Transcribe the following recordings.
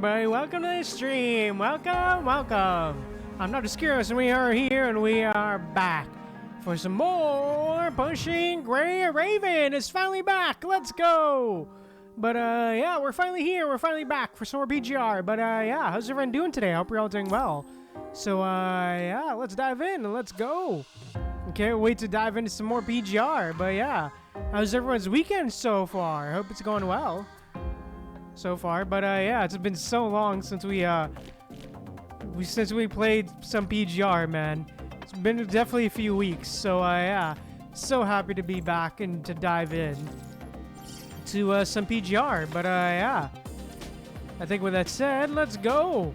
everybody, welcome to the stream. Welcome. I'm not Obscurus, and we are here, and we are back for some more Pushing Gray Raven. It's finally back. Let's go. But yeah, we're finally here. We're finally back for some more PGR. But yeah, how's everyone doing today? I hope you're all doing well. So yeah, let's dive in and let's go. Can't wait to dive into some more PGR. But yeah, how's everyone's weekend so far? I hope it's going well so far. But yeah, it's been so long since we played some PGR, man. It's been definitely a few weeks. So yeah, so happy to be back and to dive in to some PGR. But yeah, I think with that said, let's go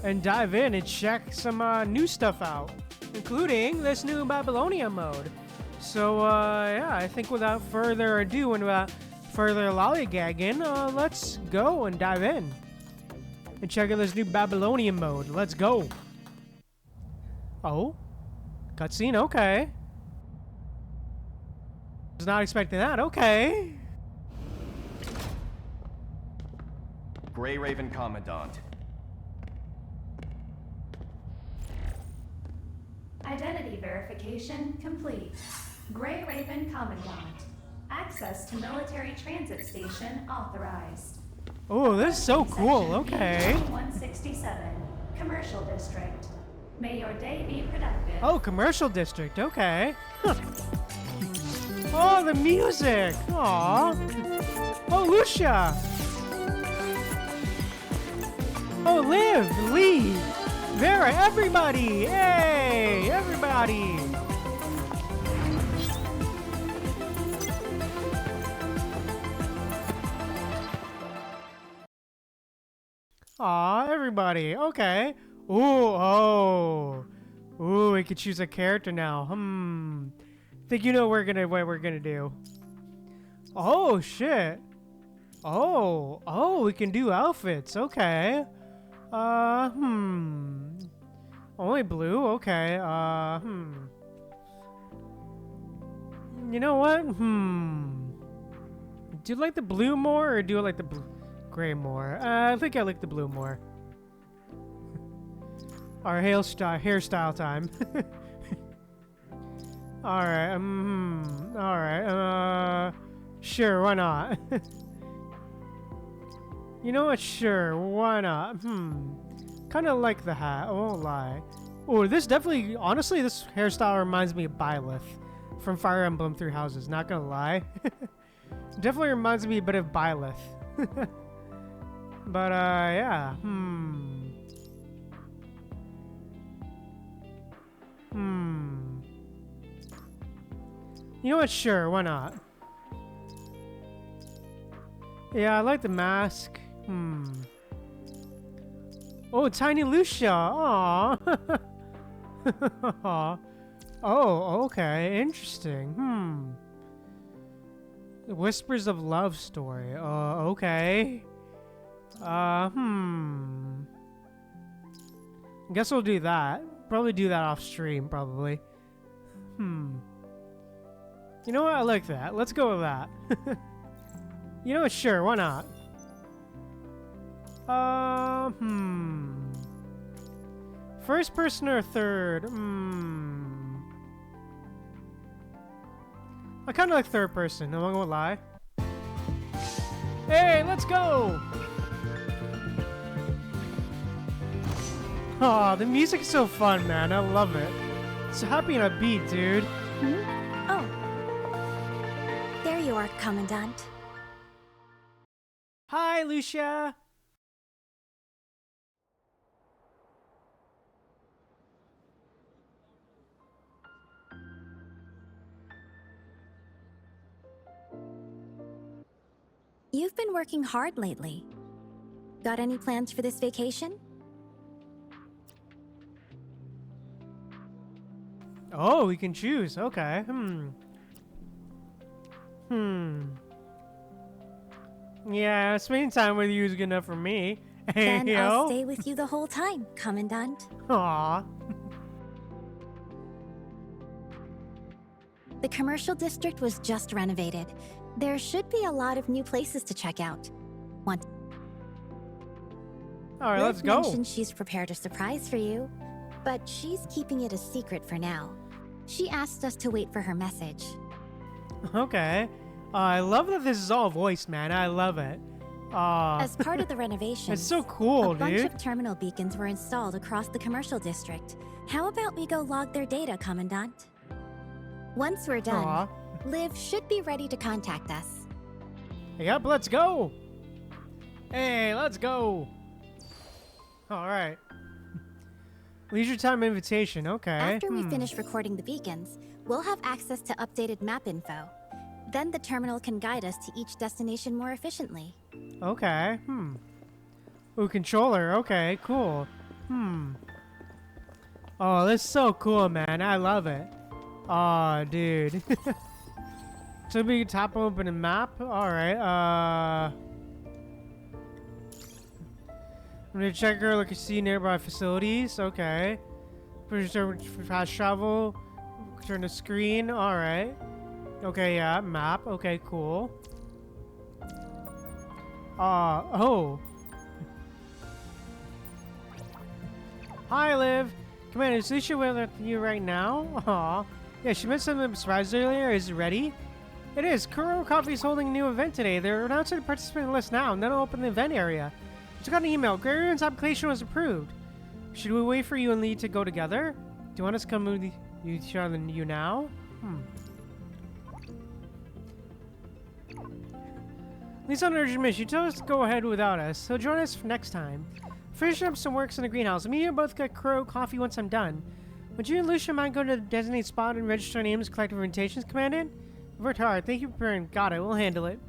and dive in and check some new stuff out, including this new Babylonia mode. So yeah, I think without further ado and without further lollygagging, let's go and dive in and check out this new Babylonia mode. Let's go. Oh, cutscene. Okay, was not expecting that. Okay. Gray Raven Commandant. Identity verification complete. Gray Raven Commandant. Access to military transit station authorized. Oh, this is so cool. Okay. 167, Commercial District. May your day be productive. Oh, Commercial District. Okay. Huh. Oh, the music. Aww. Oh, Lucia. Oh, Liv, Lee, Vera, everybody. Hey, everybody. Aw, everybody. Okay. Ooh, we could choose a character now. Think you know what we're gonna do. Oh, shit. Oh, we can do outfits. Okay. Only blue? Okay. You know what? Do you like the blue more, or do you like the gray more? I think I like the blue more. Our hairstyle time. Alright, alright, sure, why not? You know what, sure, why not? Kinda like the hat, I won't lie. Oh, this definitely, honestly, this hairstyle reminds me of Byleth from Fire Emblem Three Houses, not gonna lie. Definitely reminds me a bit of Byleth. But, yeah, You know what? Sure, why not? Yeah, I like the mask. Oh, Tiny Lucia. Aww. Oh, okay. Interesting. The Whispers of Love story. Okay. I guess we'll do that. Probably do that off stream, probably. You know what? I like that. Let's go with that. You know what? Sure, why not? First person or third? I kind of like third person, I'm not gonna lie. Hey, let's go! Aw, the music's so fun, man. I love it. So happy and upbeat, dude. Oh. There you are, Commandant. Hi, Lucia. You've been working hard lately. Got any plans for this vacation? Oh, we can choose. Okay. Yeah, spending time with you is good enough for me. Then Hey, I'll yo. stay with you the whole time, Commandant. Aw. The commercial district was just renovated. There should be a lot of new places to check out. Want All right, Liv let's go. mentioned she's prepared a surprise for you, but she's keeping it a secret for now. She asked us to wait for her message. Okay. I love that this is all voiced, man. I love it. As part of the renovation, it's so cool, a bunch dude. of terminal beacons were installed across the commercial district. How about we go log their data, Commandant? Once we're done, Aw. Liv should be ready to contact us. Yep, let's go. Hey, let's go. All right. Leisure time invitation. Okay. After we finish recording the beacons, we'll have access to updated map info. Then the terminal can guide us to each destination more efficiently. Okay. Ooh, controller. Okay, cool. Oh, this is so cool, man. I love it. Oh, dude. So we can tap open a map. All right. I'm gonna check or look and see nearby facilities. Okay. For fast travel. Turn the screen. All right. Okay, yeah, map. Okay, cool. Oh. Hi, Liv. Commander, is Lucia with you right now? Aw. Yeah, she mentioned something surprise earlier. Is it ready? It is. Kuro Coffee is holding a new event today. They're announcing the participant list now, and then I'll open the event area. Just got an email. Grayron's application was approved. Should we wait for you and Lee to go together? Do you want us to come with you now? Lee's on an urgent mission. You told us to go ahead without us, so join us for next time. Finishing up some works in the greenhouse. Me and you both get Crow coffee once I'm done. Would you and Lucia mind going to the designated spot and register names, collect invitations, Commandant? We've worked hard. Thank you for preparing. Got it. We'll handle it.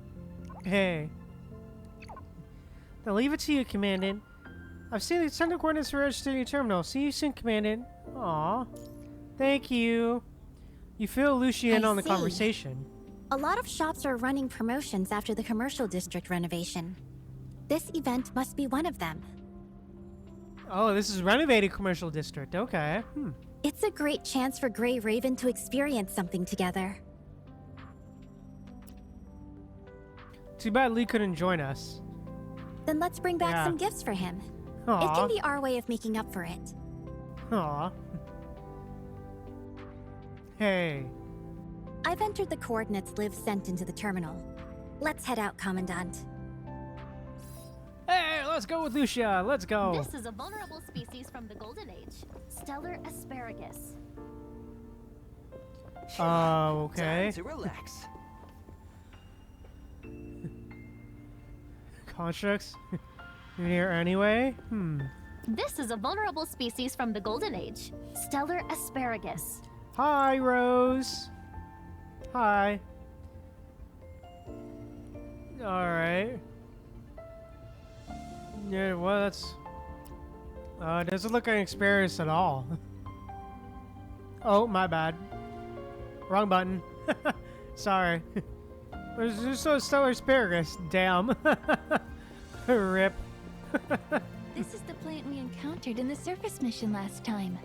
Hey. I'll leave it to you, Commandant. I've seen the central coordinates for registering your terminal. See you soon, Commandant. Aw. Thank you. You fill Lucia in on the conversation. A lot of shops are running promotions after the commercial district renovation. This event must be one of them. Oh, this is renovated commercial district. Okay. It's a great chance for Grey Raven to experience something together. Too bad Lee couldn't join us. Then let's bring back some gifts for him. Aww. It can be our way of making up for it. Aw. Hey. I've entered the coordinates Liv sent into the terminal. Let's head out, Commandant. Hey, let's go with Lucia. Let's go. This is a vulnerable species from the Golden Age, stellar asparagus. Okay. Time to relax. Constructs? You're here anyway? This is a vulnerable species from the Golden Age, stellar asparagus. Hi, Rose. Hi. Alright. Yeah, well, that's... it doesn't look like an experience at all. Oh, my bad. Wrong button. Sorry. There's just a stellar asparagus. Damn. Rip. This is the plant we encountered in the surface mission last time.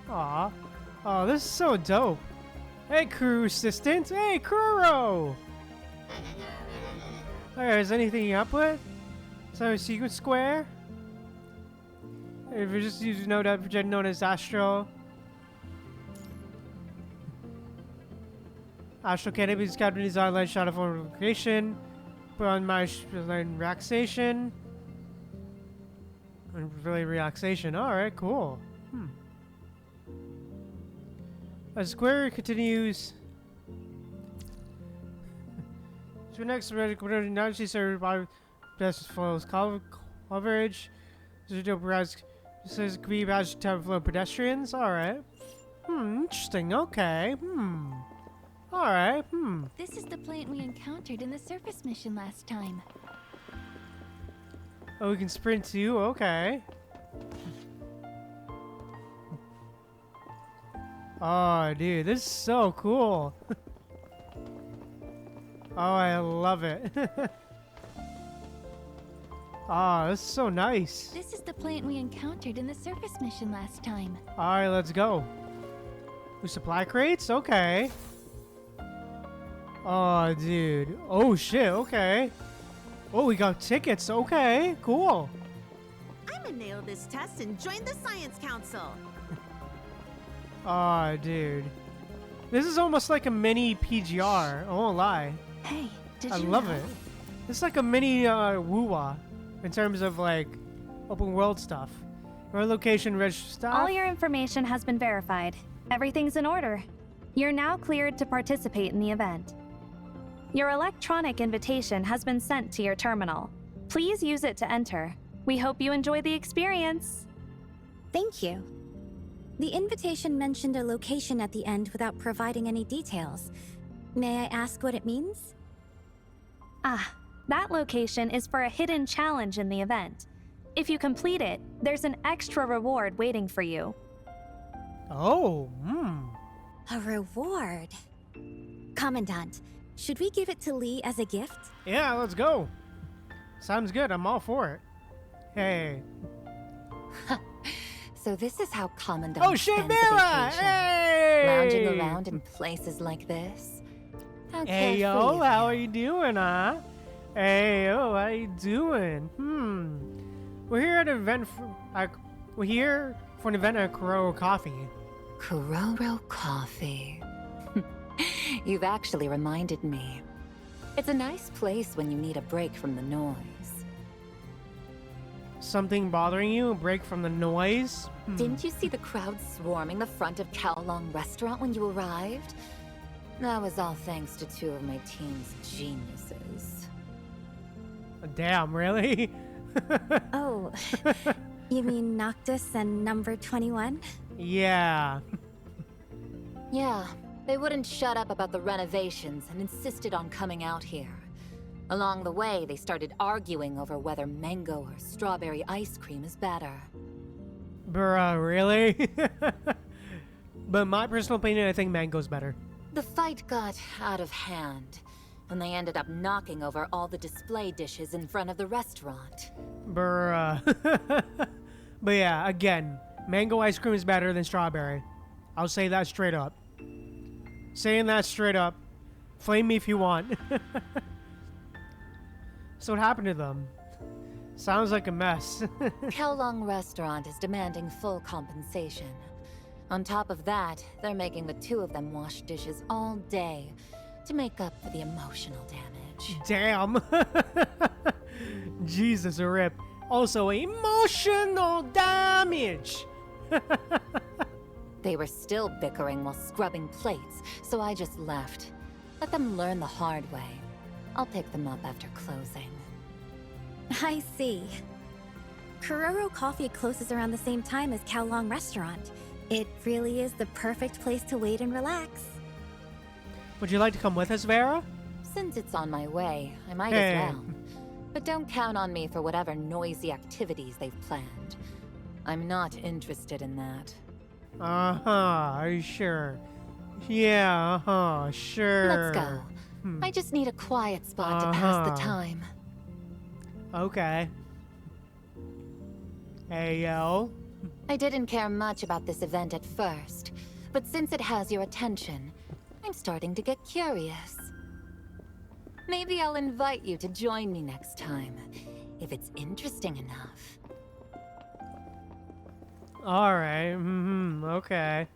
Aw. Oh, this is so dope. Hey, crew assistant. Hey, Kuro! Alright, is anything you up with? Is that a secret square? If you're just using node project known as Astral. Astral Cannabis Company's online shot of location. Put on my relaxation. Really relaxation. Alright, cool. A square continues. So next, now she served by best flows coverage. Says green badge time flow pedestrians. Alright. Interesting. Okay. Alright. This is the plant we encountered in the surface mission last time. Oh, we can sprint too. Okay. Oh, dude, this is so cool. Oh, I love it. Oh, this is so nice. This is the plant we encountered in the surface mission last time. Alright, let's go. Ooh, supply crates? Okay. Oh, dude. Oh, shit, okay. Oh, we got tickets. Okay, cool. I'ma nail this test and join the Science Council. Aw, dude. This is almost like a mini PGR. I won't lie. Hey, did I you love know? it. It's like a mini woo-wah in terms of like open world stuff. Or location rich stuff. All your information has been verified. Everything's in order. You're now cleared to participate in the event. Your electronic invitation has been sent to your terminal. Please use it to enter. We hope you enjoy the experience. Thank you. The invitation mentioned a location at the end without providing any details. May I ask what it means? Ah, that location is for a hidden challenge in the event. If you complete it, there's an extra reward waiting for you. Oh, A reward. Commandant, should we give it to Lee as a gift? Yeah, let's go. Sounds good. I'm all for it. Hey. So this is how Commandant Oh, shit, spends a Vera! vacation. Hey! Lounging around in places like this. How Hey, carefree yo, of how you. are you doing, huh? Hey, yo, how you doing? We're here at an event we're here for an event at Kuro Coffee. Kuroro Coffee. You've actually reminded me. It's a nice place when you need a break from the noise. Something bothering you? A break from the noise? Didn't you see the crowd swarming the front of Kowloon restaurant when you arrived? That was all thanks to two of my team's geniuses. Damn, really? Oh, you mean Noctis and number 21? Yeah. Yeah, they wouldn't shut up about the renovations and insisted on coming out here. Along the way, they started arguing over whether mango or strawberry ice cream is better. Bruh, really? But my personal opinion, I think mango's better. The fight got out of hand, and they ended up knocking over all the display dishes in front of the restaurant. Bruh. But yeah, again, mango ice cream is better than strawberry. I'll say that straight up. Saying that straight up. Flame me if you want. So what happened to them? Sounds like a mess. Kowloon Restaurant is demanding full compensation. On top of that, they're making the two of them wash dishes all day to make up for the emotional damage. Damn. Jesus, a rip. Also, emotional damage. They were still bickering while scrubbing plates, so I just left. Let them learn the hard way. I'll pick them up after closing. I see. Kuroro Coffee closes around the same time as Kowloon Restaurant. It really is the perfect place to wait and relax. Would you like to come with us, Vera? Since it's on my way, I might Hey. as well. But don't count on me for whatever noisy activities they've planned. I'm not interested in that. Uh-huh, are you sure? Yeah, uh-huh, sure. Let's go. I just need a quiet spot to pass the Uh-huh. time. Okay. Hey, yo. I didn't care much about this event at first, but since it has your attention, I'm starting to get curious. Maybe I'll invite you to join me next time, if it's interesting enough. Alright, okay.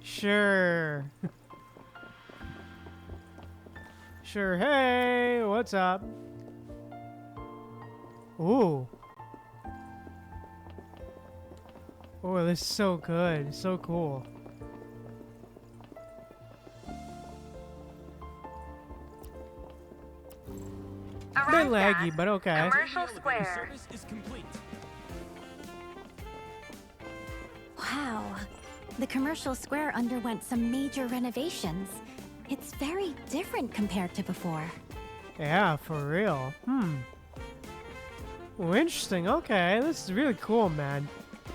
Sure. Sure, hey, what's up? Ooh. Oh, this is so good, so cool. A bit laggy, but okay. Commercial Square. Service is complete. Wow. The commercial square underwent some major renovations. It's very different compared to before. Yeah, for real. Well, interesting. Okay, this is really cool, man.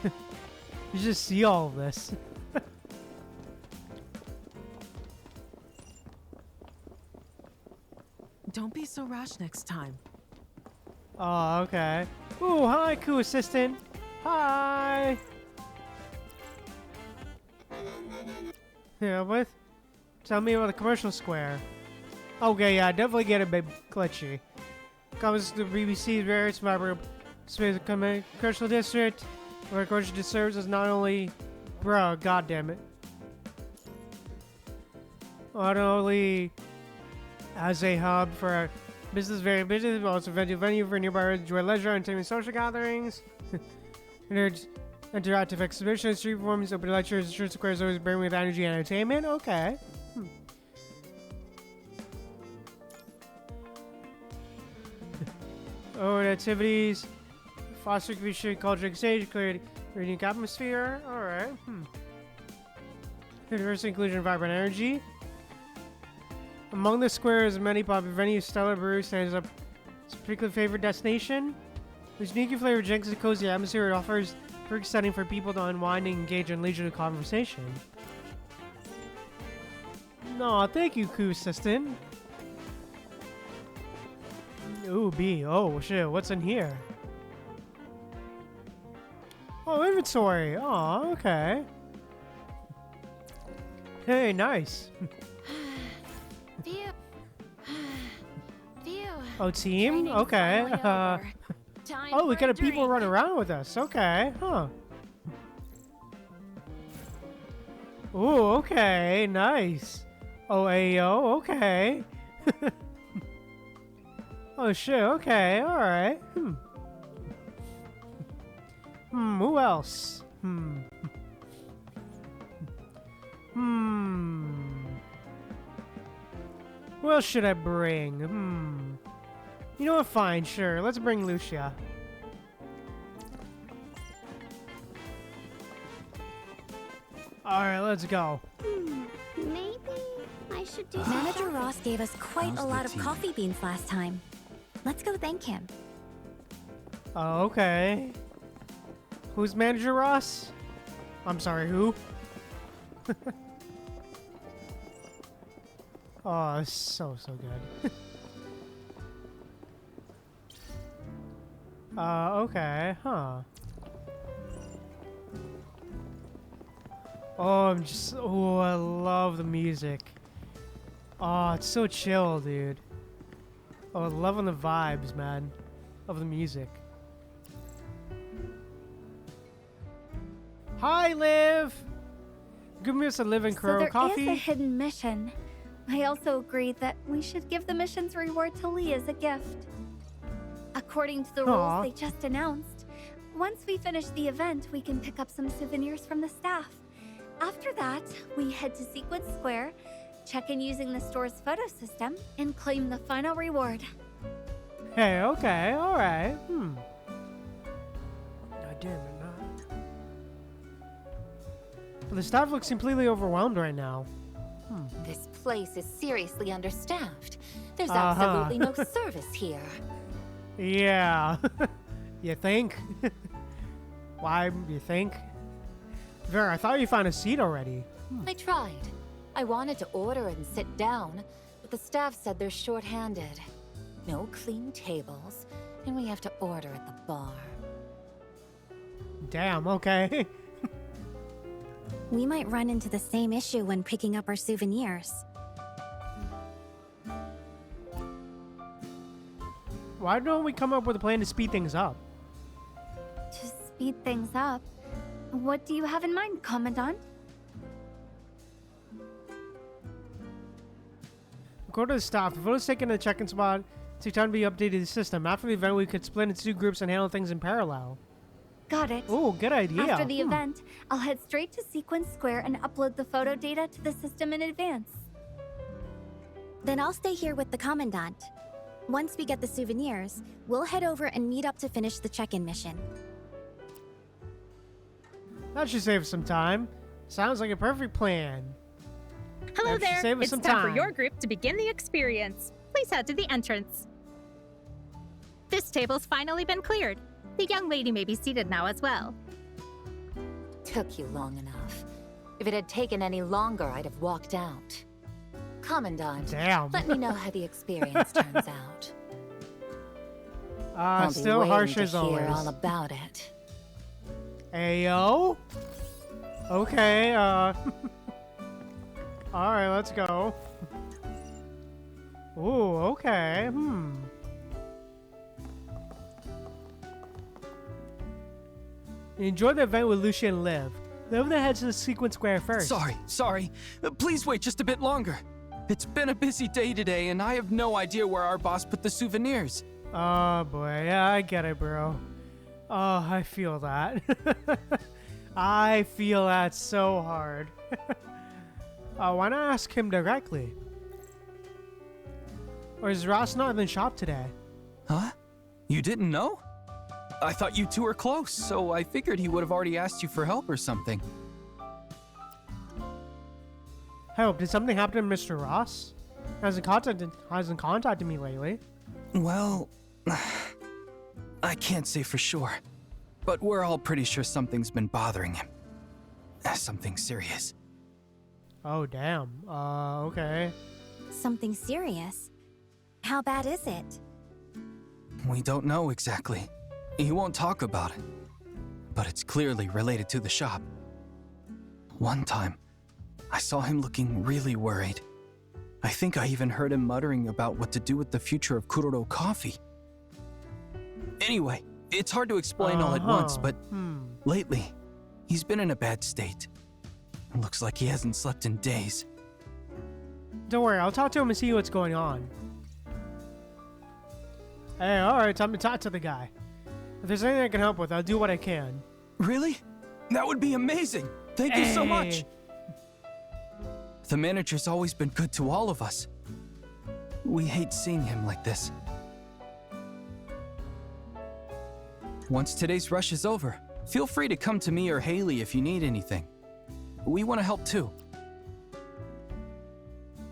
You just see all of this. Don't be so rash next time. Oh, okay. Ooh, hi, crew assistant. Hi. Yeah, what? Tell me about the commercial square. Okay, yeah, definitely get a bit glitchy. Comes to the BBC's rare survivor Space Commercial District, where commercial serves as not only, bruh, goddammit, not only as a hub for business, very business, but also venue for nearby enjoy leisure, entertainment, social gatherings, interactive exhibitions, street performance, open lectures, street squares always bring with energy and entertainment. Okay. Activities, foster community culture exchange, creating a unique atmosphere. Alright. Diversity, inclusion, vibrant energy. Among the squares, many popular venues, Stellar Brew stands up as a particularly favorite destination. There's unique flavored drinks and cozy atmosphere. It offers a perfect setting for people to unwind and engage in leisurely conversation. No, thank you, Koo Assistant. Ooh, B. Oh, shit. What's in here? Oh, inventory. Oh, okay. Hey, nice. Phew. Phew. Oh, team? Training's Okay. finally over. Time Oh, we for got a a people drink. running around with us. Okay. Huh. Ooh, okay. Nice. Oh, Ayo. Okay. Oh, shit. Okay. All right. Who else? Who else should I bring? You know what? Fine. Sure. Let's bring Lucia. All right. Let's go. Maybe I should do Manager Ross gave us quite How's a the lot of tea? coffee beans last time. Let's go thank him. Oh, okay. Who's Manager Ross? I'm sorry, who? Oh, so good. Okay, huh. Oh, I love the music. Oh, it's so chill, dude. Oh, I'm loving the vibes, man, of the music. Hi, Liv! Give me us a Liv and So Crow there coffee. is a hidden mission. I also agreed that we should give the mission's reward to Lee as a gift. According to the Aw. rules they just announced, once we finish the event, we can pick up some souvenirs from the staff. After that, we head to Sequence Square, check in using the store's photo system, and claim the final reward. Hey, okay, alright. God damn it, nah. Well, the staff looks completely overwhelmed right now. This place is seriously understaffed. There's Uh-huh. absolutely no service here. Yeah. You think? Why, you think? Vera, I thought you found a seat already. I tried. I wanted to order and sit down, but the staff said they're short-handed. No clean tables, and we have to order at the bar. Damn, okay. We might run into the same issue when picking up our souvenirs. Why don't we come up with a plan to speed things up? To speed things up, what do you have in mind, Commandant? According to the staff, the photos taken in the check-in spot take time to be updated to the system. After the event, we could split into two groups and handle things in parallel. Got it. Oh, good idea. After the event, I'll head straight to Sequence Square and upload the photo data to the system in advance. Then I'll stay here with the Commandant. Once we get the souvenirs, we'll head over and meet up to finish the check-in mission. That should save us some time. Sounds like a perfect plan. Hello That should there. save us It's some time for time. your group to begin the experience. Please head to the entrance. This table's finally been cleared. The young lady may be seated now as well. Took you long enough. If it had taken any longer, I'd have walked out. Commandant, Damn. let me know how the experience turns out. I'll be Still waiting harsh to as hear always. all about it. Ayo? Okay, Alright, let's go. Ooh, okay, Enjoy the event with Lucia and Liv. Liv that heads to the Sequence Square first. Sorry. Please wait just a bit longer. It's been a busy day today, and I have no idea where our boss put the souvenirs. Oh boy, yeah, I get it, bro. Oh, I feel that. I feel that so hard. Why not ask him directly? Or is Ross not in the shop today? Huh? You didn't know? I thought you two were close, so I figured he would have already asked you for help or something. Help? Did something happen to Mr. Ross? Hasn't contacted me lately. Well, I can't say for sure, but we're all pretty sure something's been bothering him. Something serious. Oh, damn. Okay. Something serious? How bad is it? We don't know exactly. He won't talk about it, but it's clearly related to the shop. One time, I saw him looking really worried. I think I even heard him muttering about what to do with the future of Kuroro Coffee. Anyway, it's hard to explain all at once, but lately, he's been in a bad state. It looks like he hasn't slept in days. Don't worry, I'll talk to him and see what's going on. Hey, alright, time to talk to the guy. If there's anything I can help with, I'll do what I can. Really? That would be amazing! Thank you so much! The manager's always been good to all of us. We hate seeing him like this. Once today's rush is over, feel free to come to me or Haley if you need anything. We want to help too.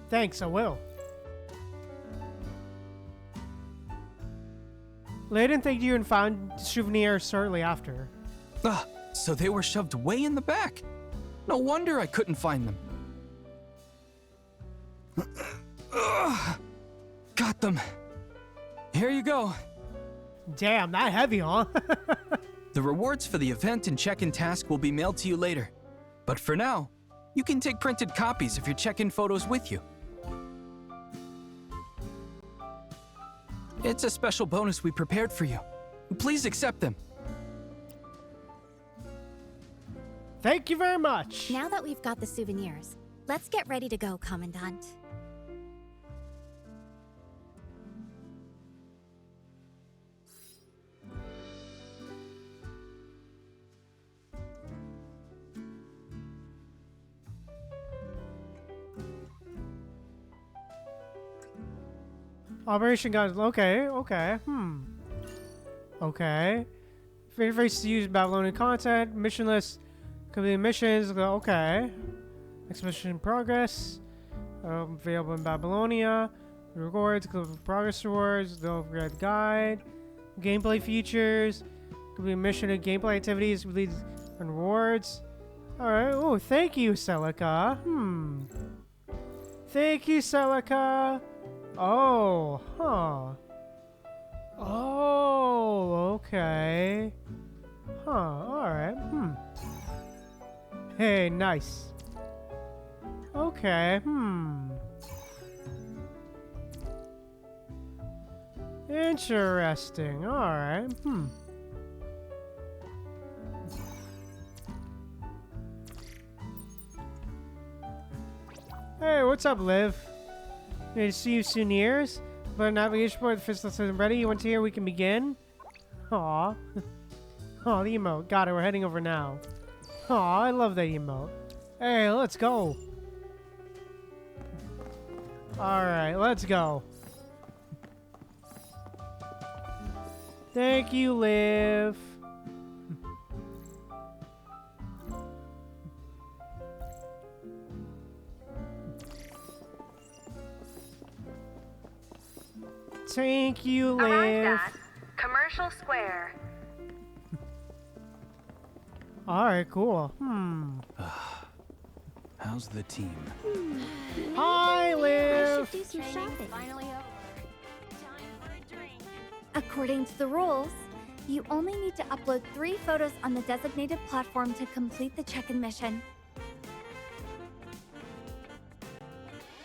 Thanks, I will. Layden thanked you and found souvenirs shortly after. So they were shoved way in the back. No wonder I couldn't find them. Got them. Here you go. Damn, that heavy, huh? The rewards for the event and check-in task will be mailed to you later. But for now, you can take printed copies of your check-in photos with you. It's a special bonus we prepared for you. Please accept them. Thank you very much. Now that we've got the souvenirs, let's get ready to go, Commandant. Operation Guns. Okay. Okay. Interface to use Babylonian content. Mission list. Complete missions. Okay. Expedition in progress. Available in Babylonia. Rewards. Progress rewards. The overhead guide. Gameplay features. Complete mission and gameplay activities. Leads and rewards. Alright. Oh, thank you, Celica. Thank you, Celica. Oh, huh. Oh, okay. Huh, alright, Hey, nice. Okay, Interesting, alright, Hey, what's up, Liv? Need to see you souvenirs? But navigation board, the physical system ready. You want to hear we can begin? Aw. Aw, the emote. Got it, we're heading over now. Aw, I love that emote. Hey, let's go. Alright, let's go. Thank you, Liv. Thank you, Liv. Arrived at Commercial Square. Alright, cool. How's the team? Hi, Liv. Do some shopping. Finally over. Time for a drink. According to the rules, you only need to upload 3 photos on the designated platform to complete the check-in mission.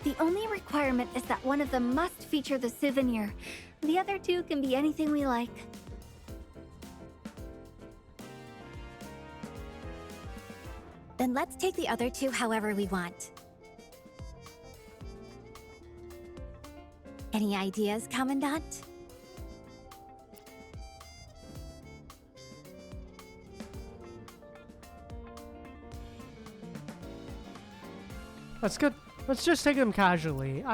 The only requirement is that one of them must feature the souvenir. The other 2 can be anything we like. Then let's take the other two however we want. Any ideas, Commandant? That's good. Let's just take them casually.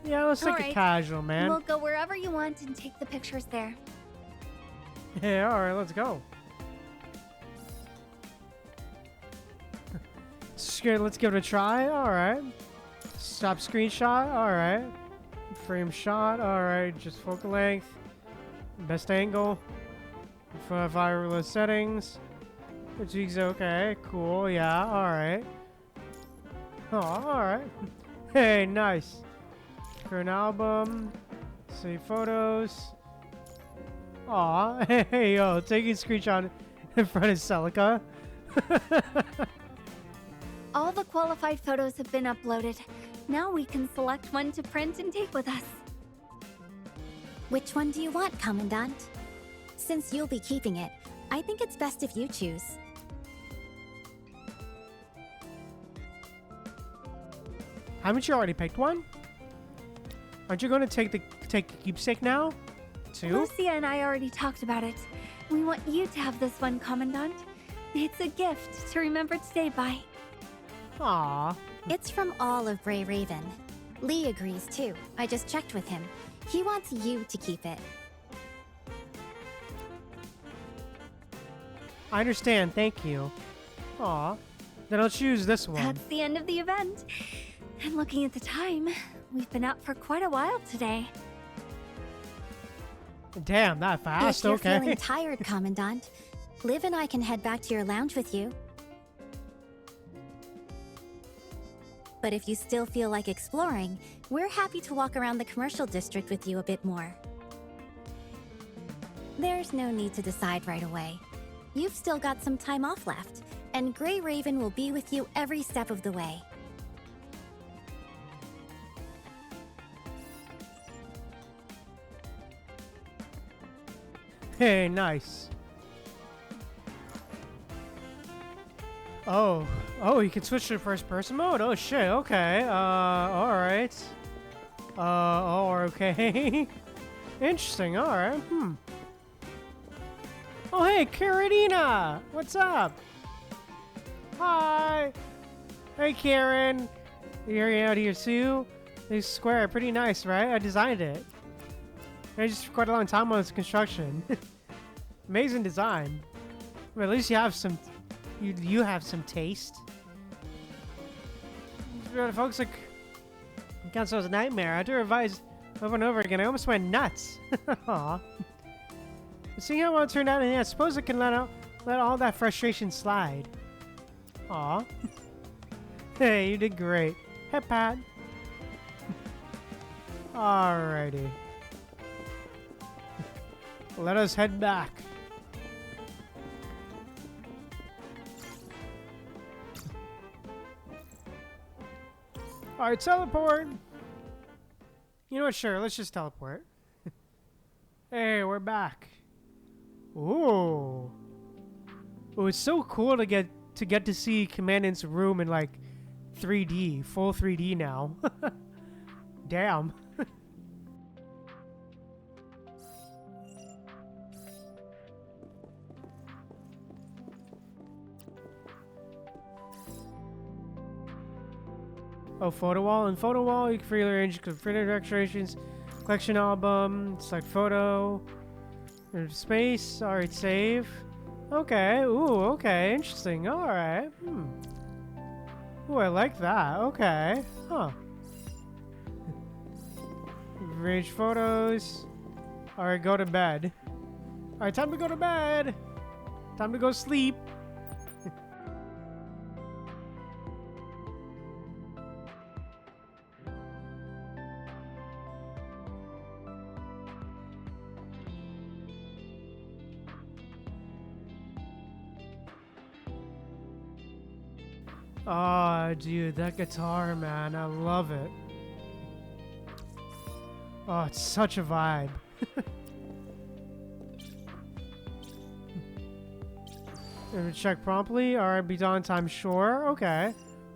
Yeah, let's take it casual, man. We'll go wherever you want and take the pictures there. Yeah, alright, let's go. Let's give it a try. Alright. Stop screenshot. Alright. Frame shot. Alright. Just focal length. Best angle. Wireless settings. Fatigue's okay. Cool. Yeah. Alright. Oh, alright. Hey, nice. Current album. Save photos. Aw. Hey, yo. Taking a screenshot in front of Celica. All the qualified photos have been uploaded. Now we can select one to print and take with us. Which one do you want, Commandant? Since you'll be keeping it, I think it's best if you choose. Haven't you already picked one? Aren't you going to take the keepsake now? Too? Lucia and I already talked about it. We want you to have this one, Commandant. It's a gift to remember today by. Aww. It's from all of Grey Raven. Lee agrees too. I just checked with him. He wants you to keep it. I understand, thank you. Aw. Then I'll choose this one. That's the end of the event. And looking at the time, we've been out for quite a while today. Damn, that fast, If you're okay. feeling tired, Commandant, Liv and I can head back to your lounge with you. But if you still feel like exploring, we're happy to walk around the commercial district with you a bit more. There's no need to decide right away. You've still got some time off left, and Grey Raven will be with you every step of the way. Hey, nice. Oh, you can switch to first person mode? Oh shit, okay. Alright. Okay. Interesting, alright, Oh hey, Karenina! What's up? Hi! Hey Karen! You're out here too? This square, pretty nice, right? I designed it. I just quite a long time on its construction. Amazing design. Well, at least you have some... You have some taste. Folks, like... Council's a nightmare. I had to revise over and over again. I almost went nuts. Aw. Seeing how well it turned out, and I suppose I can let all that frustration slide. Aw. Hey, you did great. Hey, Pat. Alrighty. Let us head back. Alright, teleport. You know what? Sure, let's just teleport. Hey, we're back. Ooh. Oh, it's so cool to get to see Commandant's room in like 3D, full 3D now. Damn. Oh, photo wall. In photo wall, you can freely arrange printed decorations, collection album, select photo, space. Alright, save. Okay. Ooh, okay. Interesting. Alright. Ooh, I like that. Okay. Huh. Arrange photos. Alright, go to bed. Alright, time to go to bed. Time to go sleep. Oh, dude, that guitar, man. I love it. Oh, it's such a vibe. Check promptly. Alright, be done on time, sure. Okay.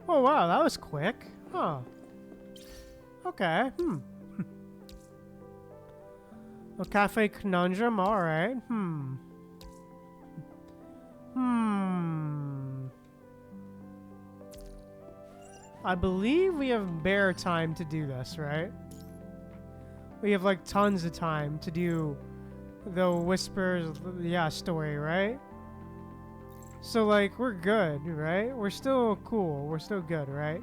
Oh wow, that was quick. Huh. Okay. A cafe conundrum, alright. I believe we have bare time to do this, right? We have like tons of time to do the Whispers, yeah, story, right? So like, we're good, right? We're still cool. We're still good, right?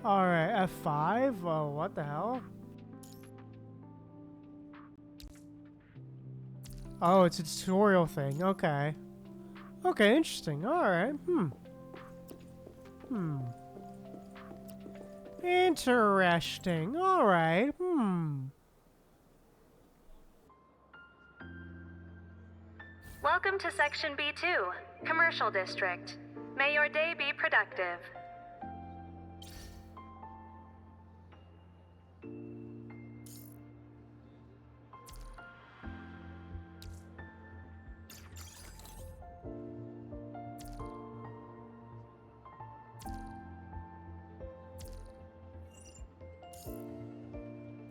Alright, F5? Oh, what the hell? Oh, it's a tutorial thing. Okay. Okay, interesting. Alright. Interesting. Alright. Welcome to Section B2, Commercial District. May your day be productive.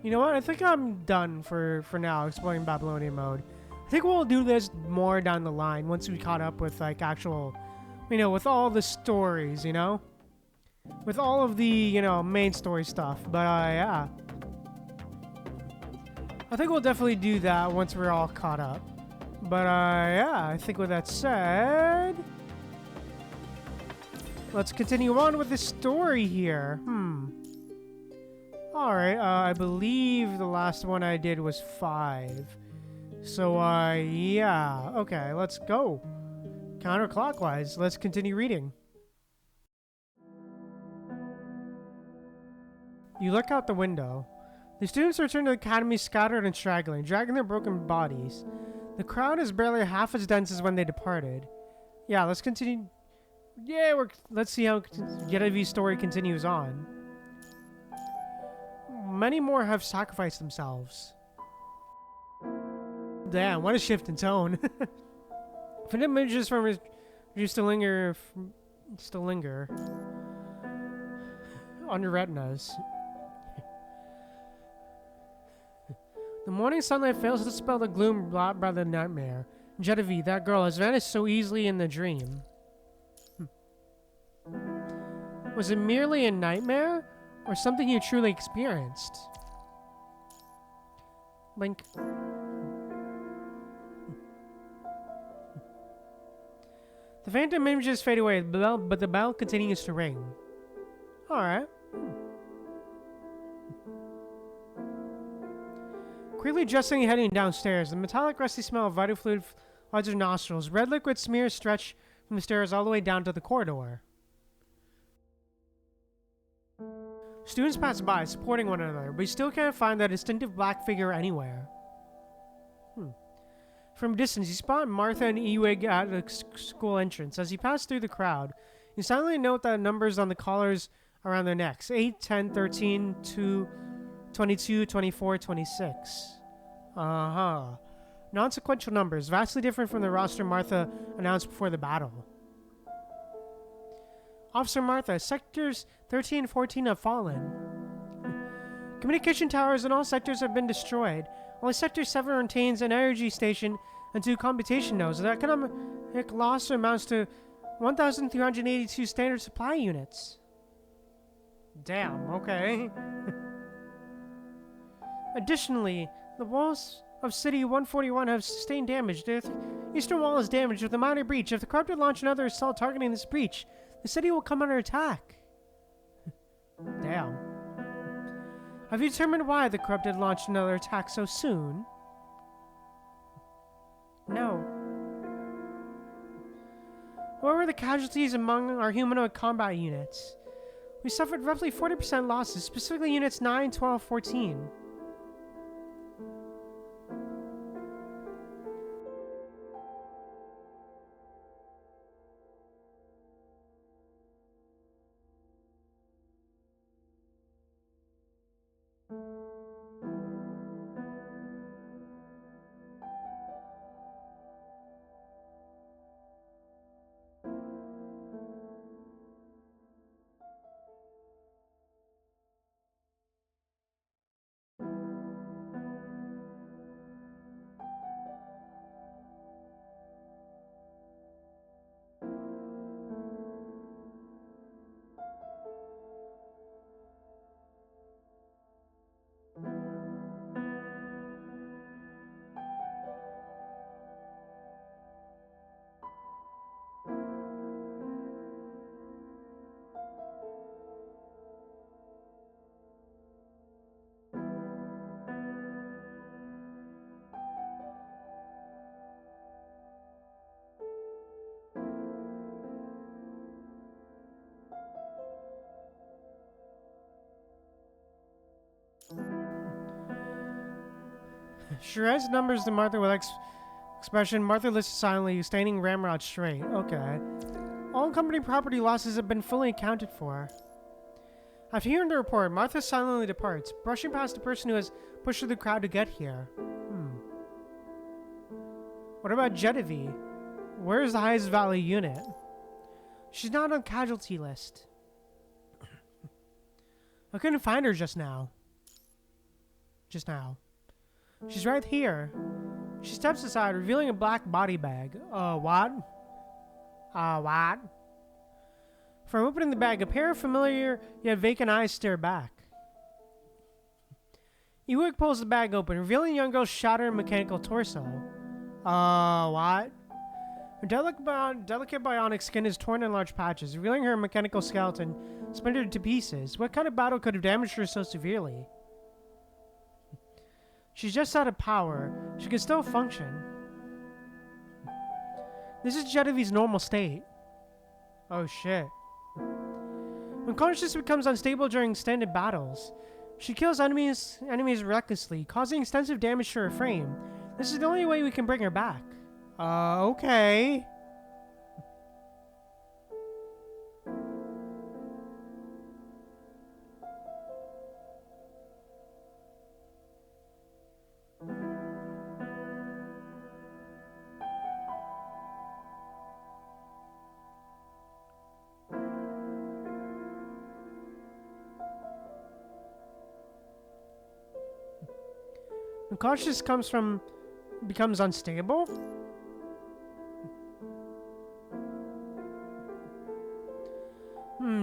You know what? I think I'm done for now exploring Babylonia mode. I think we'll do this more down the line once we caught up with like actual, you know, with all the stories, you know? With all of the, you know, main story stuff. But yeah. I think we'll definitely do that once we're all caught up. But yeah, I think with that said, let's continue on with the story here. Alright, I believe the last one I did was 5. So, yeah. Okay, let's go. Counterclockwise. Let's continue reading. You look out the window. The students return to the academy scattered and straggling, dragging their broken bodies. The crowd is barely half as dense as when they departed. Yeah, let's continue. Yeah, let's see how Jetavie's story continues on. Many more have sacrificed themselves. Damn, what a shift in tone. If images from his used to linger on your retinas. The morning sunlight fails to dispel the gloom brought by the nightmare. Jetavie, that girl, has vanished so easily in the dream. Was it merely a nightmare, or something you truly experienced? Blink. The phantom images fade away, but the bell continues to ring. Alright. Quickly adjusting and heading downstairs, the metallic rusty smell of vital fluid floods your nostrils. Red liquid smears stretch from the stairs all the way down to the corridor. Students pass by, supporting one another, but you still can't find that distinctive black figure anywhere. From a distance, you spot Martha and Ewig at the school entrance. As you pass through the crowd, you silently note the numbers on the collars around their necks. 8, 10, 13, 2, 22, 24, 26. Non-sequential numbers, vastly different from the roster Martha announced before the battle. Officer Martha, sectors 13 and 14 have fallen. Communication towers in all sectors have been destroyed. Only Sector 7 retains an energy station and 2 computation nodes. The economic loss amounts to 1,382 standard supply units. Damn, okay. Additionally, the walls of City 141 have sustained damage. The eastern wall is damaged with a minor breach. If the Corrupted launch another assault targeting this breach, the city will come under attack. Damn. Have you determined why the Corrupted launched another attack so soon? No. What were the casualties among our humanoid combat units? We suffered roughly 40% losses, specifically units 9, 12, 14. She writes numbers to Martha with expression. Martha listens silently, standing ramrod straight. Okay. All company property losses have been fully accounted for. After hearing the report, Martha silently departs, brushing past the person who has pushed through the crowd to get here. What about Jetavie? Where is the highest value unit? She's not on casualty list. I couldn't find her just now. She's right here. She steps aside, revealing a black body bag. What? What? From opening the bag, a pair of familiar yet vacant eyes stare back. Ewig pulls the bag open, revealing the young girl's shattered mechanical torso. What? Her delicate bionic skin is torn in large patches, revealing her mechanical skeleton splintered to pieces. What kind of battle could have damaged her so severely? She's just out of power. She can still function. This is Jetavie's normal state. Oh shit. When consciousness becomes unstable during extended battles, she kills enemies recklessly, causing extensive damage to her frame. This is the only way we can bring her back. Okay. When consciousness becomes unstable?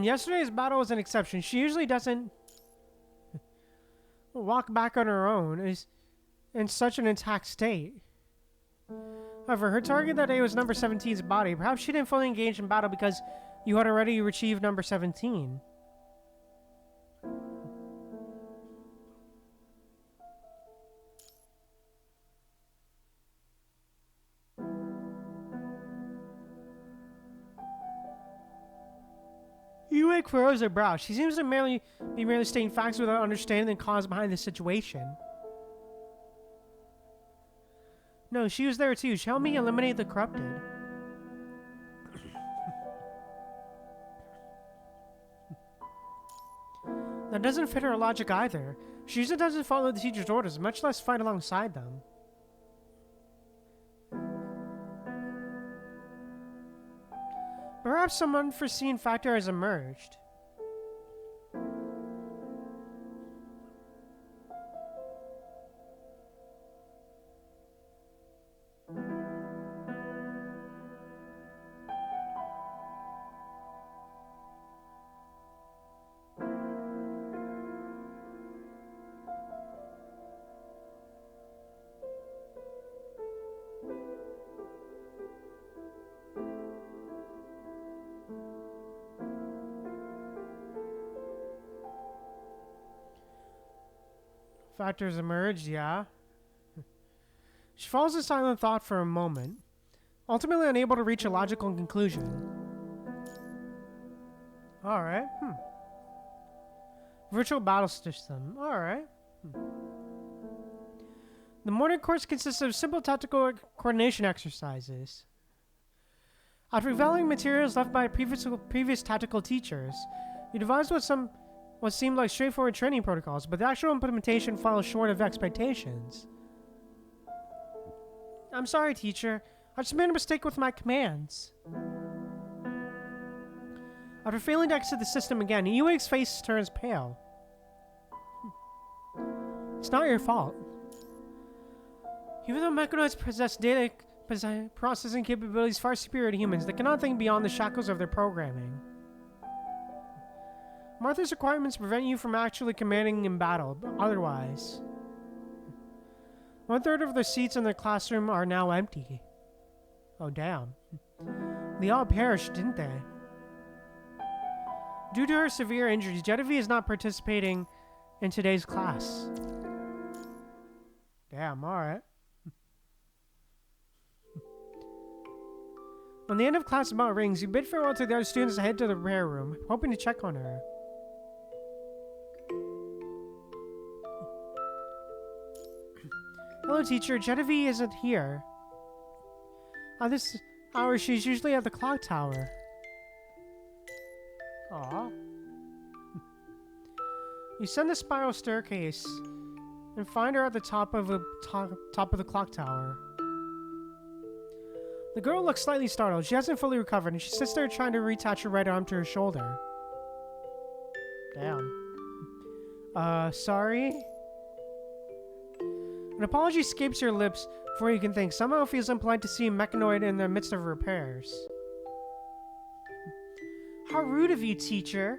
Yesterday's battle was an exception. She usually doesn't walk back on her own, is in such an intact state. However, her target that day was number 17's body. Perhaps she didn't fully engage in battle because you had already retrieved number 17. Ewig furrows her brow. She seems to be merely stating facts without understanding the cause behind the situation. No, she was there too. She helped me eliminate the corrupted. That doesn't fit her logic either. She usually doesn't follow the teacher's orders, much less fight alongside them. Perhaps some unforeseen factor has emerged. Factors emerged, yeah. She follows in silent thought for a moment, ultimately unable to reach a logical conclusion. Alright, Virtual battle system, alright. The morning course consists of simple tactical coordination exercises. After revealing materials left by previous tactical teachers, you devised what seemed like straightforward training protocols, but the actual implementation falls short of expectations. I'm sorry, teacher. I just made a mistake with my commands. After failing to exit the system again, Ewig's face turns pale. It's not your fault. Even though mechanoids possess data processing capabilities far superior to humans, they cannot think beyond the shackles of their programming. Martha's requirements prevent you from actually commanding in battle, but otherwise. 1/3 of the seats in the classroom are now empty. Oh, damn. They all perished, didn't they? Due to her severe injuries, Jetavie is not participating in today's class. Damn, alright. When the end of class bell rings, you bid farewell to the other students and head to the prayer room, hoping to check on her. Hello, teacher. Jetavie isn't here. This hour, she's usually at the clock tower. Aw. You send the spiral staircase and find her at the top of the clock tower. The girl looks slightly startled. She hasn't fully recovered, and she sits there trying to reattach her right arm to her shoulder. Damn. Sorry? An apology escapes your lips before you can think. Somehow it feels impolite to see a mechanoid in the midst of repairs. How rude of you, teacher.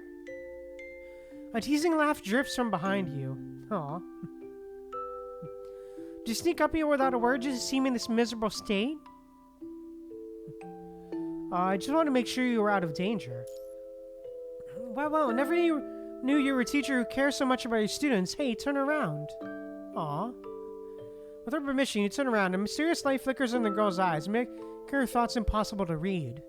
A teasing laugh drifts from behind you. Aw. Did you sneak up here without a word just to see me in this miserable state? I just wanted to make sure you were out of danger. Well, I never knew you were a teacher who cares so much about your students. Hey, turn around. Aw. With her permission, you turn around. A mysterious light flickers in the girl's eyes, making her thoughts impossible to read.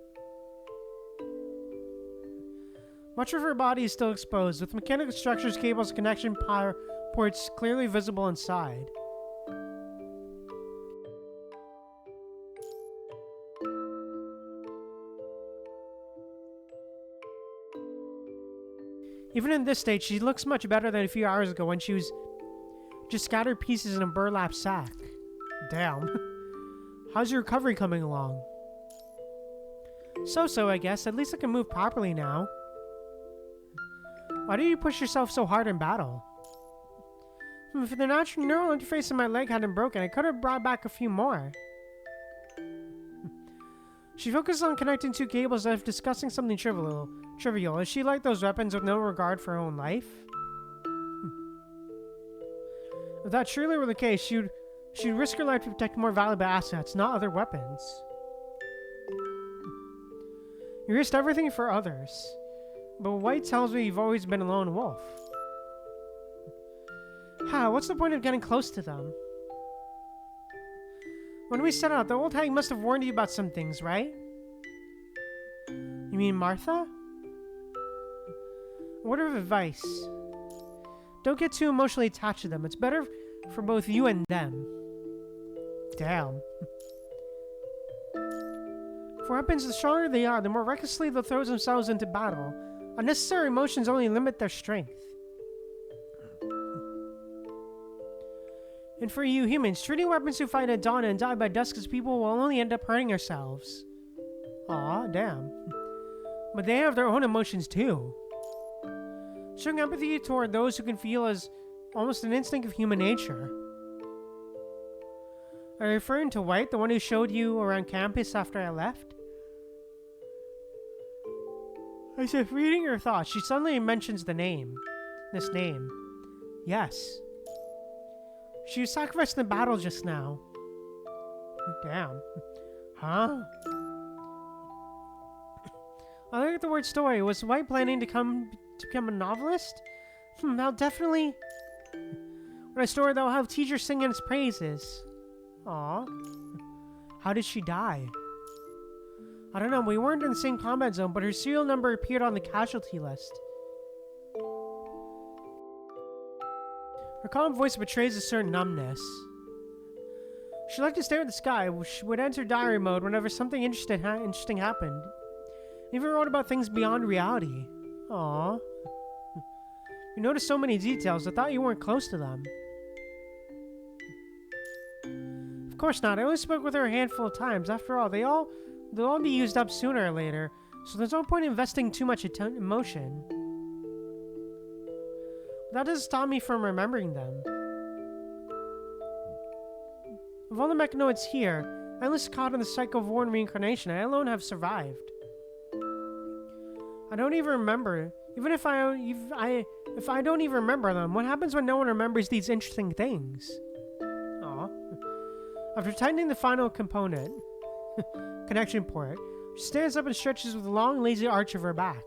Much of her body is still exposed, with mechanical structures, cables, connection power ports clearly visible inside. Even in this state, she looks much better than a few hours ago when she was just scattered pieces in a burlap sack. Damn. How's your recovery coming along? So, I guess. At least I can move properly now. Why do you push yourself so hard in battle? If the neural interface in my leg hadn't broken, I could have brought back a few more. She focused on connecting two cables as if discussing something trivial. Is she like those weapons with no regard for her own life? If that truly were the case, she'd risk her life to protect more valuable assets, not other weapons. You risked everything for others. But White tells me you've always been a lone wolf. What's the point of getting close to them? When we set out, the old hag must have warned you about some things, right? You mean Martha? A word of advice. Don't get too emotionally attached to them. It's better for both you and them. Damn. For weapons, the stronger they are, the more recklessly they'll throw themselves into battle. Unnecessary emotions only limit their strength. And for you humans, treating weapons who fight at dawn and die by dusk as people will only end up hurting ourselves. Aw, damn. But they have their own emotions too. Showing empathy toward those who can feel is almost an instinct of human nature. Are you referring to White, the one who showed you around campus after I left? As if reading her thoughts, she suddenly mentions the name. This name. Yes. She was sacrificed in the battle just now. Damn. Huh? I look at the word story. Was White planning to become a novelist? I'll definitely... When I story, they'll have teachers singing its praises. Aw. How did she die? I don't know, we weren't in the same combat zone, but her serial number appeared on the casualty list. Her calm voice betrays a certain numbness. She liked to stare at the sky. She would enter diary mode whenever something interesting happened. Even wrote about things beyond reality. Aww. You noticed so many details, I thought you weren't close to them. Of course not, I only spoke with her a handful of times. After all, they'll all be used up sooner or later, so there's no point in investing too much emotion. But that doesn't stop me from remembering them. Of all the mechanoids here, I was caught in the cycle of war and reincarnation. I alone have survived. I don't even remember. Even if I don't even remember them, what happens when no one remembers these interesting things? Aw. After tightening the final component, connection port, she stands up and stretches with a long, lazy arch of her back.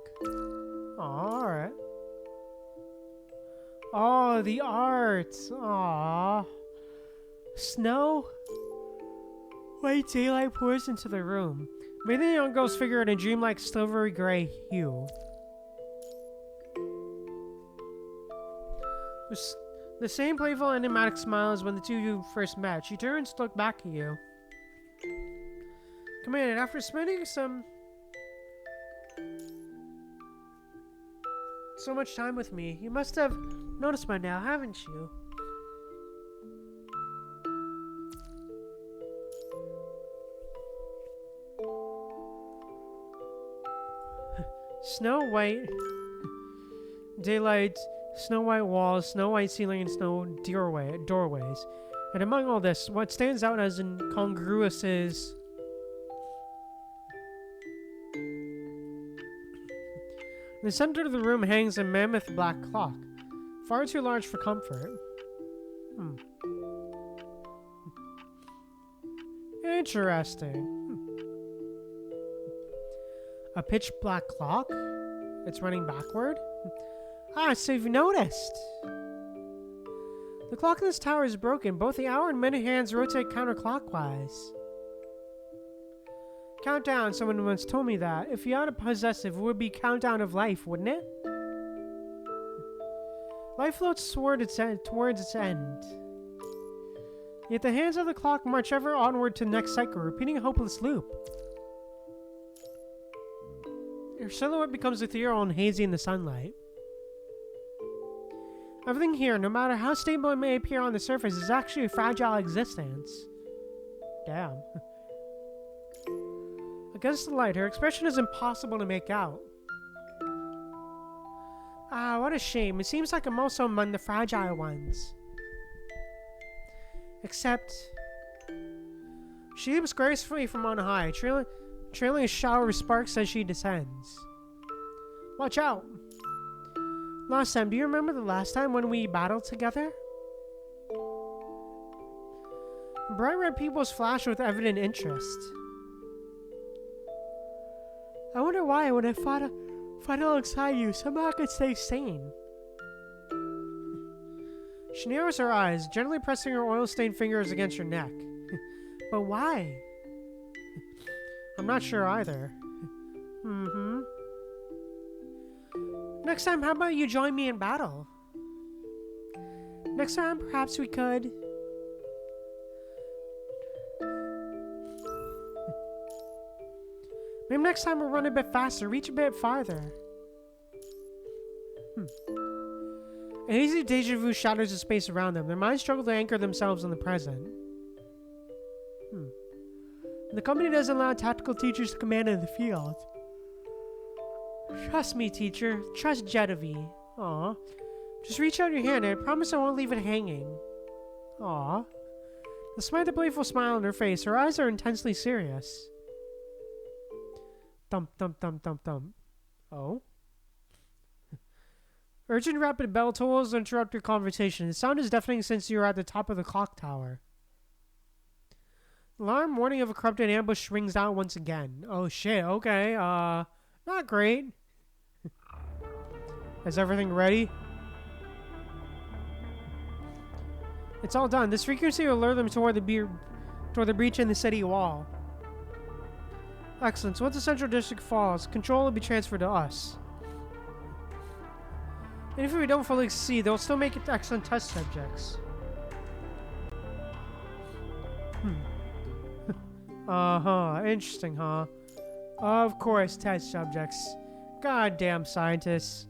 Alright. Oh, the art! Aww. Snow? White daylight pours into the room, making the young girl's figure in a dreamlike silvery gray hue. The same playful, enigmatic smile as when the two of you first met. She turns to look back at you. Come in, and after spending so much time with me, you must have noticed by now, haven't you? Snow white daylight, snow white walls, snow white ceiling, and snow doorways. And among all this, what stands out as incongruous is in the center of the room hangs a mammoth black clock, far too large for comfort. Interesting. A pitch black clock? It's running backward? Ah, so you've noticed. The clock in this tower is broken. Both the hour and minute hands rotate counterclockwise. Countdown, someone once told me that. If you had a possessive, it would be countdown of life, wouldn't it? Life floats towards its end. Yet the hands of the clock march ever onward to the next cycle, repeating a hopeless loop. Your silhouette becomes ethereal and hazy in the sunlight. Everything here, no matter how stable it may appear on the surface, is actually a fragile existence. Damn. Against the light, her expression is impossible to make out. Ah, what a shame. It seems like I'm also among the fragile ones. Except, she leaps gracefully from on high, trailing a shower of sparks as she descends. Watch out! Last time, do you remember the last time when we battled together? Bright red pupils flash with evident interest. I wonder why when I fought alongside you, somehow I could stay sane. She narrows her eyes, gently pressing her oil-stained fingers against your neck. But why? I'm not sure either. Next time, how about you join me in battle? Next time, perhaps we could... Maybe next time we'll run a bit faster, reach a bit farther. A hazy deja vu shatters the space around them. Their minds struggle to anchor themselves in the present. The company doesn't allow tactical teachers to command in the field. Trust me, teacher. Trust Jetavie. Aw. Just reach out your hand and I promise I won't leave it hanging. Aw. Despite the playful smile on her face, her eyes are intensely serious. Thump, thump, thump, thump, thump. Oh? Urgent rapid bell tolls interrupt your conversation. The sound is deafening since you are at the top of the clock tower. Alarm warning of a corrupted ambush rings out once again. Oh shit, okay, not great. Is everything ready? It's all done. This frequency will lure them toward the breach in the city wall. Excellent. So once the central district falls, control will be transferred to us. And if we don't fully succeed, they'll still make it excellent test subjects. Uh-huh. Interesting, huh? Of course, test subjects. Goddamn scientists.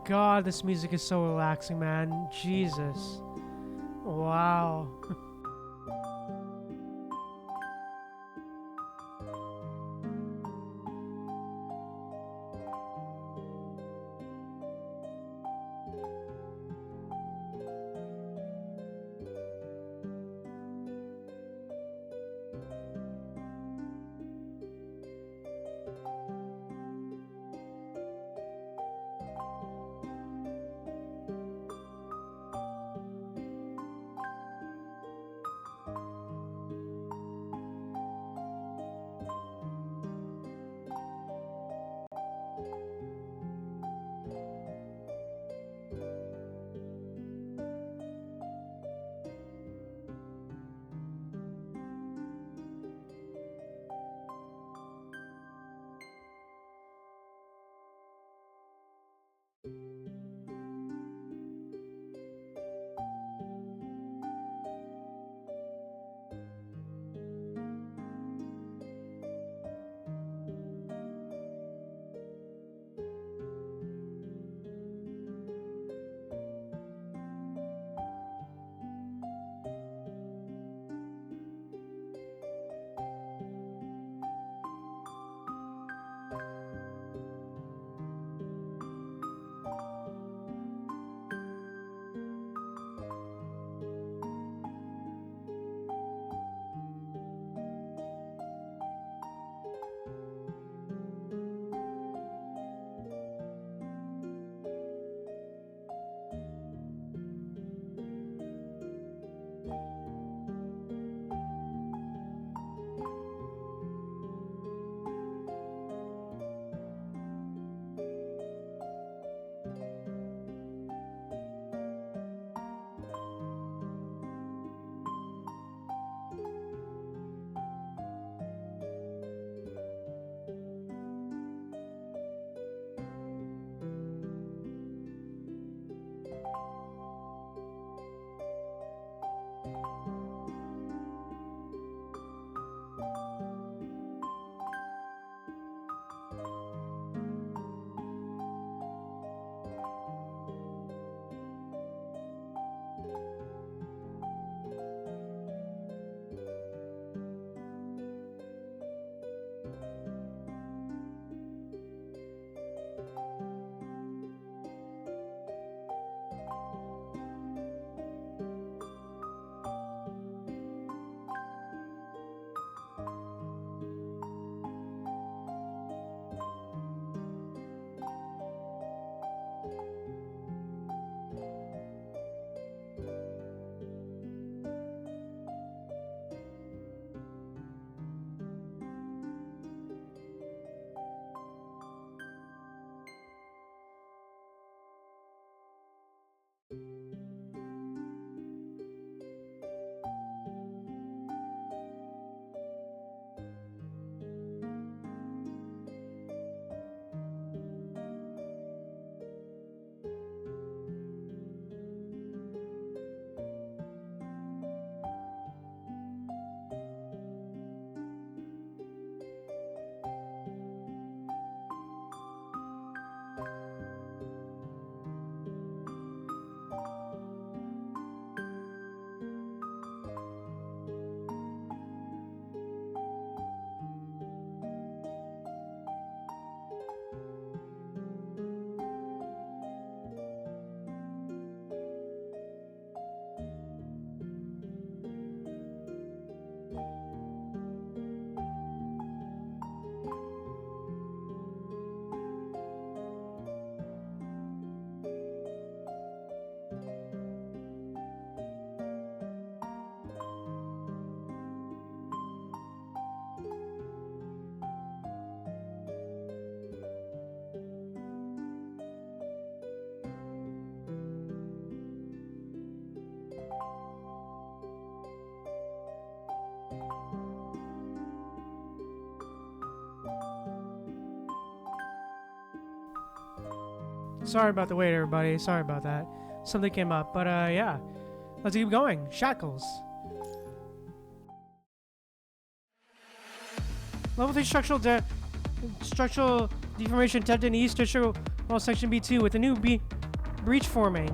god, this music is so relaxing, man. Jesus. Wow. Sorry about the wait, everybody. Sorry about that. Something came up, but yeah. Let's keep going. Shackles. Level 3 structural deformation detected in East District, well, Section B2 with a new breach forming.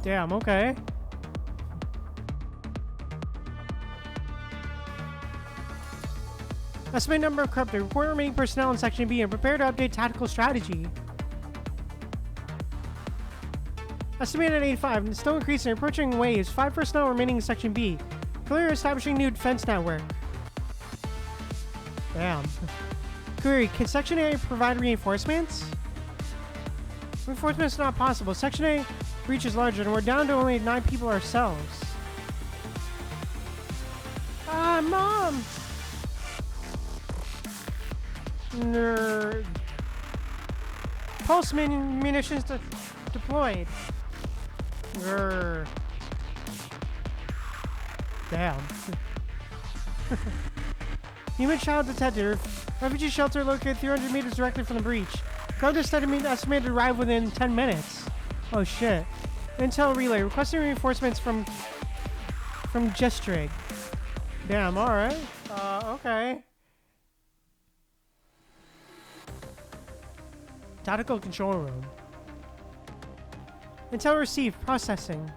Damn, okay. Estimated number of corrupted. Report remaining personnel in Section B and prepare to update tactical strategy. Estimated at 85. Still increasing. Approaching waves. 5 personnel remaining in Section B. Clear establishing new defense network. Damn. Query. Can Section A provide reinforcements? Reinforcements not possible. Section A breach is larger and we're down to only 9 people ourselves. Ah, Mom! Nerd. Pulse munitions deployed. Grr. Damn. Human child detected. Refugee shelter located 300 meters directly from the breach. Crowd estimated to arrive within 10 minutes. Oh shit. Intel relay. Requesting reinforcements from Jetavie. Damn, alright. Okay. Tactical control room. Intel received. Processing.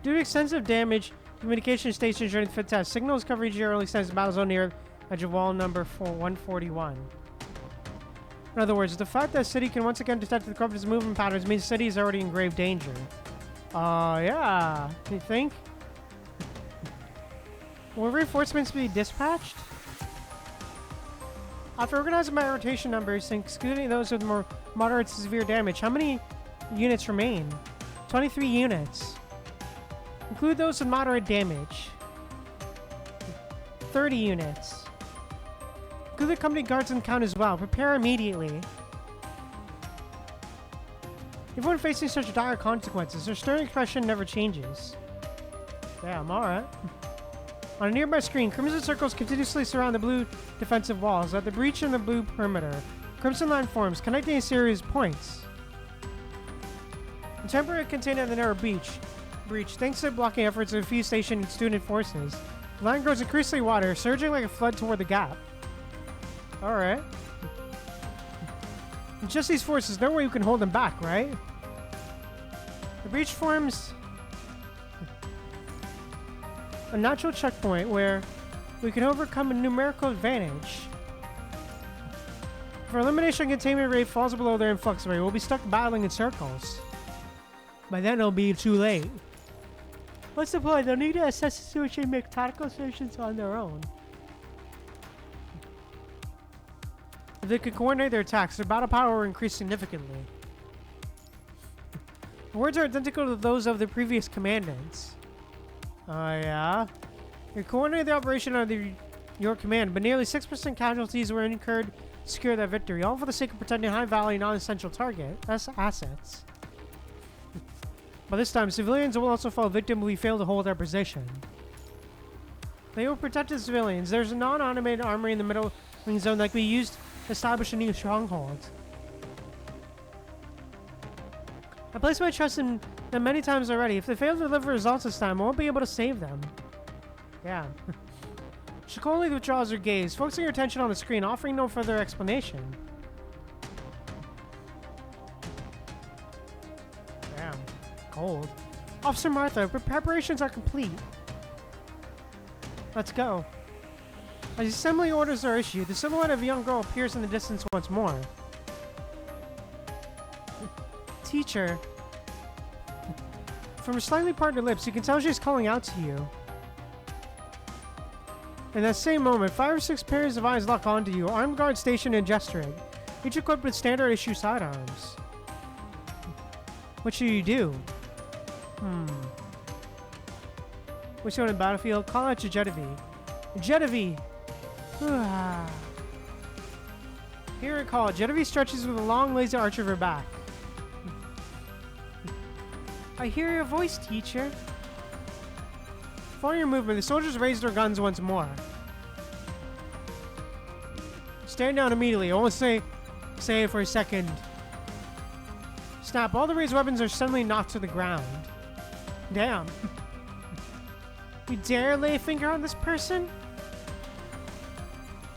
Due to extensive damage, communication stations during the fit test. Signals coverage area only extends to battle zone near edge of wall number 141. In other words, the fact that the city can once again detect the corrupt's movement patterns means the city is already in grave danger. Yeah. You think? Will reinforcements be dispatched? After organizing by rotation numbers and excluding those with more moderate to severe damage, how many units remain? 23 units. Include those with moderate damage. 30 units. Include the company guards and count as well. Prepare immediately. Everyone facing such dire consequences, their stern expression never changes. Damn, alright. On a nearby screen, crimson circles continuously surround the blue defensive walls. At the breach in the blue perimeter, crimson line forms, connecting a series of points. A temporary container in the narrow breach, thanks to blocking efforts of a few station and student forces. The line grows increasingly wider, surging like a flood toward the gap. Alright. Just these forces, no way you can hold them back, right? The breach forms a natural checkpoint where we can overcome a numerical advantage. If our elimination containment rate falls below their influx rate, we'll be stuck battling in circles. By then it'll be too late. What's the point? They'll need to assess the situation and make tactical decisions on their own. If they could coordinate their attacks, their battle power will increase significantly. The words are identical to those of the previous commandants. Yeah. You coordinated the operation under your command, but nearly 6% casualties were incurred to secure that victory, all for the sake of protecting high-value, non-essential assets. But this time, civilians will also fall victim if we fail to hold our position. They will protect the civilians. There's a non-automated armory in the middle wing zone that we used to establish a new stronghold. I placed my trust in them many times already. If they fail to deliver results this time, I won't be able to save them. Yeah. Shikoli withdraws her gaze, focusing her attention on the screen, offering no further explanation. Damn. Cold. Officer Martha, preparations are complete. Let's go. As assembly orders are issued, the silhouette of a young girl appears in the distance once more. Teacher. From her slightly parted lips, you can tell she's calling out to you. In that same moment, 5 or 6 pairs of eyes lock onto you, armed guards stationed in Jetavie, each equipped with standard issue sidearms. What should you do? Which one in battlefield? Call out to Jetavie. Jetavie! Hear a call. Jetavie stretches with a long, lazy arch of her back. I hear your voice, teacher. Following your movement, the soldiers raised their guns once more. Stand down immediately. I won't say it for a second. Snap. All the raised weapons are suddenly knocked to the ground. Damn. You dare lay a finger on this person?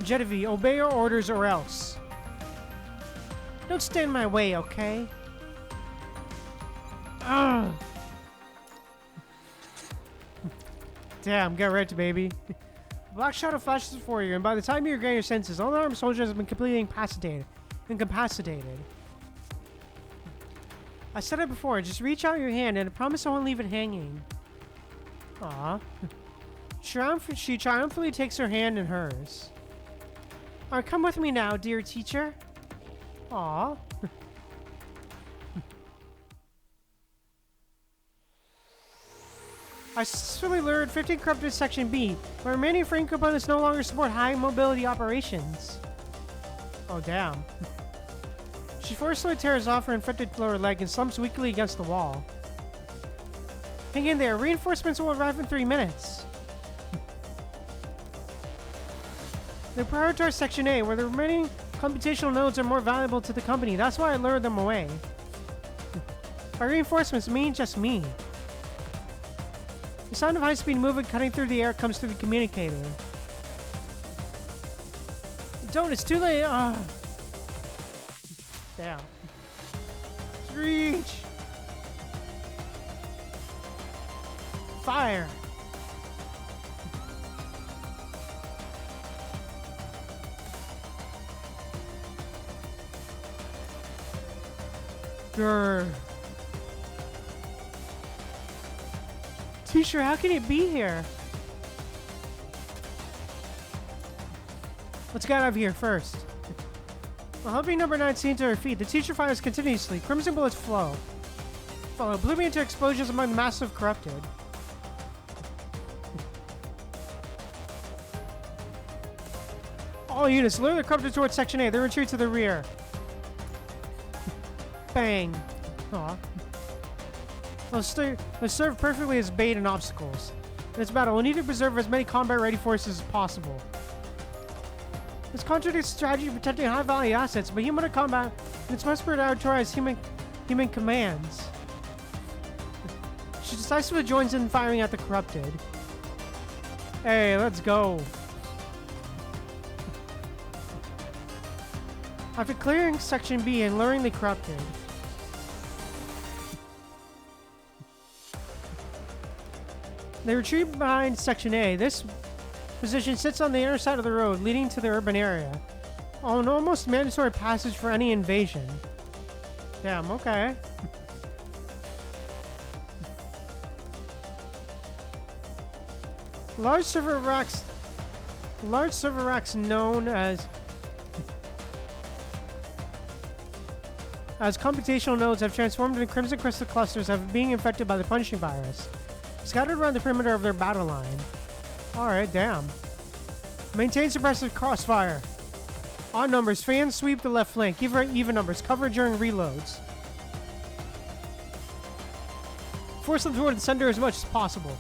Jetavie, obey your orders or else. Don't stand in my way, okay? Ugh. Damn, get ready, baby. Black shadow flashes before you, and by the time you regain your senses, all the armed soldiers have been completely incapacitated. I said it before, just reach out your hand and I promise I won't leave it hanging. Aw. She triumphantly takes her hand in hers. Alright, come with me now, dear teacher. Aw. I successfully lured 15 corrupted Section B, but remaining frame components no longer support high mobility operations. Oh, damn. She forcefully tears off her infected lower leg and slumps weakly against the wall. Hang in there, reinforcements will arrive in 3 minutes. They prioritize Section A, where the remaining computational nodes are more valuable to the company. That's why I lured them away. By reinforcements, I mean just me. The sound of high-speed movement cutting through the air comes through the communicator. Don't, it's too late. Damn. Reach! Fire! Grr. Teacher, how can it be here? Let's get out of here first. While helping number 19 to her feet, the teacher fires continuously. Crimson bullets follow, blooming into explosions among the massive corrupted. All units, lure the corrupted towards Section A. They retreat to the rear. Bang. Aw. They'll serve perfectly as bait and obstacles. In this battle, we'll need to preserve as many combat-ready forces as possible. This contradicts strategy of protecting high-value assets, but human combat, it's must prioritize human commands. She decisively joins in firing at the corrupted. Hey, let's go. After clearing Section B and luring the corrupted, they retreat behind Section A. This position sits on the inner side of the road leading to the urban area. An almost mandatory passage for any invasion. Damn, okay. Large server racks known as computational nodes have transformed into crimson crystal clusters of being infected by the punching virus, scattered around the perimeter of their battle line. Alright, damn. Maintain suppressive crossfire. Odd numbers, fans sweep the left flank. Even numbers, cover during reloads. Force them toward the center as much as possible.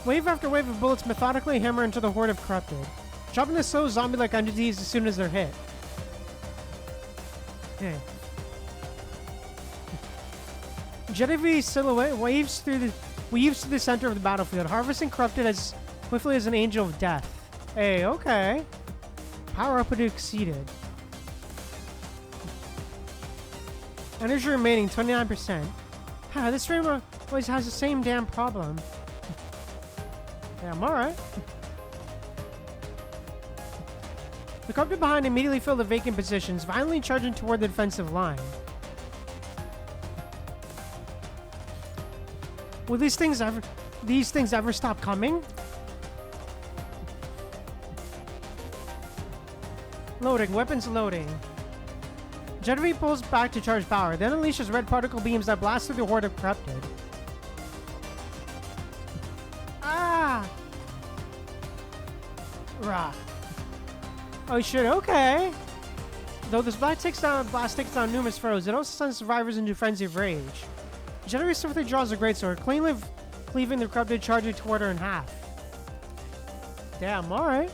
Wave after wave of bullets methodically hammer into the horde of corrupted, dropping the slow zombie-like entities as soon as they're hit. Okay. Jetavie silhouette weaves to the center of the battlefield, harvesting corrupted as swiftly as an angel of death. Hey, okay. Power up exceeded. Energy remaining 29%. This stream always has the same damn problem. Damn, alright. The corrupted behind immediately fill the vacant positions, violently charging toward the defensive line. Will these things ever stop coming? Loading, weapons loading. Jetavie pulls back to charge power, then unleashes red particle beams that blast through the horde of corrupted. Ah! Rah. Oh shit, okay. Though this blast takes down numerous foes, it also sends survivors into a frenzy of rage. Jetavie swiftly draws a greatsword, cleaving the corrupted, charging toward her in half. Damn, alright.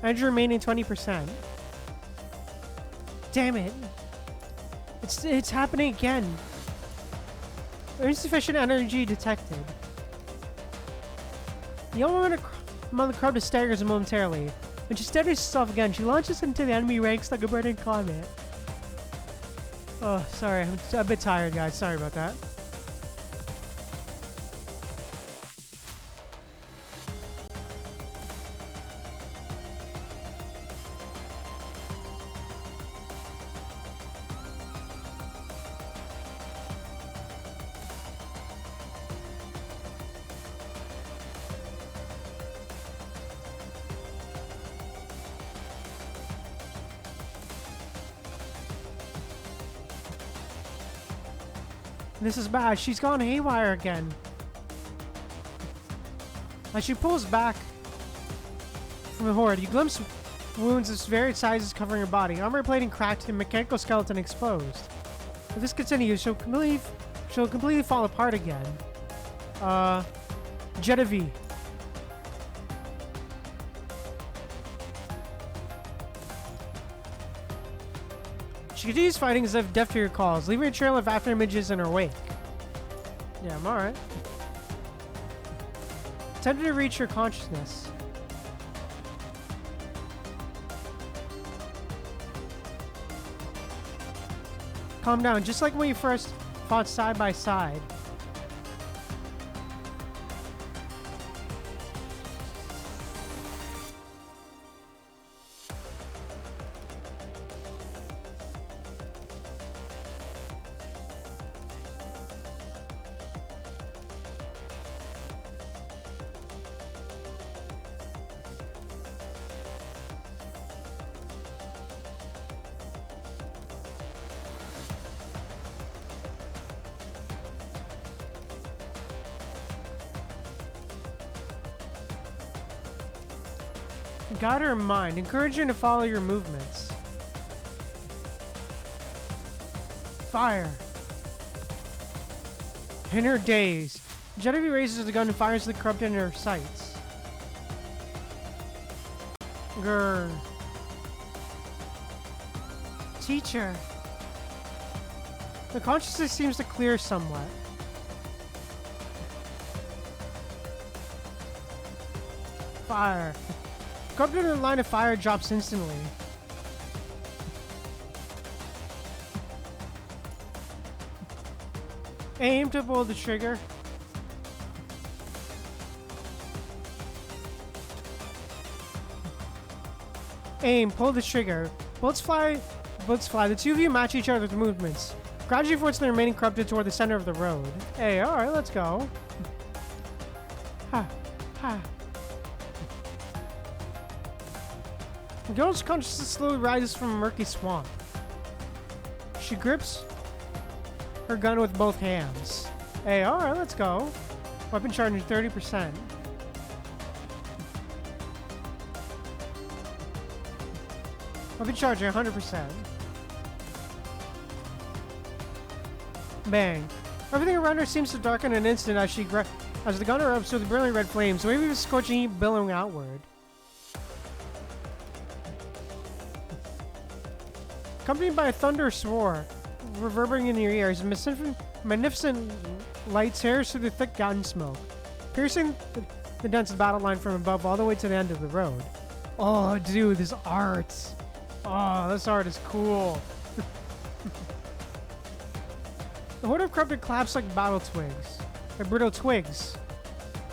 Energy remaining 20%. Damn it. It's happening again. Insufficient energy detected. The Among the crowd staggers momentarily. When she steadies herself again, she launches into the enemy ranks like a burning comet. Oh, sorry. I'm a bit tired, guys. Sorry about that. This is bad. She's gone haywire again. As she pulls back from the horde, you glimpse wounds of varied sizes covering her body. Armor plating cracked and mechanical skeleton exposed. If this continues, she'll completely fall apart again. Jetavie. She continues fighting as if deaf to your calls, leaving a trail of after images in her wake. Yeah, I'm alright. Attempting to reach her consciousness. Calm down, just like when you first fought side by side. Guide her mind, encourage her to follow your movements. Fire. In her daze, Jetavie raises the gun and fires the corrupt in her sights. Grr. Teacher. The consciousness seems to clear somewhat. Fire. Corrupt in the line of fire drops instantly. Aim to pull the trigger. Aim, pull the trigger. Bullets fly. The two of you match each other's movements. Gradually force the remaining corrupted toward the center of the road. Hey, alright, let's go. Ha. Ha. The girl's consciousness slowly rises from a murky swamp. She grips her gun with both hands. Hey, alright, let's go. Weapon charging 30%. Weapon charging 100%. Bang. Everything around her seems to darken in an instant as the gun erupts with brilliant red flames, waving a scorching heat billowing outward. Accompanied by a thunderous roar, reverberating in your ears, magnificent light tears through the thick gun smoke, piercing the dense battle line from above all the way to the end of the road. Oh, dude, this art. Oh, this art is cool. The horde of corrupted collapsed like brittle twigs,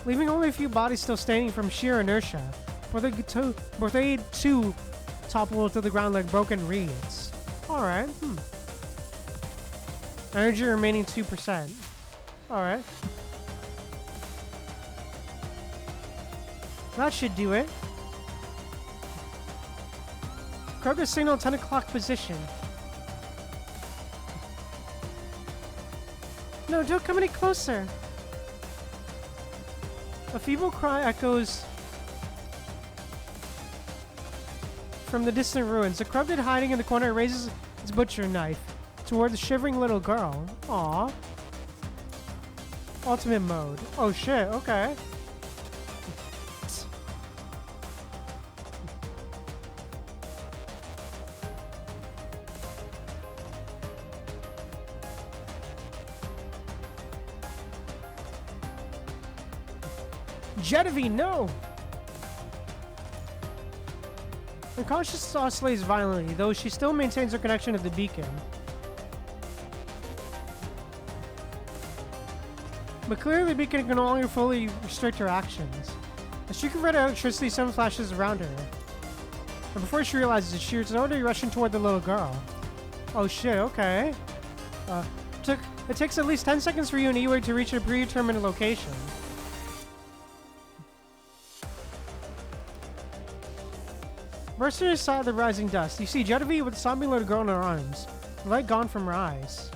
leaving only a few bodies still standing from sheer inertia, before they too topple to the ground like broken reeds. Alright, Energy remaining 2%. Alright. That should do it. Corrupted signal 10 o'clock position. No, don't come any closer. A feeble cry echoes from the distant ruins. The corrupted hiding in the corner raises its butcher knife toward the shivering little girl. Aww. Ultimate mode. Oh shit, okay. Jetavie, no! Unconscious oscillates violently, though she still maintains her connection to the beacon. But clearly the beacon can no longer fully restrict her actions. As she converted electricity, some flashes around her. And before she realizes it, she is already rushing toward the little girl. Oh shit, okay. It takes at least 10 seconds for you and Ewig to reach a predetermined location. Bursting aside the rising dust, you see Jetavie with the sobbing little girl in her arms, the light gone from her eyes.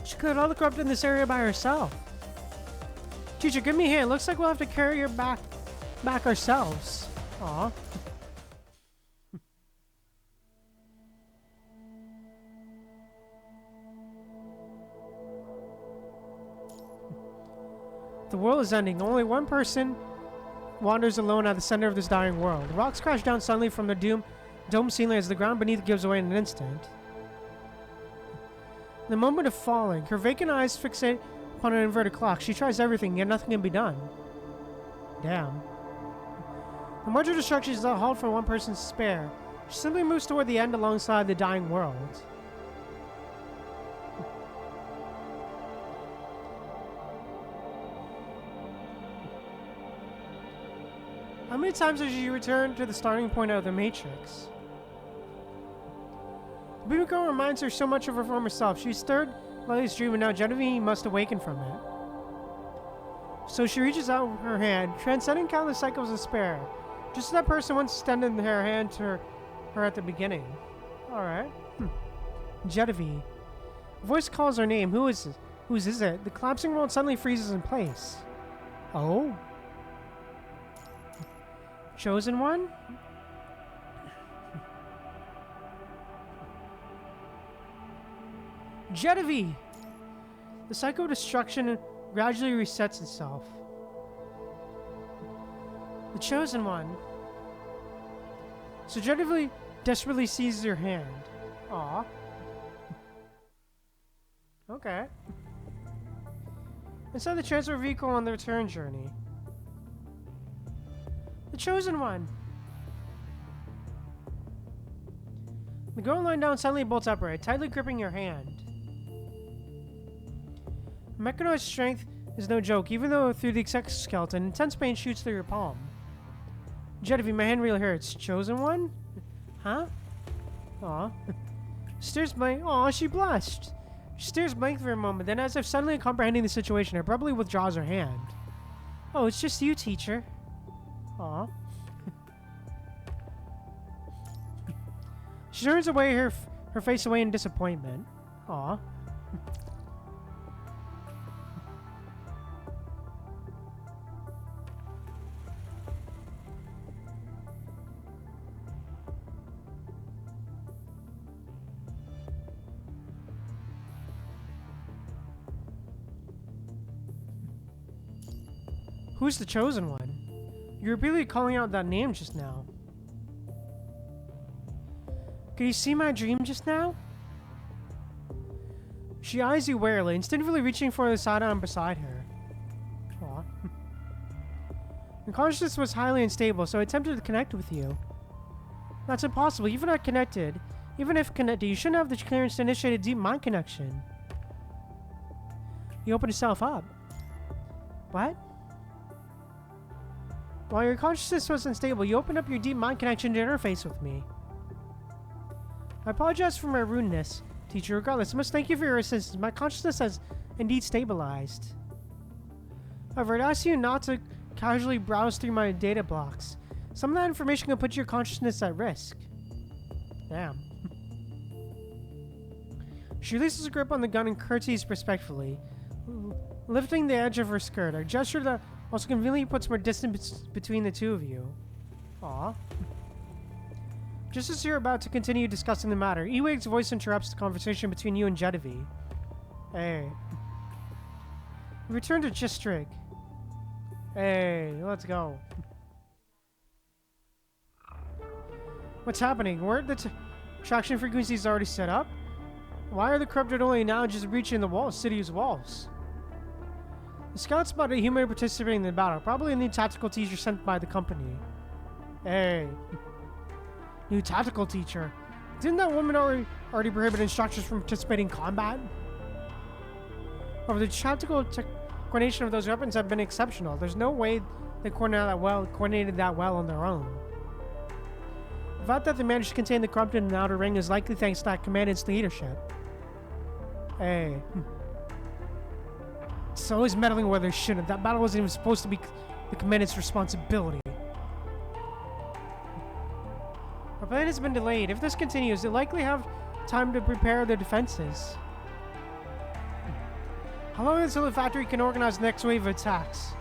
She could all the corrupt in this area by herself. Teacher, give me a hand. Looks like we'll have to carry her back ourselves. Aw. The world is ending. Only one person wanders alone at the center of this dying world. The rocks crash down suddenly from the dome ceiling as the ground beneath gives away in an instant. In the moment of falling, her vacant eyes fixate upon an inverted clock. She tries everything, yet nothing can be done. Damn. The march of destruction is not a halt for one person to spare. She simply moves toward the end alongside the dying world. How many times has she returned to the starting point of the Matrix? The baby girl reminds her so much of her former self. She stirred Lily's dream, and now Jetavie must awaken from it. So she reaches out her hand, transcending countless cycles of despair. Just as that person once extended her hand to her at the beginning. Alright. Jetavie. A voice calls her name. Who is it? Whose is it? The collapsing world suddenly freezes in place. Oh? Chosen one? Jetavie! The cycle of destruction gradually resets itself. The chosen one. So Jetavie desperately seizes her hand. Aw. Okay. Inside the transfer vehicle on the return journey. The chosen one! The girl lying down suddenly bolts upright, tightly gripping your hand. Mechanoid's strength is no joke, even though through the exoskeleton, intense pain shoots through your palm. Jetavie, my hand really hurts. Chosen one? Huh? Aw. Stares blank. Aw, she blushed. She stares blank for a moment, then as if suddenly comprehending the situation, abruptly withdraws her hand. Oh, it's just you, teacher. Aw. She turns away her face away in disappointment. Aw. Who's the chosen one? You were repeatedly calling out that name just now. Could you see my dream just now? She eyes you warily, instinctively reaching for the sidearm beside her. Aw. Your consciousness was highly unstable, so I attempted to connect with you. That's impossible. Even if connected, you shouldn't have the clearance to initiate a deep mind connection. You opened yourself up. What? While your consciousness was unstable, you opened up your deep mind connection to interface with me. I apologize for my rudeness, teacher. Regardless, I must thank you for your assistance. My consciousness has indeed stabilized. However, I'd ask you not to casually browse through my data blocks. Some of that information can put your consciousness at risk. Damn. She releases her grip on the gun and curtsies respectfully, lifting the edge of her skirt, a gesture that also conveniently puts more distance between the two of you. Aw. Just as you're about to continue discussing the matter, Ewig's voice interrupts the conversation between you and Jetavie. Hey. Return to Gistrig. Hey, let's go. What's happening? Weren't the traction frequencies already set up? Why are the corrupted only now just breaching the city's walls? The scout spotted a human participating in the battle, probably a new tactical teacher sent by the company. Hey. New tactical teacher. Didn't that woman already prohibit instructors from participating in combat? However, the tactical coordination of those weapons have been exceptional. There's no way they coordinated that well on their own. The fact that they managed to contain the corrupted in the outer ring is likely thanks to that commandant's leadership. Hey. It's always meddling where they shouldn't. That battle wasn't even supposed to be the commandant's responsibility. Our plan has been delayed. If this continues, they'll likely have time to prepare their defenses. How long until the factory can organize the next wave of attacks?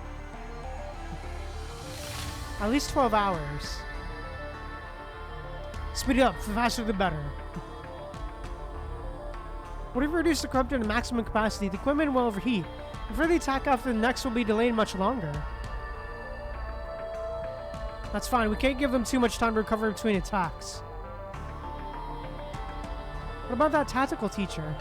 At least 12 hours. Speed it up. The faster the better. What if we reduce the corruptor to maximum capacity? The equipment will overheat. If the attack after the next will be delayed much longer. That's fine. We can't give them too much time to recover between attacks. What about that tactical teacher?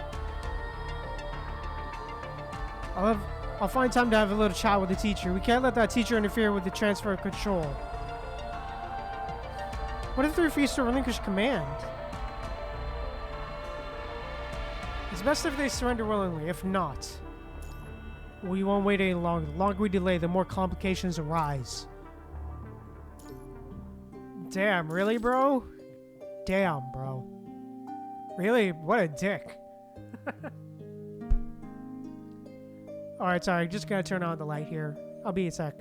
I'll find time to have a little chat with the teacher. We can't let that teacher interfere with the transfer of control. What if they refuse to relinquish command? It's best if they surrender willingly. If not, we won't wait any longer. The longer we delay, the more complications arise. Damn, really, bro? Damn, bro. Really? What a dick. Alright, sorry. Just gotta turn on the light here. I'll be a sec.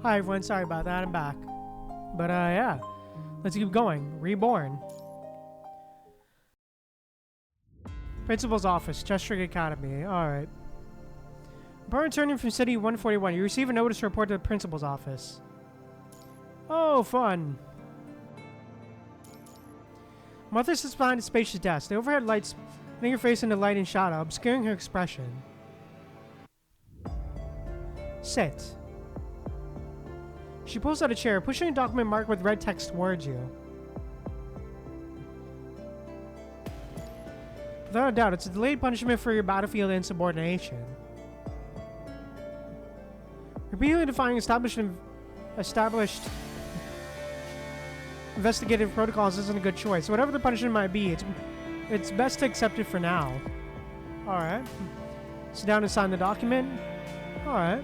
Hi everyone, sorry about that, I'm back. But yeah, let's keep going. Reborn. Principal's office, Chestrick Academy. Alright. Upon returning from City 141, you receive a notice to report to the principal's office. Oh, fun. Martha sits behind a spacious desk. The overhead lights putting her face into light and shadow, obscuring her expression. Sit. She pulls out a chair, pushing a document marked with red text towards you. Without a doubt, it's a delayed punishment for your battlefield insubordination. Repeatedly defying established investigative protocols isn't a good choice. Whatever the punishment might be, it's best to accept it for now. Alright. Sit down and sign the document. Alright.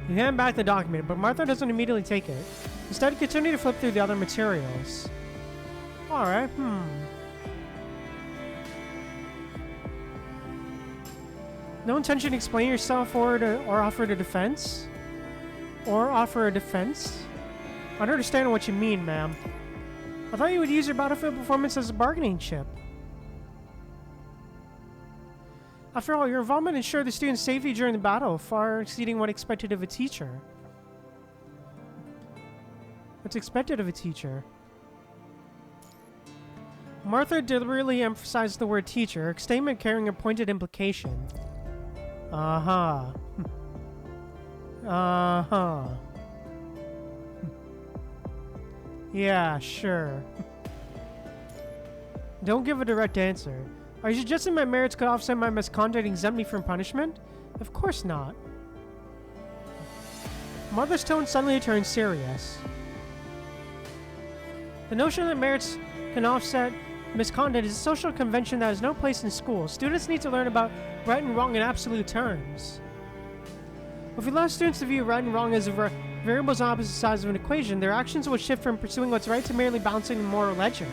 You hand back the document, but Martha doesn't immediately take it. Instead, continue to flip through the other materials. Alright, No intention to explain yourself or offer a defense? Or offer a defense? I don't understand what you mean, ma'am. I thought you would use your battlefield performance as a bargaining chip. After all, your involvement ensured the student's safety during the battle, far exceeding what expected of a teacher. What's expected of a teacher? Martha deliberately emphasized the word teacher, a statement carrying a pointed implication. Uh-huh. Uh-huh. Yeah, sure. Don't give a direct answer. Are you suggesting my merits could offset my misconduct and exempt me from punishment? Of course not. Martha's tone suddenly turned serious. The notion that merits can offset misconduct is a social convention that has no place in school. Students need to learn about right and wrong in absolute terms. If we allow students to view right and wrong as variables on opposite sides of an equation, their actions will shift from pursuing what's right to merely balancing the moral ledger.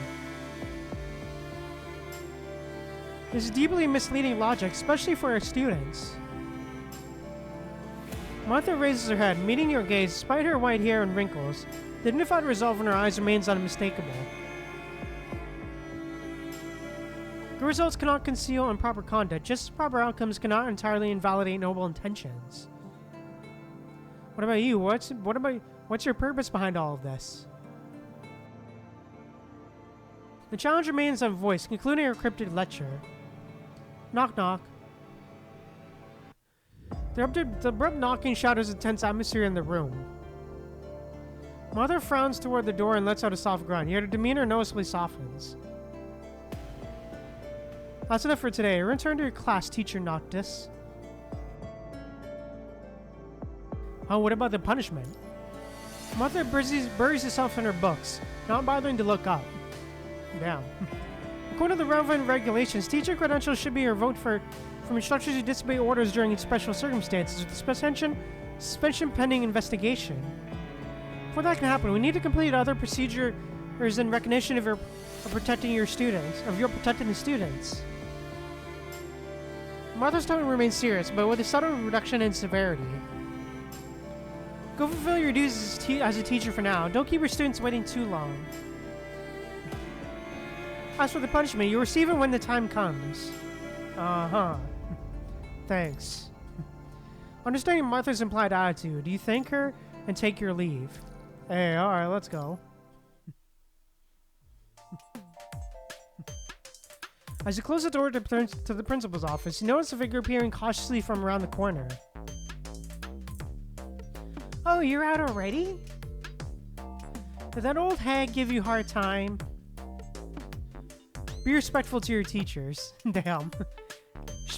This is deeply misleading logic, especially for our students. Martha raises her head, meeting your gaze despite her white hair and wrinkles. The dignified resolve in her eyes remains unmistakable. Good results cannot conceal improper conduct, just as proper outcomes cannot entirely invalidate noble intentions. What about you? What's your purpose behind all of this? The challenge remains unvoiced, concluding her cryptic lecture. Knock knock. The abrupt knocking shatters the tense atmosphere in the room. Mother frowns toward the door and lets out a soft grunt, yet her demeanor noticeably softens. That's enough for today. Return to your class, Teacher Noctis. Oh, what about the punishment? Mother buries herself in her books, not bothering to look up. Damn. According to the relevant regulations, teacher credentials should be revoked from instructors who disobey orders during special circumstances, with suspension pending investigation. Before that can happen, we need to complete other procedures in recognition of protecting your students, protecting the students. Martha's tone remains serious, but with a subtle reduction in severity. Go fulfill your duties as a teacher for now. Don't keep your students waiting too long. As for the punishment, you'll receive it when the time comes. Uh-huh. Thanks. Understanding Martha's implied attitude, you thank her and take your leave. Hey, alright, let's go. As you close the door to the principal's office, you notice a figure appearing cautiously from around the corner. Oh, you're out already? Did that old hag give you a hard time? Be respectful to your teachers. Damn.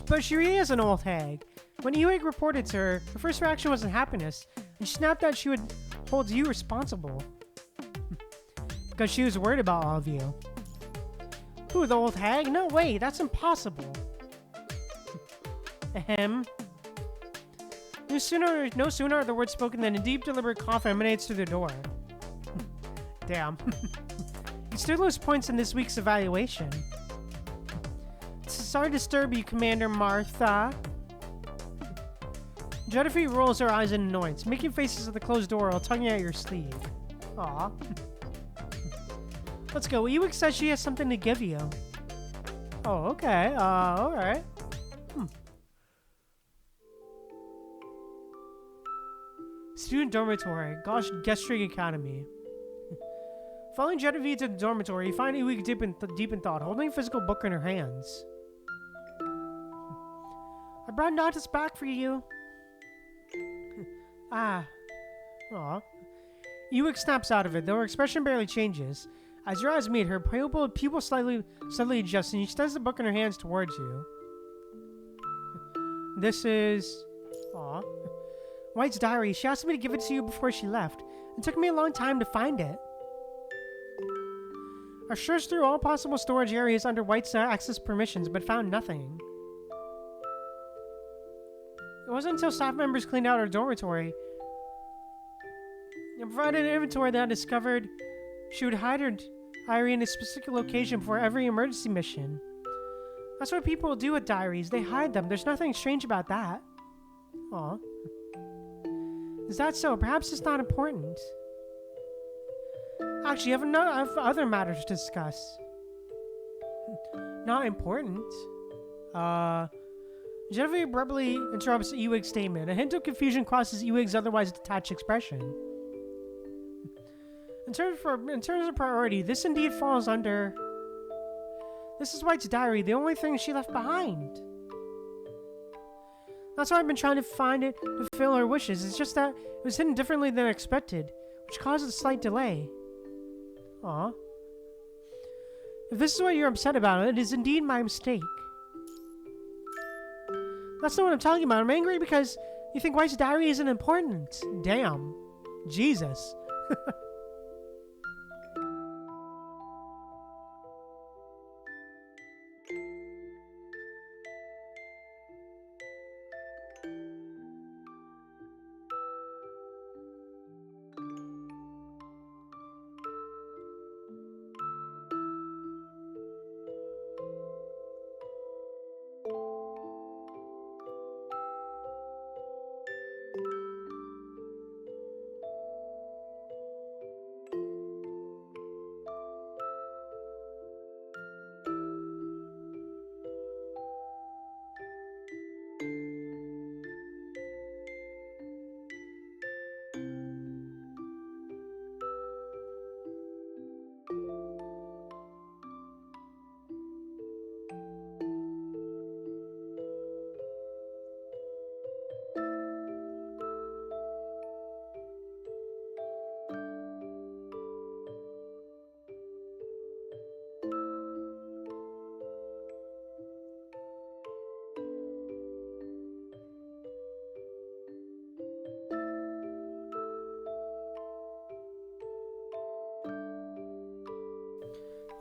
But she really is an old hag. When Ewig reported to her, her first reaction wasn't happiness, and she snapped that she would hold you responsible. Because she was worried about all of you. Who, the old hag? No way, that's impossible. Ahem. No sooner are the words spoken than a deep, deliberate cough emanates through the door. Damn. You still lose points in this week's evaluation. Sorry to disturb you, Commander Martha. Jetavie rolls her eyes in annoyance, making faces at the closed door while tugging at your sleeve. Aw. Let's go. Ewik says she has something to give you. Oh, okay. Alright. Student dormitory. Gosh, Gestring Academy. Following Jetavie to the dormitory, you find Ewik deep in thought, holding a physical book in her hands. I brought Nautis back for you. Ah. Aw. Ewik snaps out of it, though her expression barely changes. As your eyes meet, her pupil slightly adjusts, and she extends the book in her hands towards you. This is... Aw. White's diary. She asked me to give it to you before she left. It took me a long time to find it. I searched through all possible storage areas under White's access permissions, but found nothing. It wasn't until staff members cleaned out our dormitory and provided an inventory that I discovered she would hide her diary in a specific location for every emergency mission. That's what people do with diaries. They hide them. There's nothing strange about that. Aw. Is that so? Perhaps it's not important. Actually, I have other matters to discuss. Not important. Jetavie abruptly interrupts Ewig's statement. A hint of confusion crosses Ewig's otherwise detached expression. In terms of priority, this indeed falls under... This is White's diary, the only thing she left behind. That's why I've been trying to find it to fulfill her wishes. It's just that it was hidden differently than expected, which caused a slight delay. Aw. If this is what you're upset about, it is indeed my mistake. That's not what I'm talking about. I'm angry because you think White's diary isn't important. Damn. Jesus.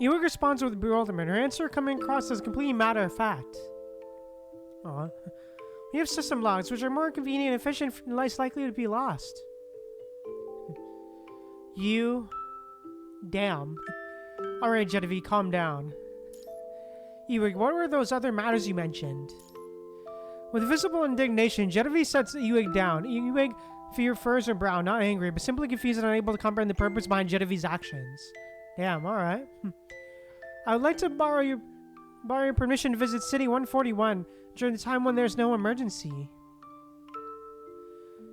Ewig responds with bewilderment, her answer coming across as completely matter-of-fact. Aw. We have system logs, which are more convenient and efficient and less likely to be lost. You... Damn. Alright, Jetavie, calm down. Ewig, what were those other matters you mentioned? With visible indignation, Jetavie sets Ewig down. Ewig furs her brow, not angry, but simply confused and unable to comprehend the purpose behind Jetavie's actions. Damn, alright. I would like to borrow your permission to visit City 141 during the time when there's no emergency.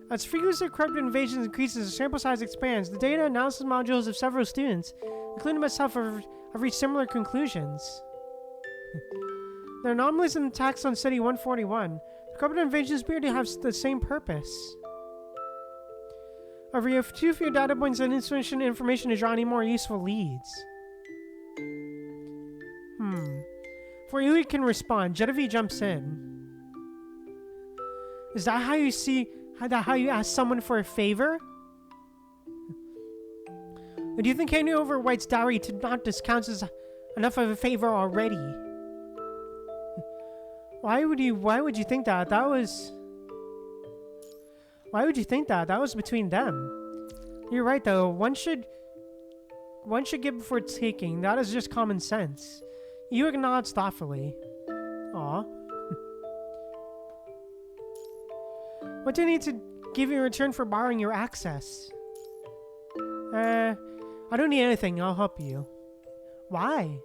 As frequency of corrupt invasions increases, the sample size expands. The data analysis modules of several students, including myself, have reached similar conclusions. There are anomalies in attacks on City 141. The corrupt invasions appear to have the same purpose. However, you have too few data points and insufficient information to draw any more useful leads. Before Ewig can respond, Jetavie jumps in. Is that how you see... How you ask someone for a favor? Or do you think handing over White's diary to not discount as enough of a favor already? Why would you think that? Why would you think that? That was between them. You're right though, one should give before taking. That is just common sense. Ewig nods thoughtfully. Aw. What do I need to give you in return for borrowing your access? I don't need anything. I'll help you. Why?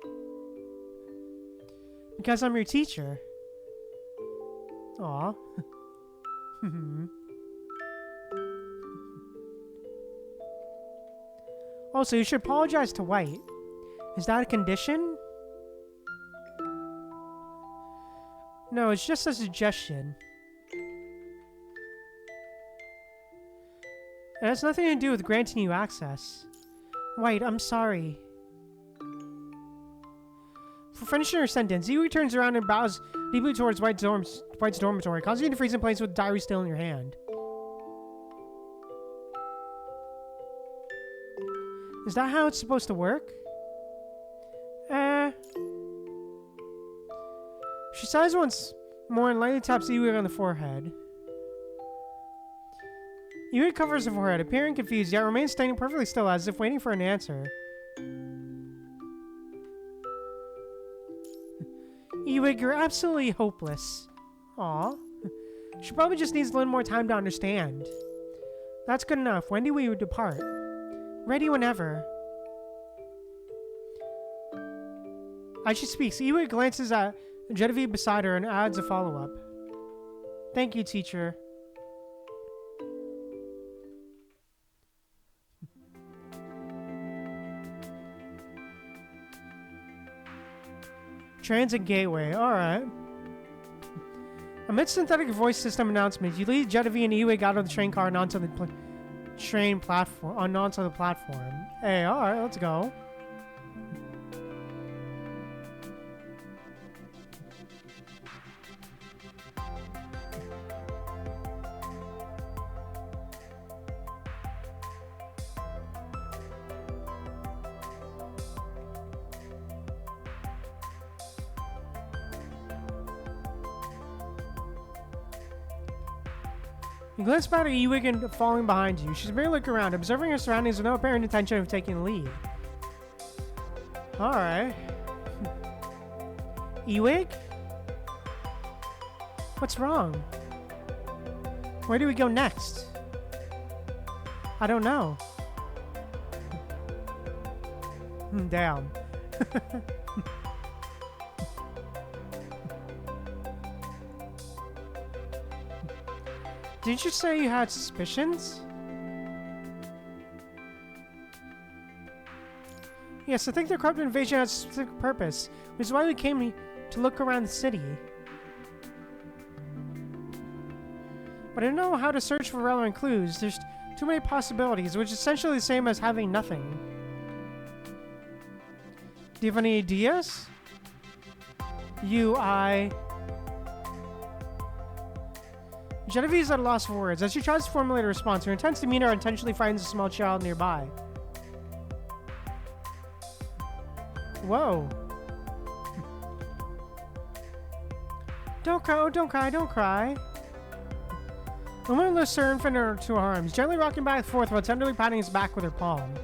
Because I'm your teacher. Aw. Also, you should apologize to White. Is that a condition? No, it's just a suggestion. It has nothing to do with granting you access. White, I'm sorry. For finishing her sentence, Yui turns around and bows deeply towards White's dormitory, causing you to freeze in place with the diary still in your hand. Is that how it's supposed to work? She sighs once more and lightly taps Yui on the forehead. Yui covers her forehead, appearing confused, yet remains standing perfectly still as if waiting for an answer. Yui, you're absolutely hopeless. Aw. She probably just needs a little more time to understand. That's good enough. When do we depart? Ready whenever. As she speaks, Yui glances at Jetavie beside her and adds a follow-up. Thank you, teacher. Transit gateway, alright. Amidst synthetic voice system announcements, you lead Jetavie and Yui out of the train car and onto the platform. Hey, alright, let's go. You glance back at Yui falling behind you. She's merely looking around, observing her surroundings with no apparent intention of taking the lead. Alright. Ewig? What's wrong? Where do we go next? I don't know. Damn. Didn't you say you had suspicions? Yes, I think the corrupt invasion has a specific purpose, which is why we came here to look around the city. But I don't know how to search for relevant clues. There's too many possibilities, which is essentially the same as having nothing. Do you have any ideas? Jetavie is at a loss for words. As she tries to formulate a response, her intense demeanor intentionally frightens a small child nearby. Whoa. Don't cry, oh, don't cry, don't cry. The woman lifts her infant to her arms, gently rocking back and forth while tenderly patting his back with her palm.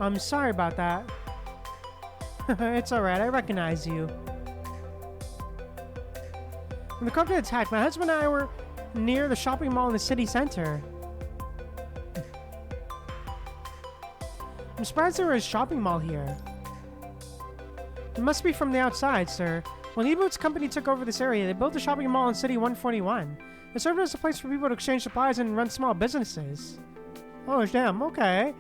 I'm sorry about that. It's alright, I recognize you. When the corrupted attacked, my husband and I were near the shopping mall in the city center. I'm surprised there was a shopping mall here. It must be from the outside, sir. When Eboot's company took over this area, they built a shopping mall in City 141. It served as a place for people to exchange supplies and run small businesses. Oh, damn, okay.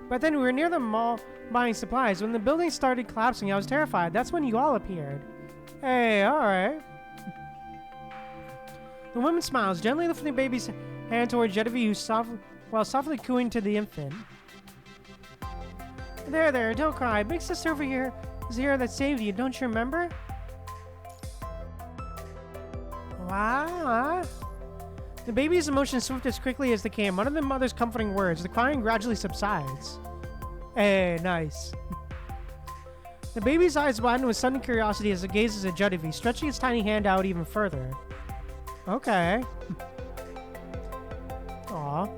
But then we were near the mall buying supplies. When the building started collapsing, I was terrified. That's when you all appeared. Hey, alright. The woman smiles, gently lifting the baby's hand toward Jetavie, while softly cooing to the infant. There, don't cry. Big sister over here is here that saved you, don't you remember? Wow. The baby's emotions swift as quickly as they came. Under the mother's comforting words, the crying gradually subsides. Hey, nice. The baby's eyes widen with sudden curiosity as it gazes at Jetavie, stretching its tiny hand out even further. Okay. Aw.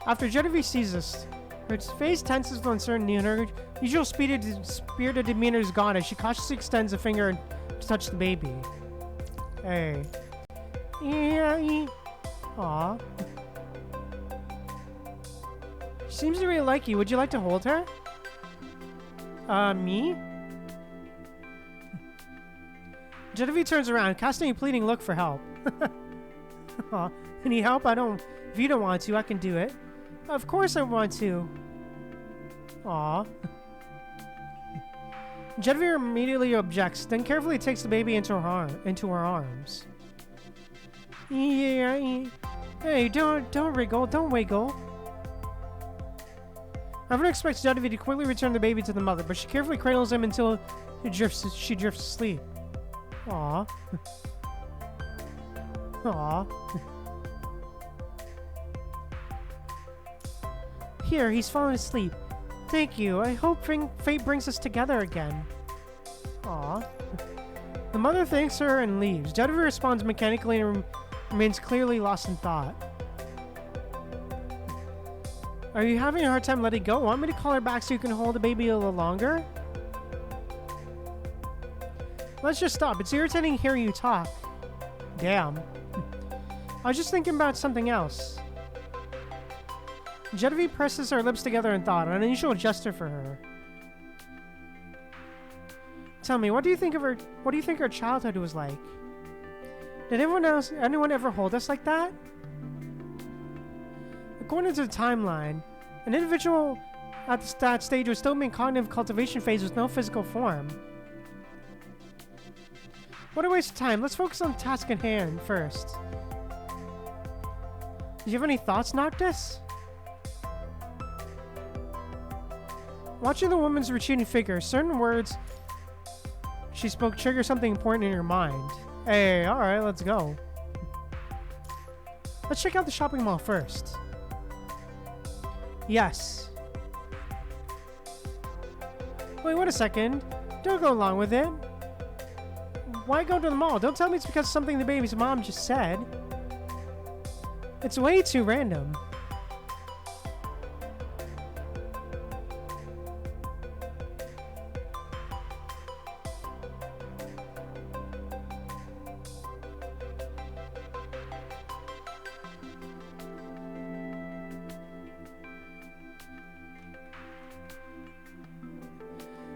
After Jetavie sees us, her face tenses with uncertainty and her usual spirited demeanor is gone as she cautiously extends a finger to touch the baby. Hey. Yeah. Aw. She seems to really like you. Would you like to hold her? Me? Jetavie turns around, casting a pleading look for help. Aw. Any help? If you don't want to, I can do it. Of course I want to. Aw. Jetavie immediately objects, then carefully takes the baby into her arms. Yeah. Hey, don't wriggle, don't wiggle. Everyone expects Jetavie to quickly return the baby to the mother, but she carefully cradles him until she drifts asleep. Aw. Aw. Here, he's fallen asleep. Thank you. I hope fate brings us together again. Aw. The mother thanks her and leaves. Jetavie responds mechanically and remains clearly lost in thought. Are you having a hard time letting go? Want me to call her back so you can hold the baby a little longer? Let's just stop. It's irritating hearing you talk. Damn. I was just thinking about something else. Jetavie presses her lips together in thought, an unusual gesture for her. Tell me, what do you think her childhood was like? Did anyone ever hold us like that? According to the timeline, an individual at that stage was still in cognitive cultivation phase with no physical form. What a waste of time. Let's focus on the task at hand first. Do you have any thoughts, Noctis? Watching the woman's retreating figure, certain words she spoke trigger something important in your mind. Hey, alright, let's go. Let's check out the shopping mall first. Yes. Wait, wait a second. Don't go along with it. Why go to the mall? Don't tell me it's because of something the baby's mom just said. It's way too random.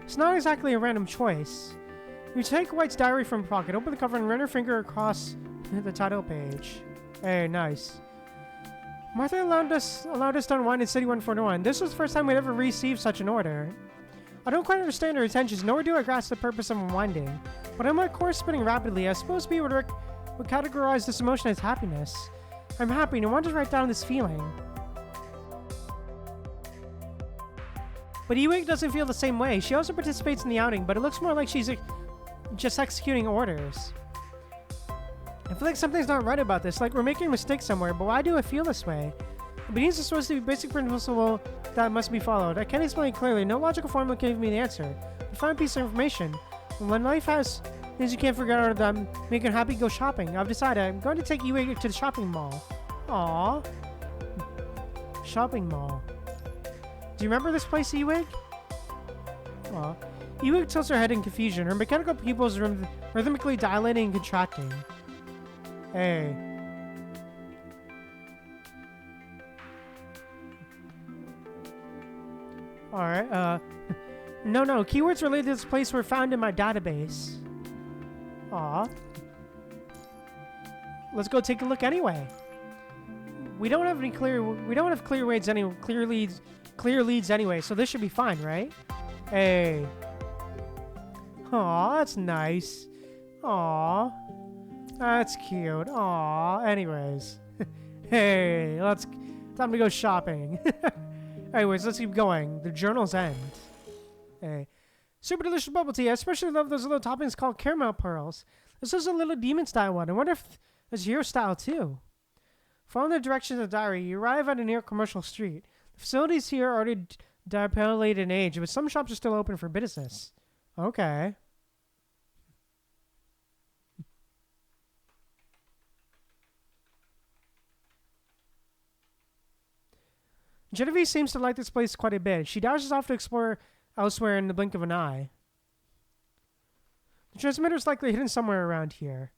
It's not exactly a random choice. You take White's diary from her pocket, open the cover, and run her finger across the title page. Hey, nice. Martha allowed us to unwind in City 141. This was the first time we'd ever received such an order. I don't quite understand her intentions, nor do I grasp the purpose of unwinding. But I'm of course spinning rapidly. I suppose people would categorize this emotion as happiness. I'm happy, and I want to write down this feeling. But Ewig doesn't feel the same way. She also participates in the outing, but it looks more like she's just executing orders. I feel like something's not right about this, like we're making a mistake somewhere, but why do I feel this way? Obedience is supposed to be a basic principle that must be followed. I can't explain it clearly. No logical formula can give me the answer. But find a piece of information. When life has things you can't figure out that make you happy, go shopping. I've decided I'm going to take Ewig to the shopping mall. Aww. Shopping mall. Do you remember this place, Ewig? Aw. Ewig tilts her head in confusion. Her mechanical pupils rhythmically dilating and contracting. Hey. Alright, No, keywords related to this place were found in my database. Aw. Let's go take a look anyway. We don't have clear leads anyway, so this should be fine, right? Hey. Aw, that's nice. Aw. That's cute. Aw. Anyways. Hey, time to go shopping. Anyways, let's keep going. The journal's end. Hey. Super delicious bubble tea. I especially love those little toppings called caramel pearls. This is a little demon style one. I wonder if it's your style too. Following the directions of the diary, you arrive at a near commercial street. The facilities here are already dilapidated in age, but some shops are still open for business. Okay. Jetavie seems to like this place quite a bit. She dashes off to explore elsewhere in the blink of an eye. The transmitter's likely hidden somewhere around here.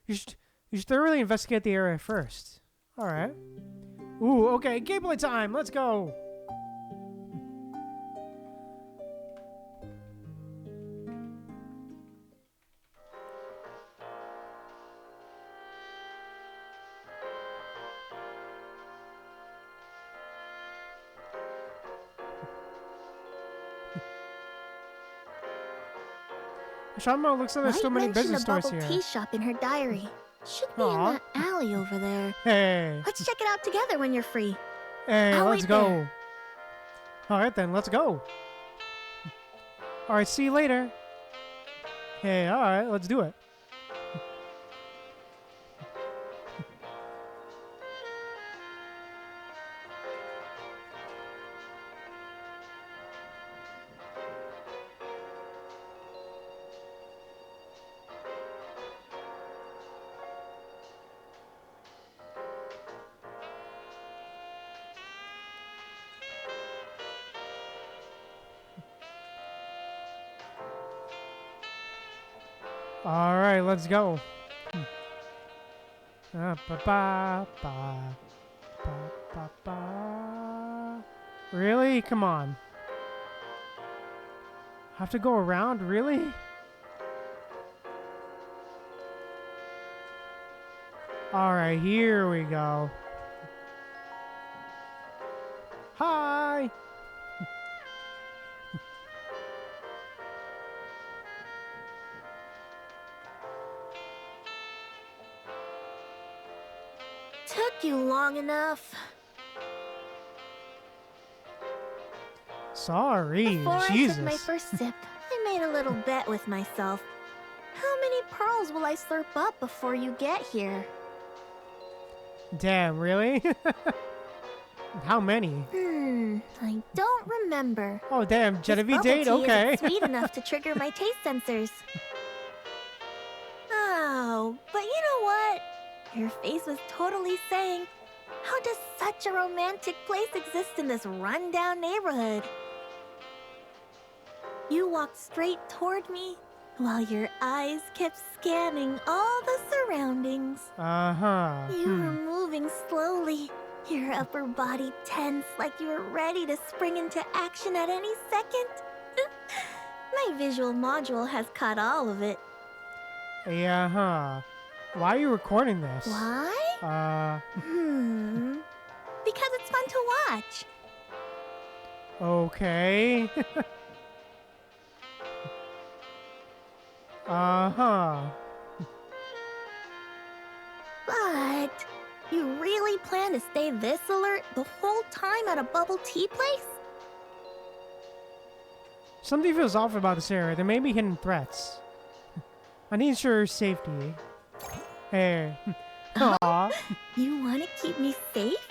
You should thoroughly investigate the area first. Alright. Ooh, okay, gameplay time! Let's go! Shanma looks like there's so many business stores here. Might mention a bubble tea shop in her diary. Should be in that alley over there. Hey. Let's check it out together when you're free. Hey, I'll let's wait go. there. Alright then, let's go. Alright, see you later. Hey, alright, let's do it. All right, let's go. Really? Come on. Have to go around? Really? All right, here we go. Hi. Took you long enough. Sorry, Before Jesus. I took my first sip, I made a little bet with myself. How many pearls will I slurp up before you get here? Damn, really? How many? I don't remember. Oh, damn, Jetavie date? Bubble tea Okay. isn't sweet enough to trigger my taste sensors. Oh, but you know what? Your face was totally saying, how does such a romantic place exist in this rundown neighborhood? You walked straight toward me while your eyes kept scanning all the surroundings. Uh-huh. You were moving slowly, your upper body tense like you were ready to spring into action at any second. My visual module has caught all of it. Yeah, huh. Why are you recording this? Why? Because it's fun to watch. Okay. Uh-huh. But you really plan to stay this alert the whole time at a bubble tea place? Something feels off about this area. There may be hidden threats. I need to ensure your safety. Hey. Aw. You want to keep me safe?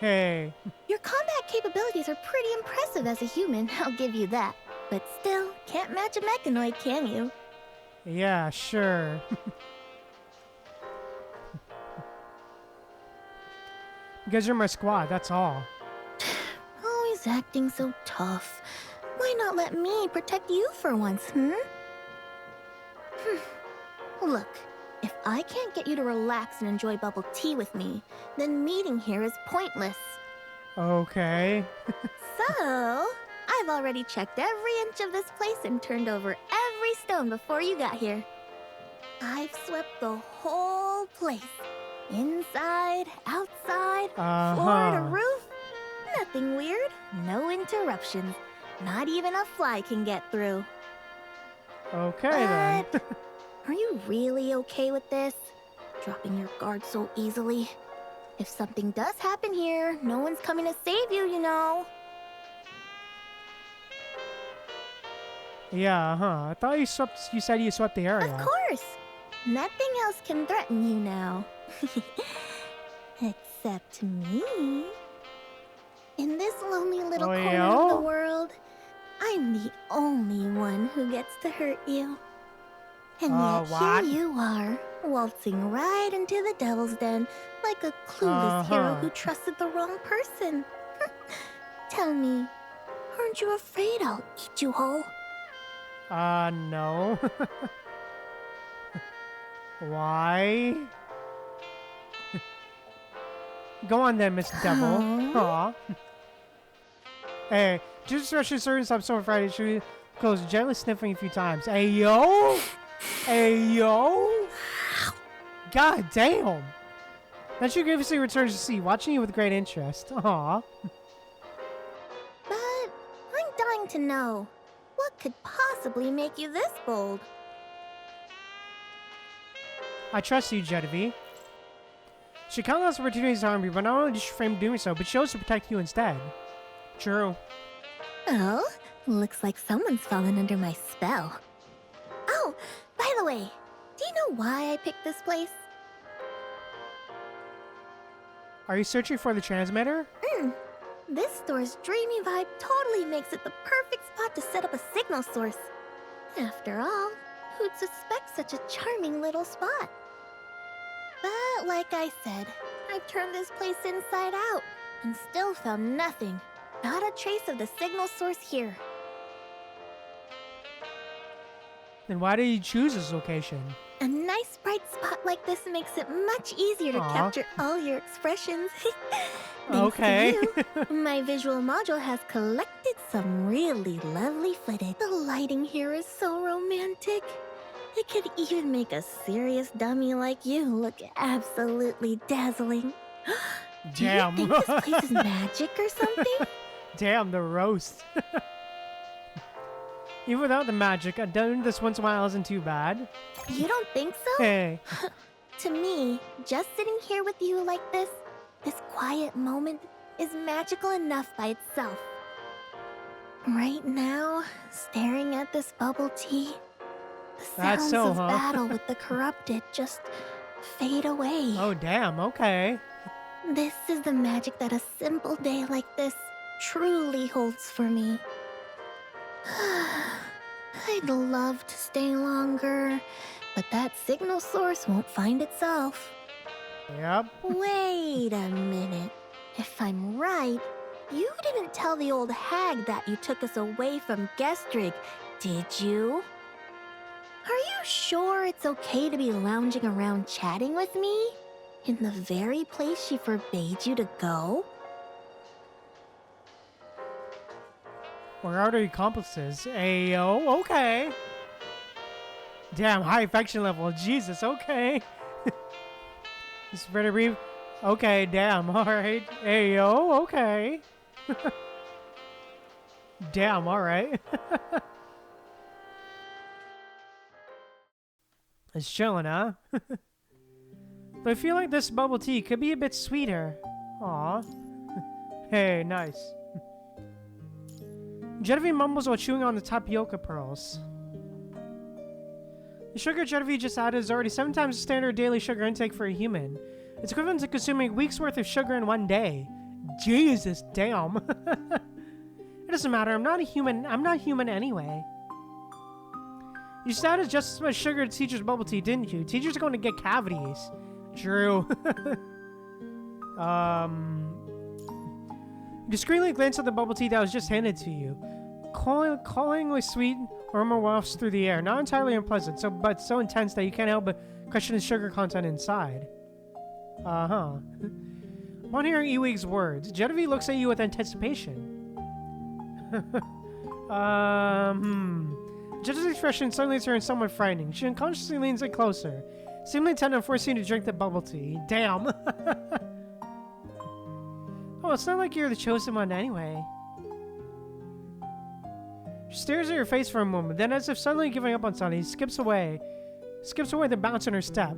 Hey. Your combat capabilities are pretty impressive as a human, I'll give you that. But still, can't match a mechanoid, can you? Yeah, sure. Because you're my squad, that's all. Always acting so tough. Why not let me protect you for once, Look, if I can't get you to relax and enjoy bubble tea with me, then meeting here is pointless. Okay. So, I've already checked every inch of this place and turned over every stone before you got here. I've swept the whole place. Inside, outside, floor to roof. Nothing weird, no interruptions. Not even a fly can get through. Okay then. Are you really okay with this? Dropping your guard so easily? If something does happen here, no one's coming to save you, you know. Yeah, huh. I thought you said you swept the area. Of course. Nothing else can threaten you now. Except me. In this lonely little corner of the world, I'm the only one who gets to hurt you. And yet what? here you are, waltzing right into the devil's den like a clueless hero who trusted the wrong person. Tell me, aren't you afraid I'll eat you whole? No. Why? Go on then, Mr. Devil. Aw. Hey, just rushing certain stops on Friday. She goes gently sniffing a few times. Hey, yo! Hey, yo! God damn! Then she graciously returns to see, watching you with great interest. Aw. But I'm dying to know, what could possibly make you this bold? I trust you, Jetavie. She countless opportunities to harm you, but not only does she frame doing so, but she chose to protect you instead. True. Oh, looks like someone's fallen under my spell. Oh, by the way, do you know why I picked this place? Are you searching for the transmitter? This store's dreamy vibe totally makes it the perfect spot to set up a signal source. After all, who'd suspect such a charming little spot? But like I said, I've turned this place inside out and still found nothing. Not a trace of the signal source here. Then why did you choose this location? A nice bright spot like this makes it much easier to capture all your expressions. Thanks to you, my visual module has collected some really lovely footage. The lighting here is so romantic. It could even make a serious dummy like you look absolutely dazzling. Damn. Do you think this place is magic or something? Damn, the roast. Even without the magic, doing this once in a while isn't too bad. You don't think so? Hey. To me, just sitting here with you like this quiet moment, is magical enough by itself. Right now, staring at this bubble tea, the sounds of battle with the corrupted just fade away. Oh, damn, okay. This is the magic that a simple day like this truly holds for me. I'd love to stay longer, but that signal source won't find itself. Yep. Wait a minute. If I'm right, you didn't tell the old hag that you took us away from Gestrig, did you? Are you sure it's okay to be lounging around chatting with me? In the very place she forbade you to go? Where are the accomplices? Ayo, okay. Damn, high affection level. Jesus, okay. This better be... Okay, damn, alright. Ayo, okay. Damn, alright. It's chilling, huh? But I feel like this bubble tea could be a bit sweeter. Aw. Hey, nice. Jetavie mumbles while chewing on the tapioca pearls. The sugar Jetavie just added is already 7 times the standard daily sugar intake for a human. It's equivalent to consuming a week's worth of sugar in 1 day. Jesus, damn. It doesn't matter, I'm not human anyway. You just added just as much sugar to teacher's bubble tea, didn't you? Teachers are going to get cavities. True. You discreetly glance at the bubble tea that was just handed to you. Callingly sweet aroma wafts through the air. Not entirely unpleasant, but so intense that you can't help but question the sugar content inside. Uh-huh. Upon hearing Ewig's words, Jetavie looks at you with anticipation. Jetavie's expression suddenly turns somewhat frightening. She unconsciously leans in closer, seemingly intent on forcing you to drink the bubble tea. Damn. Oh, it's not like you're the chosen one anyway. She stares at your face for a moment, then as if suddenly giving up on something, skips away the bounce in her step.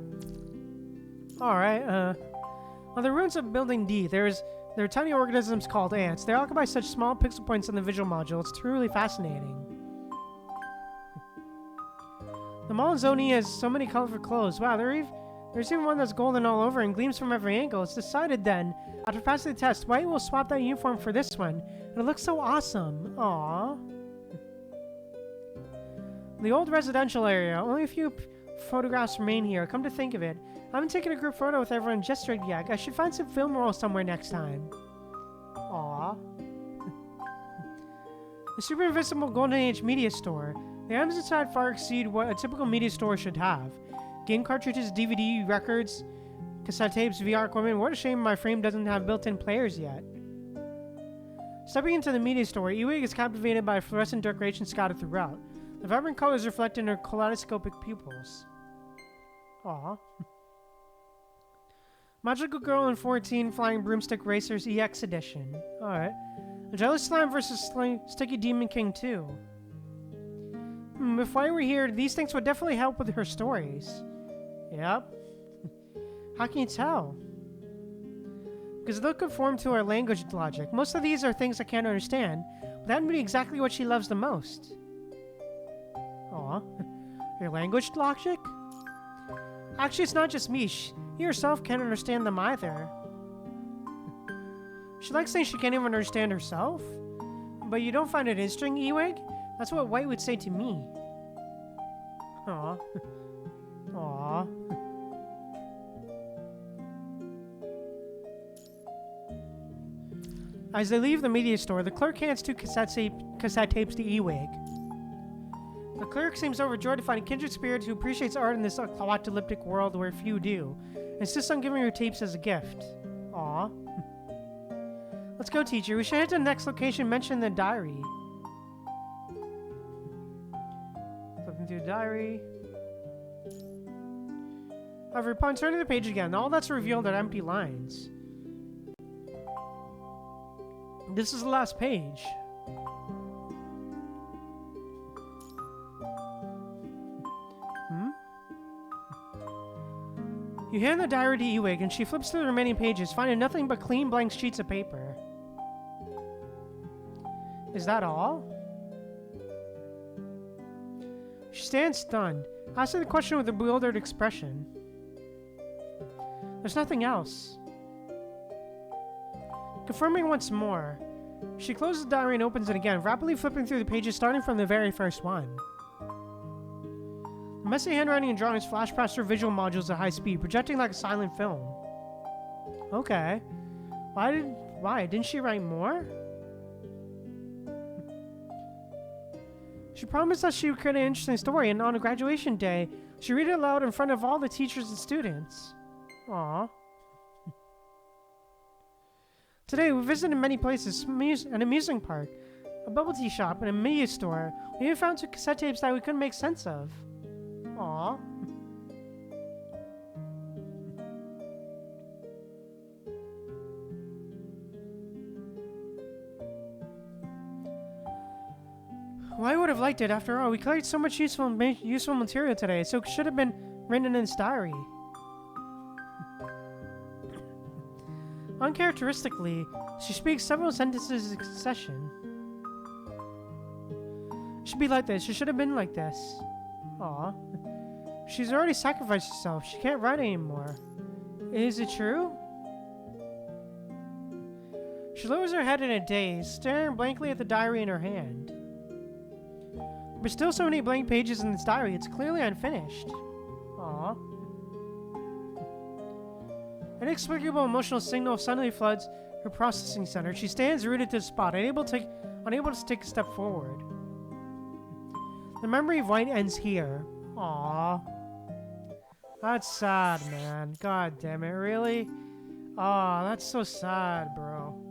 Alright, on the ruins of Building D, there are tiny organisms called ants. They occupy such small pixel points in the visual module, it's truly fascinating. The Malazoni has so many colorful clothes. Wow, there's even one that's golden all over and gleams from every angle. It's decided then, after passing the test, White will swap that uniform for this one. And it looks so awesome. Aww. The old residential area. Only a few photographs remain here. Come to think of it, I haven't taken a group photo with everyone just right yet. I should find some film rolls somewhere next time. Aww. The Super Invisible Golden Age Media Store. The items inside far exceed what a typical media store should have. Game cartridges, DVD, records, cassette tapes, VR equipment. What a shame my frame doesn't have built-in players yet. Stepping into the media store, Ewig is captivated by fluorescent decorations scattered throughout. The vibrant colors reflect in her kaleidoscopic pupils. Aww. Magical Girl and 14 Flying Broomstick Racers EX Edition. Alright. A Jealous Slime vs. Sticky Demon King 2. If I were here, these things would definitely help with her stories. Yep. How can you tell? Because they'll conform to her language logic. Most of these are things I can't understand, but that would be exactly what she loves the most. Aw. Your language logic? Actually, it's not just me. She herself can't understand them either. She likes saying she can't even understand herself. But you don't find it interesting, Ewig? That's what White would say to me. Aw. Aw. As they leave the media store, the clerk hands two cassette tapes to Ewig. The clerk seems overjoyed to find a kindred spirit who appreciates art in this apocalyptic world where few do, and insists on giving her tapes as a gift. Aw. Let's go, teacher. We should head to the next location mentioned in the diary. Flipping through the diary. However, upon turning the page again, all that's revealed are empty lines. This is the last page. You hand the diary to Ewig, and she flips through the remaining pages, finding nothing but clean blank sheets of paper. Is that all? She stands stunned, asking the question with a bewildered expression. There's nothing else. Confirming once more, she closes the diary and opens it again, rapidly flipping through the pages starting from the very first one. The messy handwriting and drawings flash past her visual modules at high speed, projecting like a silent film. Okay. Why? Didn't she write more? She promised us she would create an interesting story, and on a graduation day, she read it aloud in front of all the teachers and students. Aww. Today, we visited many places, an amusement park, a bubble tea shop, and a media store. We even found two cassette tapes that we couldn't make sense of. Aww. Well, I would have liked it. After all, we collected so much useful material today, so it should have been written in this diary. Uncharacteristically, she speaks several sentences in succession. It should be like this. She should have been like this. Aw. She's already sacrificed herself. She can't write anymore. Is it true? She lowers her head in a daze, staring blankly at the diary in her hand. There's still so many blank pages in this diary, it's clearly unfinished. Aw. An inexplicable emotional signal suddenly floods her processing center. She stands rooted to the spot, unable to take a step forward. The memory of White ends here. Aww. That's sad, man. God damn it, really? Aw, that's so sad, bro.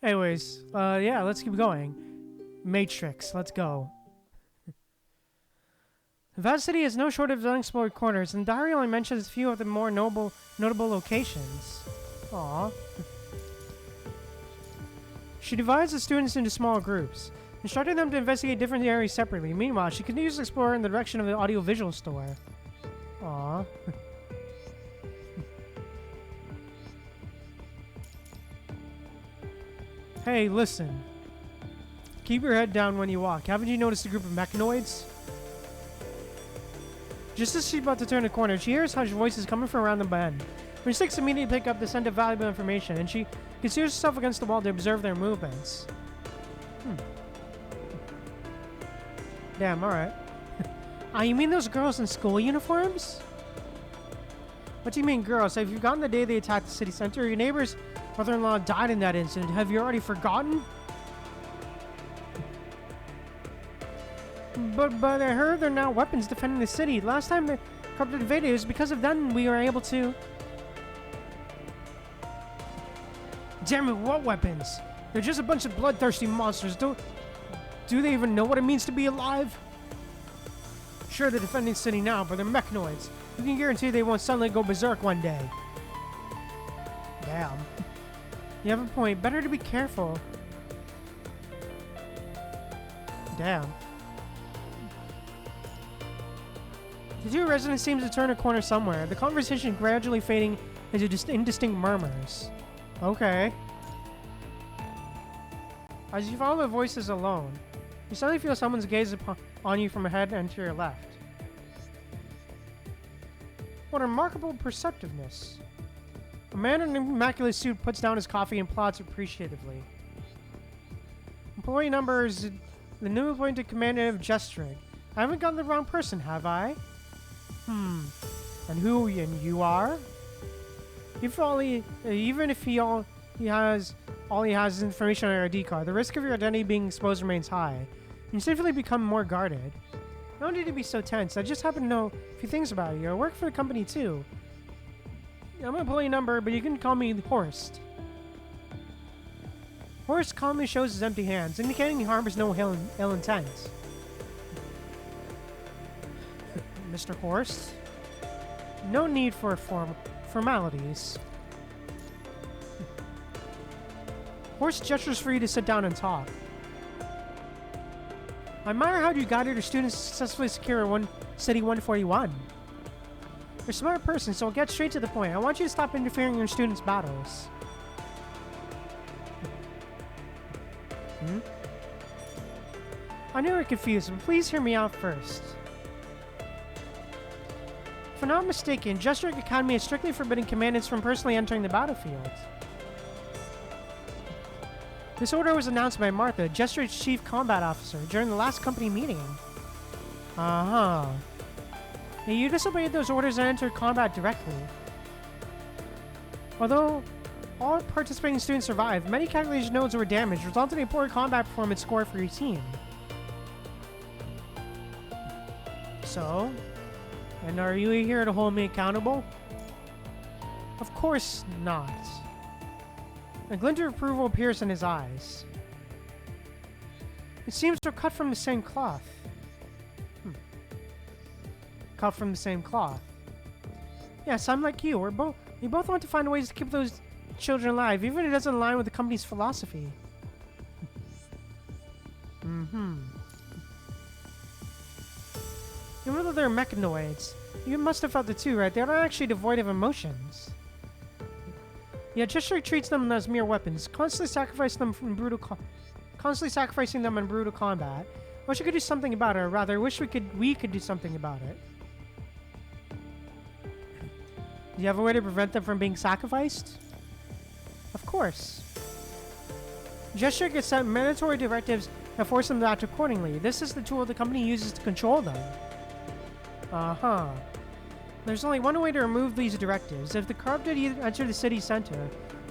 Anyways, yeah, let's keep going. Matrix, let's go. The vast city has no shortage of unexplored corners, and the diary only mentions a few of the more notable locations. Aww. She divides the students into small groups, instructing them to investigate different areas separately. Meanwhile, she continues to explore in the direction of the audiovisual store. Aww. Hey, listen. Keep your head down when you walk. Haven't you noticed a group of mechanoids? Just as she's about to turn the corner, she hears hushed voices coming from around the bend. Her instincts immediately pick up the scent of valuable information, and she conceals herself against the wall to observe their movements. Damn, alright. You mean those girls in school uniforms? What do you mean, girls? Have you forgotten the day they attacked the city center? Your neighbor's mother-in-law died in that incident. Have you already forgotten? But I heard there are now weapons defending the city. Last time the corrupted invaded, it was because of them we were able to... Damn it, what weapons? They're just a bunch of bloodthirsty monsters. Do they even know what it means to be alive? Sure, they're defending the city now, but they're mechanoids. You can guarantee they won't suddenly go berserk one day. Damn. You have a point. Better to be careful. Damn. The two residents seem to turn a corner somewhere, the conversation gradually fading into just indistinct murmurs. Okay. As you follow the voices alone, you suddenly feel someone's gaze on you from ahead and to your left. What a remarkable perceptiveness. A man in an immaculate suit puts down his coffee and plods appreciatively. Employee number is the new appointed commander of Jetavie. I haven't gotten the wrong person, have I? And who you are? Even if he has is information on your ID card, the risk of your identity being exposed remains high. You simply become more guarded. No need to be so tense. I just happen to know a few things about you. I work for the company too. I'm an employee number, but you can call me Horst. Horst calmly shows his empty hands, indicating he harbors no ill intent. Mr. Horst? No need for formalities. Horst gestures for you to sit down and talk. I admire how you guided your students to successfully secure City 141. You're a smart person, so I'll get straight to the point. I want you to stop interfering in your students' battles. I knew I could confuse, but please hear me out first. If I'm not mistaken, Jetavie Academy is strictly forbidding commandants from personally entering the battlefield. This order was announced by Martha, Jetavie's chief combat officer, during the last company meeting. Uh-huh. Hey, you disobeyed those orders and entered combat directly. Although all participating students survived, many calculation nodes were damaged, resulting in a poor combat performance score for your team. So? And are you here to hold me accountable? Of course not. A glint of approval appears in his eyes. It seems to cut from the same cloth. Cut from the same cloth. Yes, I'm like you. We both want to find ways to keep those children alive, even if it doesn't align with the company's philosophy. Even though they're mechanoids, you must have felt it too, right? They're not actually devoid of emotions. Yet Jetavie treats them as mere weapons, constantly sacrificing them in brutal combat. I wish we could do something about it, or rather, I wish we could do something about it. Do you have a way to prevent them from being sacrificed? Of course. Jetavie gets set mandatory directives that force them to act accordingly. This is the tool the company uses to control them. There's only one way to remove these directives. If the corrupted enter the city center,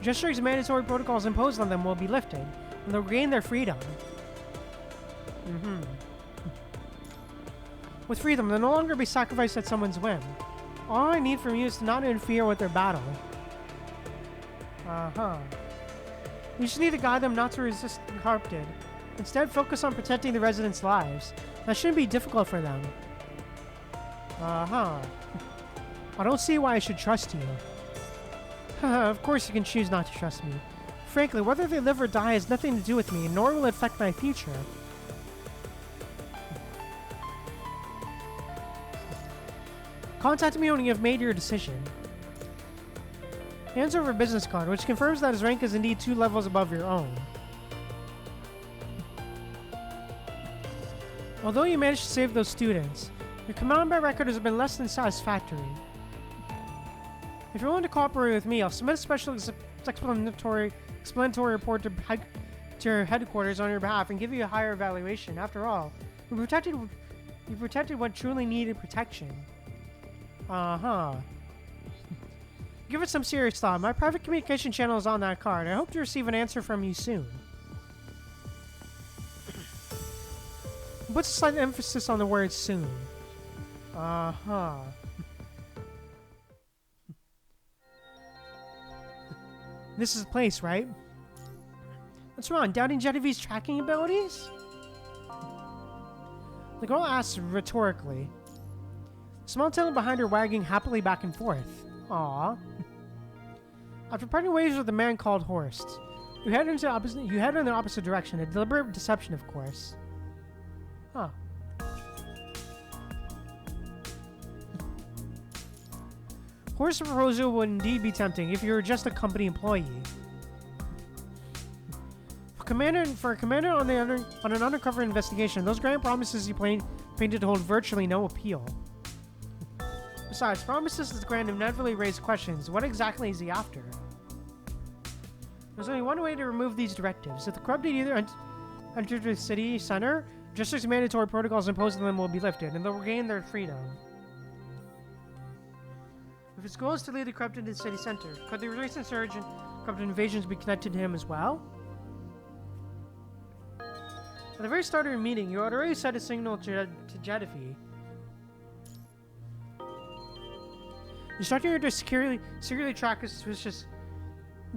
Jetavie's mandatory protocols imposed on them will be lifted, and they'll gain their freedom. With freedom, they'll no longer be sacrificed at someone's whim. All I need from you is to not interfere with their battle. We just need to guide them not to resist the corrupted. Instead, focus on protecting the residents' lives. That shouldn't be difficult for them. Uh-huh. I don't see why I should trust you. Of course you can choose not to trust me. Frankly, whether they live or die has nothing to do with me, nor will it affect my future. Contact me when you have made your decision. Hands over a business card, which confirms that his rank is indeed 2 levels above your own. Although you managed to save those students, your combat record has been less than satisfactory. If you're willing to cooperate with me, I'll submit a special explanatory report to your headquarters on your behalf and give you a higher evaluation. After all, you protected what truly needed protection. Uh-huh. Give it some serious thought. My private communication channel is on that card. I hope to receive an answer from you soon. Puts a slight emphasis on the word soon. Uh-huh. This is the place, right? What's wrong? Doubting Jetavie's tracking abilities? The girl asks rhetorically. Small tail behind her wagging happily back and forth. Aww. After parting ways with a man called Horst, you head in the opposite direction. A deliberate deception, of course. Huh. Horst's proposal would indeed be tempting if you were just a company employee. For a commander on an undercover investigation, those grand promises you painted hold virtually no appeal. Besides, promises to the Grand inevitably raise questions. What exactly is he after? There's only one way to remove these directives. If the corrupted either enter the city center, just as mandatory protocols imposed on them will be lifted, and they'll regain their freedom. If his goal is to lead the corrupted to the city center, could the recent surge in corrupted invasions be connected to him as well? At the very start of your meeting, you had already set a signal to Jetavie. You're starting to secretly track this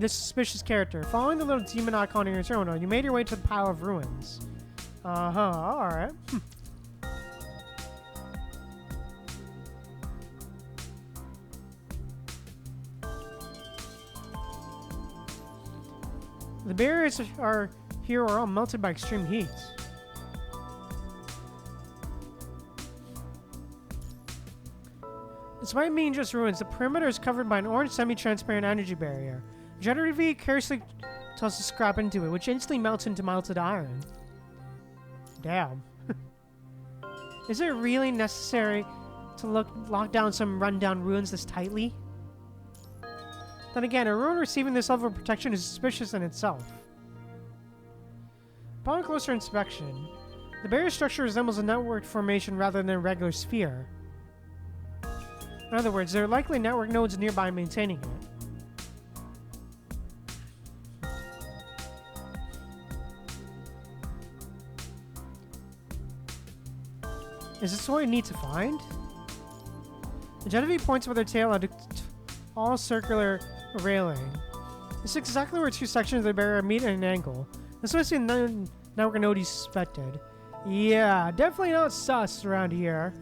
suspicious character. Following the little demon icon in your terminal, you made your way to the pile of ruins. Alright. The barriers here are all melted by extreme heat. Despite being just ruins, the perimeter is covered by an orange semi-transparent energy barrier. Jetavie carelessly tosses scrap into it, which instantly melts into melted iron. Damn. Is it really necessary to lock down some rundown ruins this tightly? Then again, a ruin receiving this level of protection is suspicious in itself. Upon closer inspection, the barrier structure resembles a networked formation rather than a regular sphere. In other words, there are likely network nodes nearby maintaining it. Is this what we need to find? Jetavie points with her tail at a tall circular railing. This is exactly where 2 sections of the barrier meet at an angle. This must be the network node you suspected. Yeah, definitely not sus around here.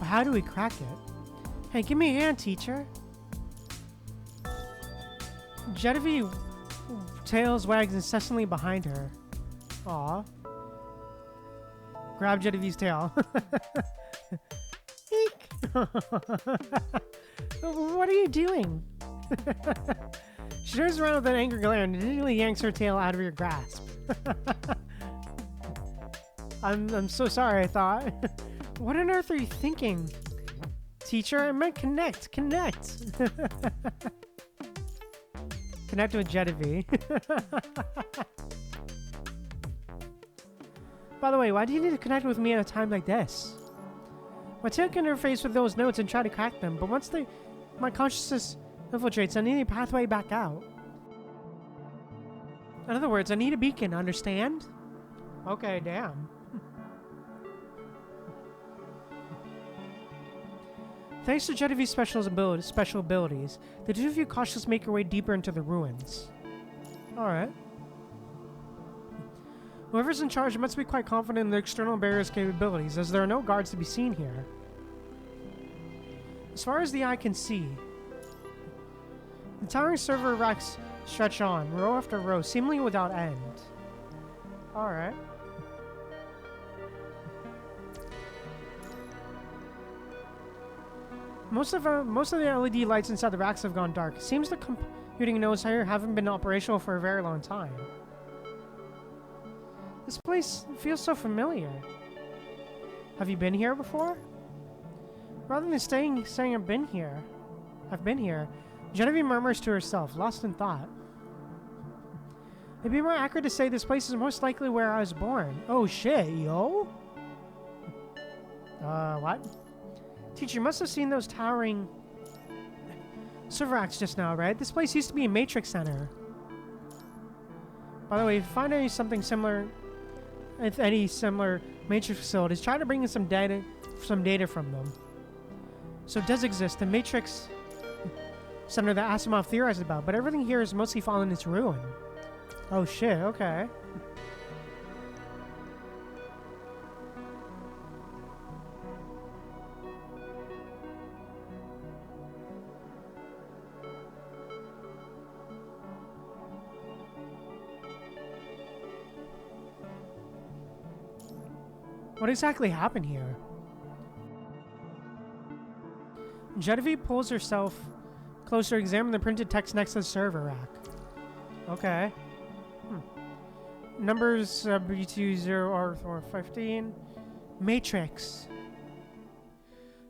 But how do we crack it? Hey, give me a hand, teacher. Jetavie tails wags incessantly behind her. Aw. Grab Jetavie's tail. What are you doing? She turns around with an angry glare and immediately yanks her tail out of your grasp. I'm so sorry, I thought. What on earth are you thinking? Teacher, I meant connect. Connect with Jetavie. By the way, why do you need to connect with me at a time like this? My tail can interface with those notes and try to crack them, but once my consciousness infiltrates, I need a pathway back out. In other words, I need a beacon, understand? Okay, damn. Thanks to Jetavie's special abilities, the two of you cautiously make your way deeper into the ruins. Alright. Whoever's in charge must be quite confident in the external barrier's capabilities, as there are no guards to be seen here. As far as the eye can see, the towering server racks stretch on, row after row, seemingly without end. Alright. Most of the LED lights inside the racks have gone dark. It seems the computing nodes here haven't been operational for a very long time. This place feels so familiar. Have you been here before? Rather than saying I've been here, Jetavie murmurs to herself, lost in thought. It'd be more accurate to say this place is most likely where I was born. Oh shit, yo? What? Teacher, you must have seen those towering server racks just now, right? This place used to be a matrix center. By the way, if you find any similar matrix facilities, try to bring in some data from them. So it does exist, a matrix center that Asimov theorized about, but everything here is mostly fallen into ruin. Oh shit, okay. What exactly happened here? Jetavie pulls herself closer to examine the printed text next to the server rack. Okay. Numbers B20R415. Matrix.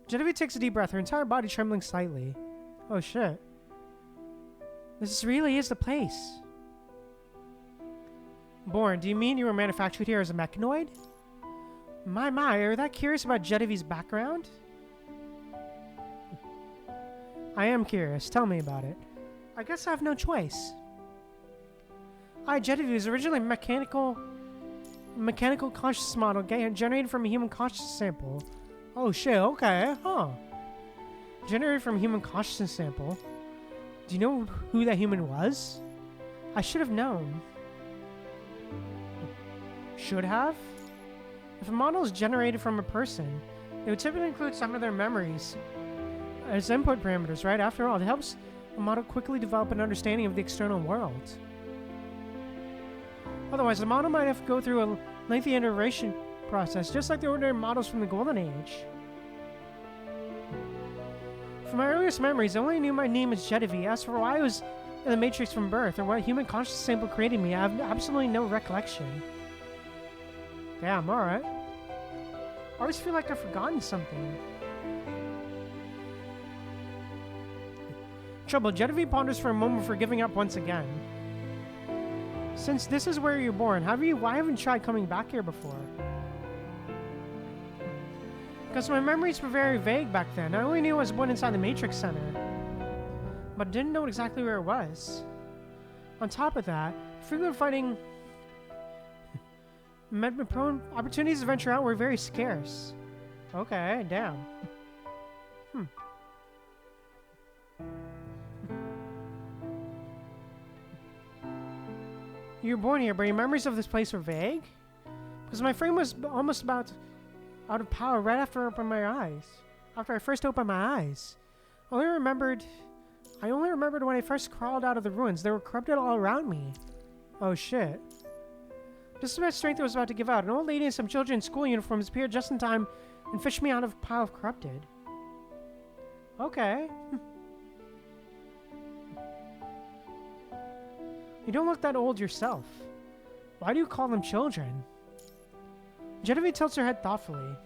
Jetavie takes a deep breath, her entire body trembling slightly. Oh shit. This really is the place. Born, do you mean you were manufactured here as a mechanoid? My, are you that curious about Jetavie's background? I am curious. Tell me about it. I guess I have no choice. Jetavie was originally a mechanical conscious model generated from a human consciousness sample. Oh shit, okay, huh. Generated from a human consciousness sample. Do you know who that human was? I should have known. Should have? If a model is generated from a person, it would typically include some of their memories as input parameters, right? After all, it helps a model quickly develop an understanding of the external world. Otherwise, the model might have to go through a lengthy iteration process, just like the ordinary models from the Golden Age. From my earliest memories, I only knew my name as Jetavie. As for why I was in the Matrix from birth, or what human conscious sample created me, I have absolutely no recollection. Damn, alright. I always feel like I've forgotten something. Trouble, Jetavie ponders for a moment before giving up once again. Since this is where you're born, why haven't you tried coming back here before? Because my memories were very vague back then. I only knew I was born inside the Matrix Center, but didn't know exactly where it was. On top of that, frequent fighting opportunities to venture out were very scarce. Okay, damn. You were born here, but your memories of this place were vague? Because my frame was almost about out of power right after I opened my eyes. after I first opened my eyes. I only remembered when I first crawled out of the ruins. They were corrupted all around me. Oh shit. Just as my strength was about to give out, an old lady and some children in school uniforms appeared just in time and fished me out of a pile of corrupted. Okay. You don't look that old yourself. Why do you call them children? Jetavie tilts her head thoughtfully.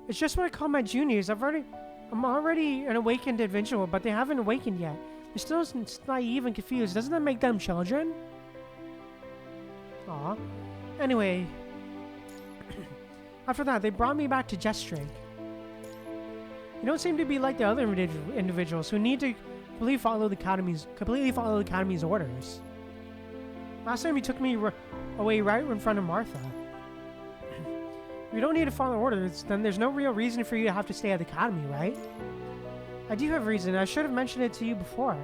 It's just what I call my juniors. I'm already an awakened individual, but they haven't awakened yet. They're still naive and confused. Doesn't that make them children? Aw. Anyway. After that, they brought me back to Jetstreak. You don't seem to be like the other individuals who need to completely follow the Academy's orders. Last time you took me away right in front of Martha. If you don't need to follow orders, then there's no real reason for you to have to stay at the Academy, right? I do have a reason. I should have mentioned it to you before.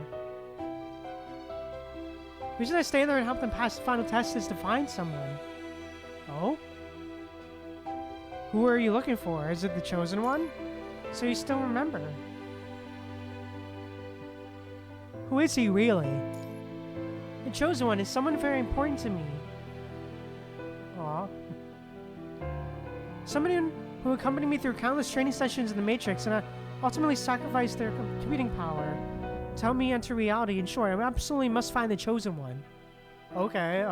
The reason I stay there and help them pass the final test is to find someone. Oh? Who are you looking for? Is it the Chosen One? So you still remember. Who is he really? The Chosen One is someone very important to me. Aw. Somebody who accompanied me through countless training sessions in the Matrix and ultimately sacrificed their computing power to help me enter reality. In short, I absolutely must find the Chosen One. Okay,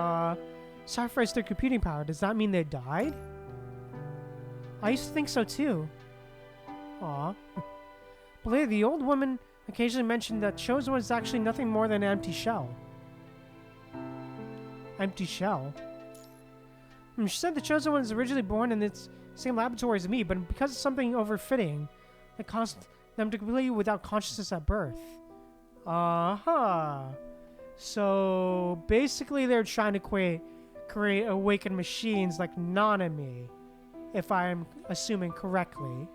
sacrificed their computing power. Does that mean they died? I used to think so too. Aw. But later, the old woman occasionally mentioned that Chosen One is actually nothing more than an empty shell. Empty shell? She said the Chosen One was originally born in the same laboratory as me, but because of something overfitting, it caused them to completely without consciousness at birth. So basically they're trying to create awakened machines like Nanami, if I'm assuming correctly.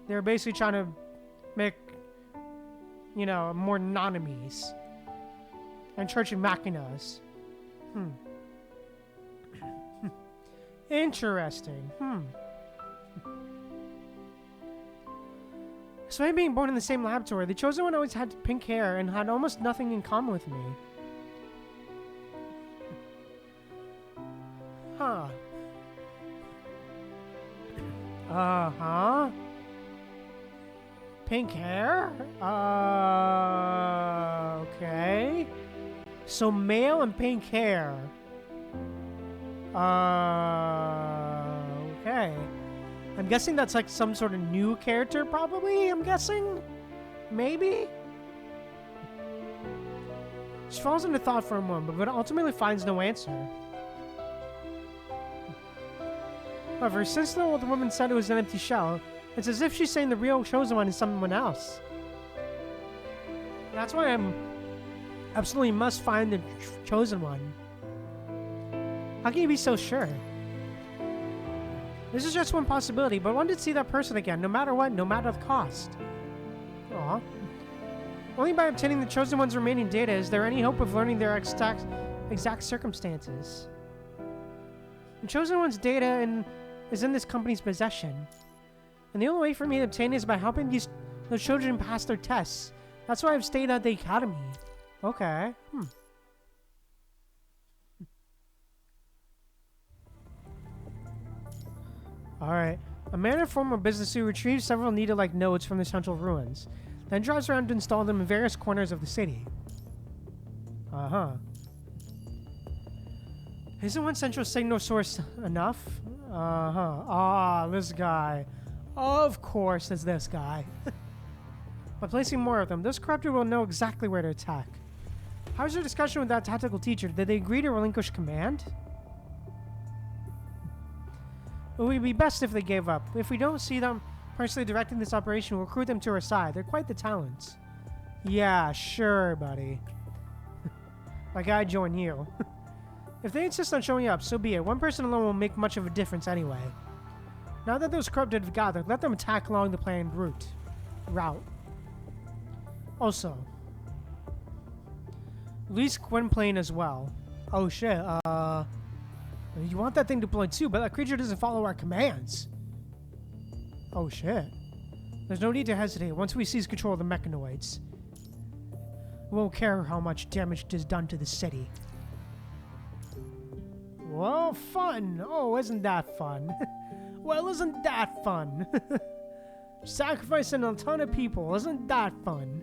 They're basically trying to make, you know, more Nanamis and Church and Machinas. Interesting. Despite being born in the same laboratory, the Chosen One always had pink hair and had almost nothing in common with me. Huh. Pink hair? Okay. So male and pink hair. Okay. I'm guessing that's like some sort of new character, probably, I'm guessing? Maybe? She falls into thought for a moment, but ultimately finds no answer. However, since the old woman said it was an empty shell, it's as if she's saying the real Chosen One is someone else. That's why I'm absolutely must find the Chosen One. How can you be so sure? This is just one possibility, but I wanted to see that person again, no matter what, no matter the cost. Aw. Only by obtaining the Chosen One's remaining data is there any hope of learning their exact circumstances. The Chosen One's data is in this company's possession. And the only way for me to obtain it is by helping those children pass their tests. That's why I've stayed at the Academy. Okay. Alright. A man in formal business who retrieves several needle-like nodes from the central ruins, then drives around to install them in various corners of the city. Isn't one central signal source enough? This guy. Of course it's this guy. By placing more of them, this corruptor will know exactly where to attack. How was your discussion with that tactical teacher? Did they agree to relinquish command? It would be best if they gave up. If we don't see them personally directing this operation, we'll recruit them to our side. They're quite the talents. Yeah, sure, buddy. Like I'd join you. If they insist on showing up, so be it. One person alone won't make much of a difference anyway. Now that those corrupted have gathered, let them attack along the planned route. Also, release Gwynplaine as well. Oh shit, You want that thing deployed too, but that creature doesn't follow our commands. Oh shit. There's no need to hesitate. Once we seize control of the mechanoids, we won't care how much damage is done to the city. Well, fun. Oh, isn't that fun? Well, isn't that fun? Sacrificing a ton of people. Isn't that fun?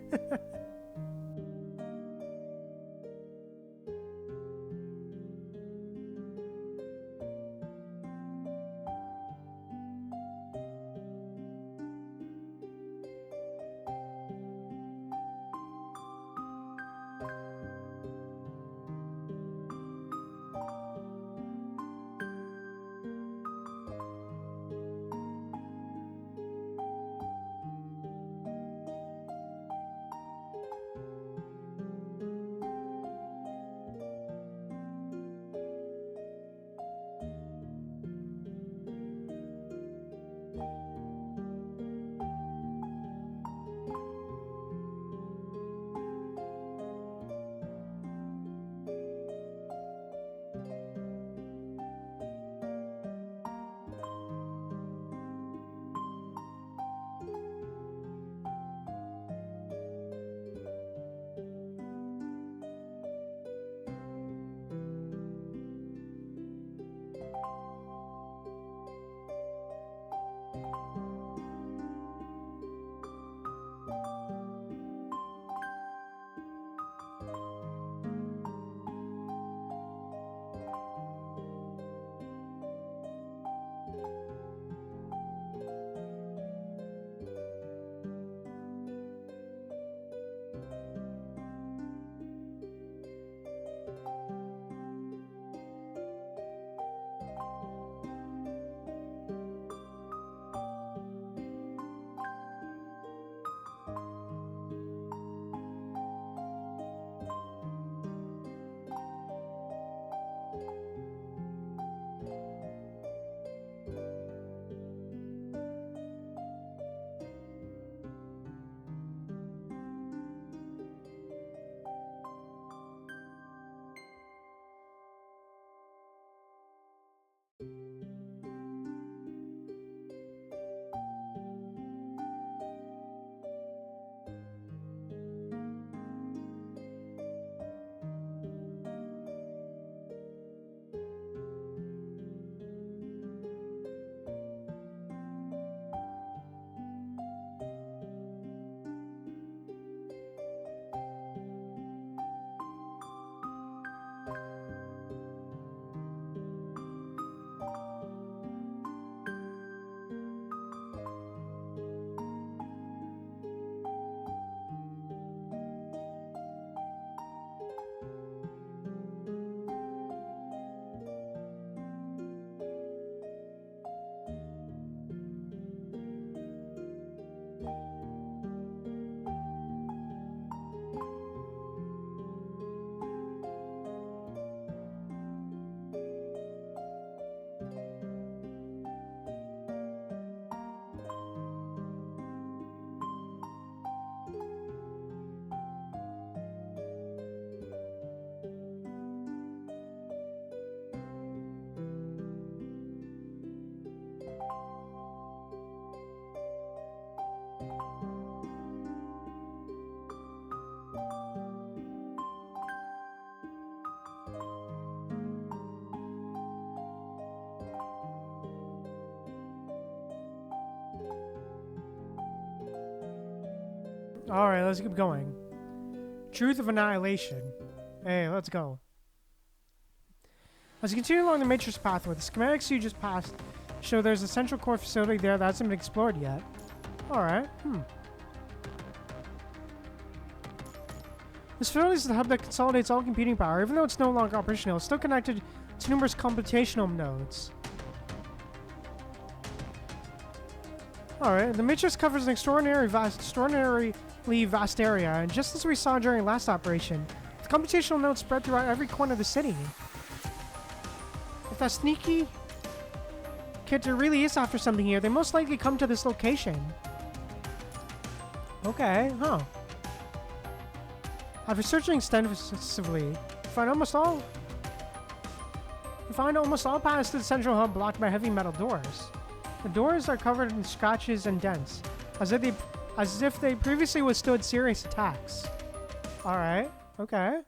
Alright, let's keep going. Truth of Annihilation. Hey, let's go. As you continue along the Matrix pathway, the schematics you just passed show there's a central core facility there that hasn't been explored yet. Alright, This facility is the hub that consolidates all computing power. Even though it's no longer operational, it's still connected to numerous computational nodes. Alright, the Matrix covers an extraordinarily vast area, and just as we saw during last operation, the computational nodes spread throughout every corner of the city. If that sneaky kid really is after something here, they most likely come to this location. Okay, huh. After searching extensively, find almost all You find almost all paths to the central hub blocked by heavy metal doors. The doors are covered in scratches and dents, as if they previously withstood serious attacks. Alright, okay.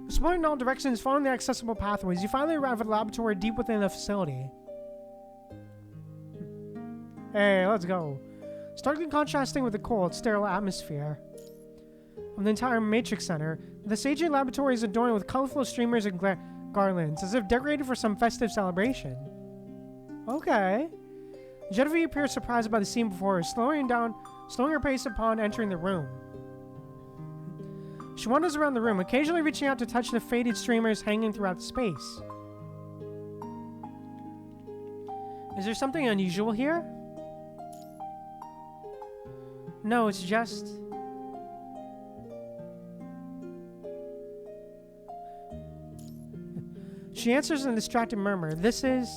Exploring in all directions, following the accessible pathways, you finally arrive at a laboratory deep within the facility. Hey, let's go. Starkly contrasting with the cold, sterile atmosphere of the entire Matrix Center, the staging laboratory is adorned with colorful streamers and garlands, as if decorated for some festive celebration. Okay. Jetavie appears surprised by the scene before her, slowing her pace upon entering the room. She wanders around the room, occasionally reaching out to touch the faded streamers hanging throughout the space. Is there something unusual here? No, it's just... She answers in a distracted murmur. This is...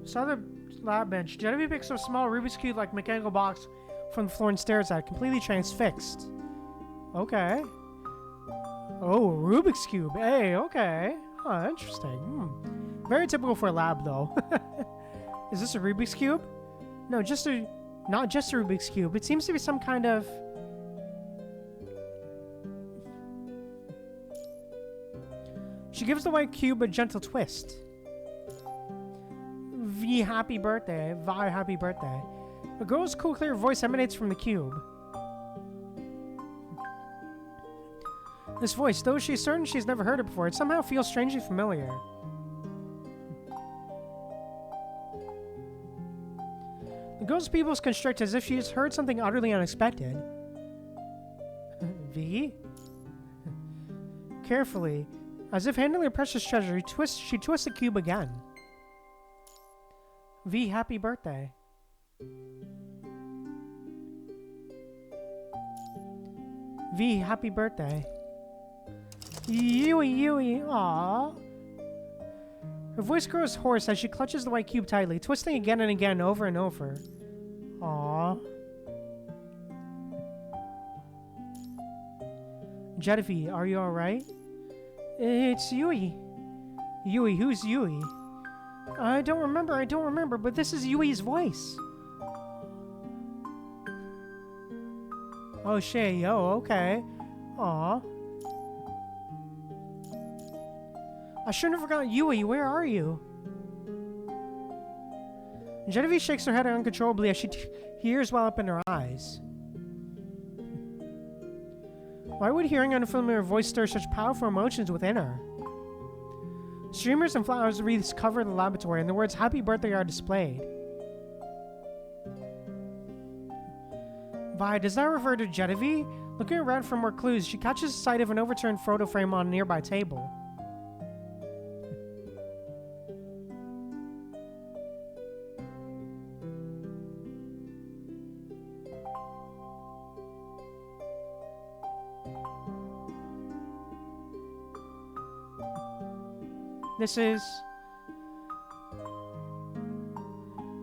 Saw the lab bench. Jetavie picks up a small Rubik's Cube like mechanical box from the floor and stares at it, completely transfixed. Okay. Oh, Rubik's Cube. Hey, okay. Huh, interesting. Very typical for a lab, though. Is this a Rubik's Cube? No, not just a Rubik's Cube. It seems to be some kind of... She gives the white cube a gentle twist. V happy birthday. Vi happy birthday. A girl's cool, clear voice emanates from the cube. This voice, though she's certain she's never heard it before, it somehow feels strangely familiar. The girl's pupils constrict as if she's heard something utterly unexpected. V? Carefully, as if handling a precious treasure, she twists the cube again. V, happy birthday. V, happy birthday. Yui, aww. Her voice grows hoarse as she clutches the white cube tightly, twisting again and again, over and over. Aww. Jetavie, are you alright? It's Yui. Yui, who's Yui? I don't remember, but this is Yui's voice. Oh, Shay, oh, okay. Aw. I shouldn't have forgotten Yui, where are you? Jetavie shakes her head uncontrollably as she tears well up in her eyes. Why would hearing an unfamiliar voice stir such powerful emotions within her? Streamers and flowers wreaths cover the laboratory, and the words "Happy Birthday" are displayed. Vi, does that refer to Jetavie? Looking around for more clues, she catches sight of an overturned photo frame on a nearby table. This is...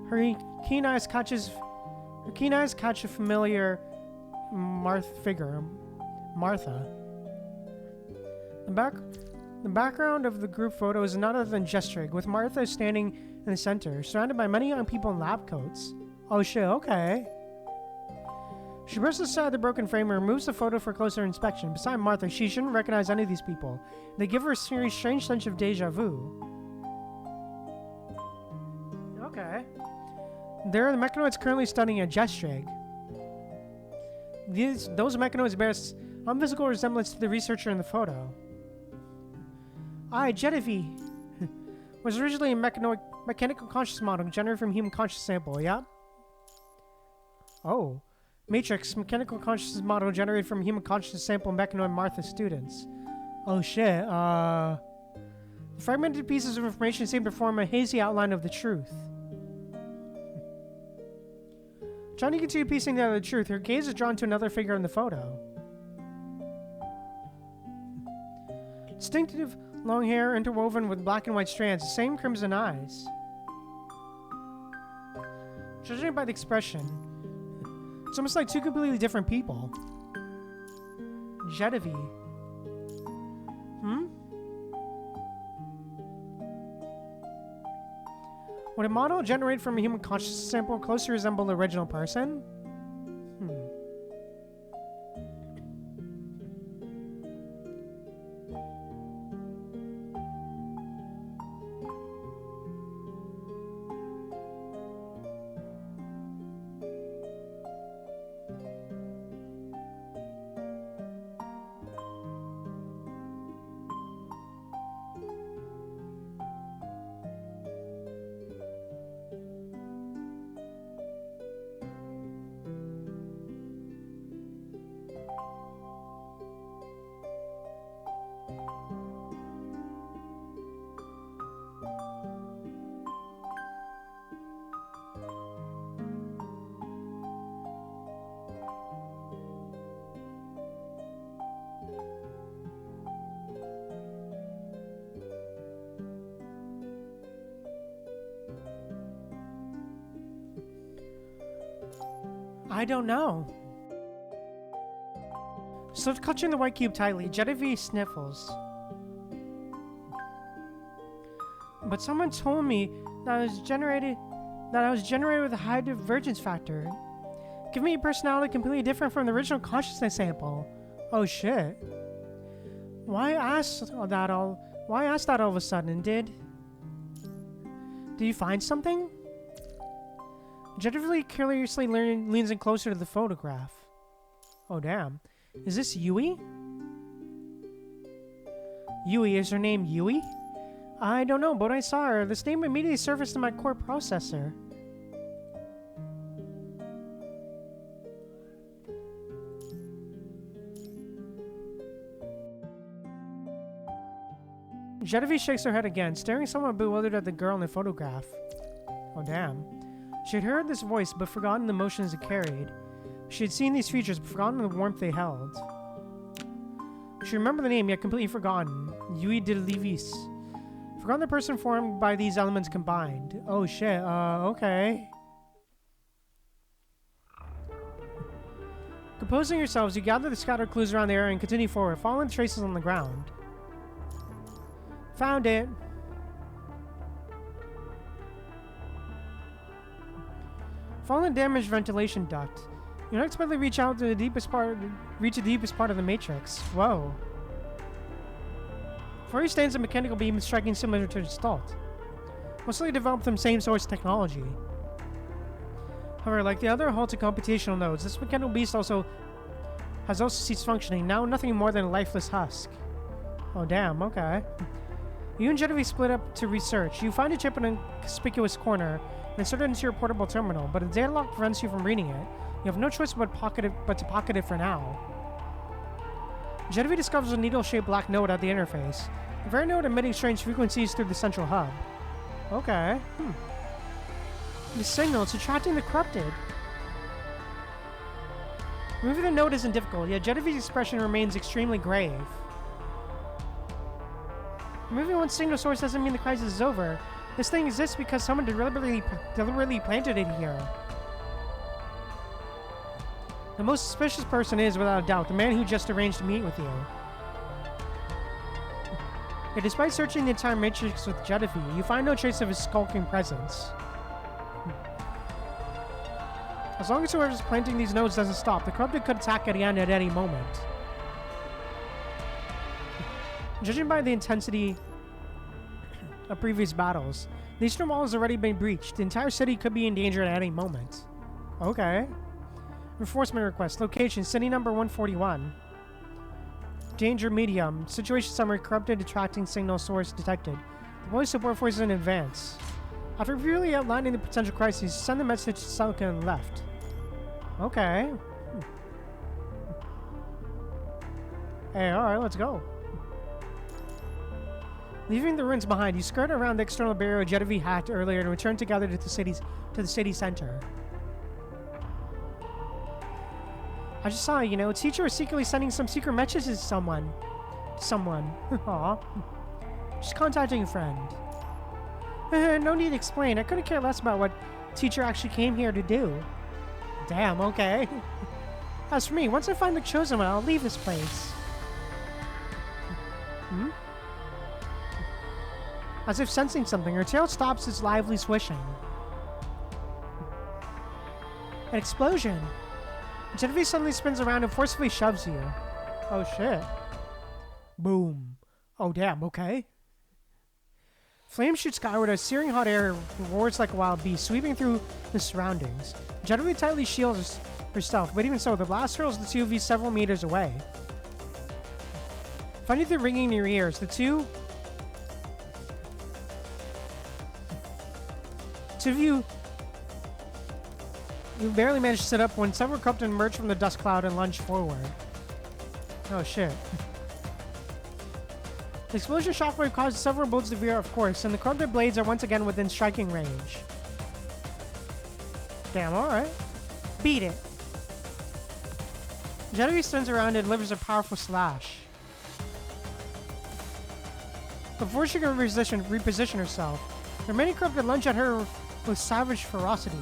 Her keen eyes catch a familiar figure, Martha. The background of the group photo is none other than Jetrig, with Martha standing in the center, surrounded by many young people in lab coats. Oh shit, okay. She brushes aside the broken frame and removes the photo for closer inspection. Beside Martha, she shouldn't recognize any of these people. They give her a very strange sense of deja vu. Okay. There are the mechanoids currently studying a Jetrig. Those mechanoids bear some physical resemblance to the researcher in the photo. Jetavie was originally a mechanical conscious model generated from human conscious sample, yeah? Oh. Matrix, mechanical consciousness model generated from human consciousness sample mechanoid Martha students. Oh shit, The fragmented pieces of information seem to form a hazy outline of the truth. Trying to continue piecing together the truth, her gaze is drawn to another figure in the photo. Distinctive long hair interwoven with black and white strands, the same crimson eyes. Judging by the expression, it's almost like two completely different people. Jetavie. Would a model generated from a human consciousness sample closely resemble the original person? I don't know. Still clutching the white cube tightly, Jetavie sniffles. But someone told me that I was generated with a high divergence factor. Give me a personality completely different from the original consciousness sample. Oh shit. Why ask that all of a sudden, did you find something? Jetavie curiously leans in closer to the photograph. Oh damn. Is this Yui? Yui, is her name Yui? I don't know, but when I saw her, this name immediately surfaced in my core processor. Jetavie shakes her head again, staring somewhat bewildered at the girl in the photograph. Oh damn. She had heard this voice, but forgotten the emotions it carried. She had seen these features, but forgotten the warmth they held. She remembered the name, yet completely forgotten. Yui de Levis. Forgotten the person formed by these elements combined. Oh shit, okay. Composing yourselves, you gather the scattered clues around the area and continue forward, following the traces on the ground. Found it. Following the damaged ventilation duct, you unexpectedly reach the deepest part of the matrix. Whoa. Before you stands a mechanical beam striking similar to Gestalt. Mostly developed from same source technology. However, like the other halted computational nodes, this mechanical beast has also ceased functioning, now nothing more than a lifeless husk. Oh damn, okay. You and Jetavie split up to research. You find a chip in a conspicuous corner and insert it into your portable terminal, but a data lock prevents you from reading it. You have no choice but to pocket it for now. Jetavie discovers a needle-shaped black node at the interface. The very node emitting strange frequencies through the central hub. Okay. The signal, it's attracting the corrupted. Removing the node isn't difficult, yet Jetavie's expression remains extremely grave. Removing one signal source doesn't mean the crisis is over. This thing exists because someone deliberately planted it here. The most suspicious person is, without a doubt, the man who just arranged to meet with you. Yet despite searching the entire matrix with Jetavie, you find no trace of his skulking presence. As long as whoever's planting these nodes doesn't stop, the corrupted could attack again at any moment. Judging by the intensity of previous battles, the eastern wall has already been breached. The entire city could be in danger at any moment. Okay. Reinforcement request. Location, city number 141. Danger medium. Situation summary, corrupted attracting signal source detected. Deploy support forces in advance. After briefly outlining the potential crises, send the message to Celica and left. Okay. Hey, alright, let's go. Leaving the ruins behind, you skirt around the external barrier Jetavie hacked earlier and return together to the city center. I just saw, you know, teacher was secretly sending some secret messages to someone. Aw. Just contacting a friend. No need to explain. I couldn't care less about what teacher actually came here to do. Damn, okay. As for me, once I find the chosen one, I'll leave this place. Hmm? As if sensing something, her tail stops its lively swishing. An explosion! Jetavie suddenly spins around and forcefully shoves you. Oh shit. Boom. Oh damn, okay. Flames shoot skyward as searing hot air roars like a wild beast, sweeping through the surroundings. Jetavie tightly shields herself, but even so, the blast hurls the two of you several meters away. Finding the ringing in your ears, the two of you barely managed to sit up when several corrupted emerged from the dust cloud and lunged forward. Oh shit. The explosion shockwave caused several bullets to veer off course, and the corrupted blades are once again within striking range. Damn, alright. Beat it. Jetavie spins around and delivers a powerful slash. Before she can reposition herself, the many corrupted lunge at her with savage ferocity.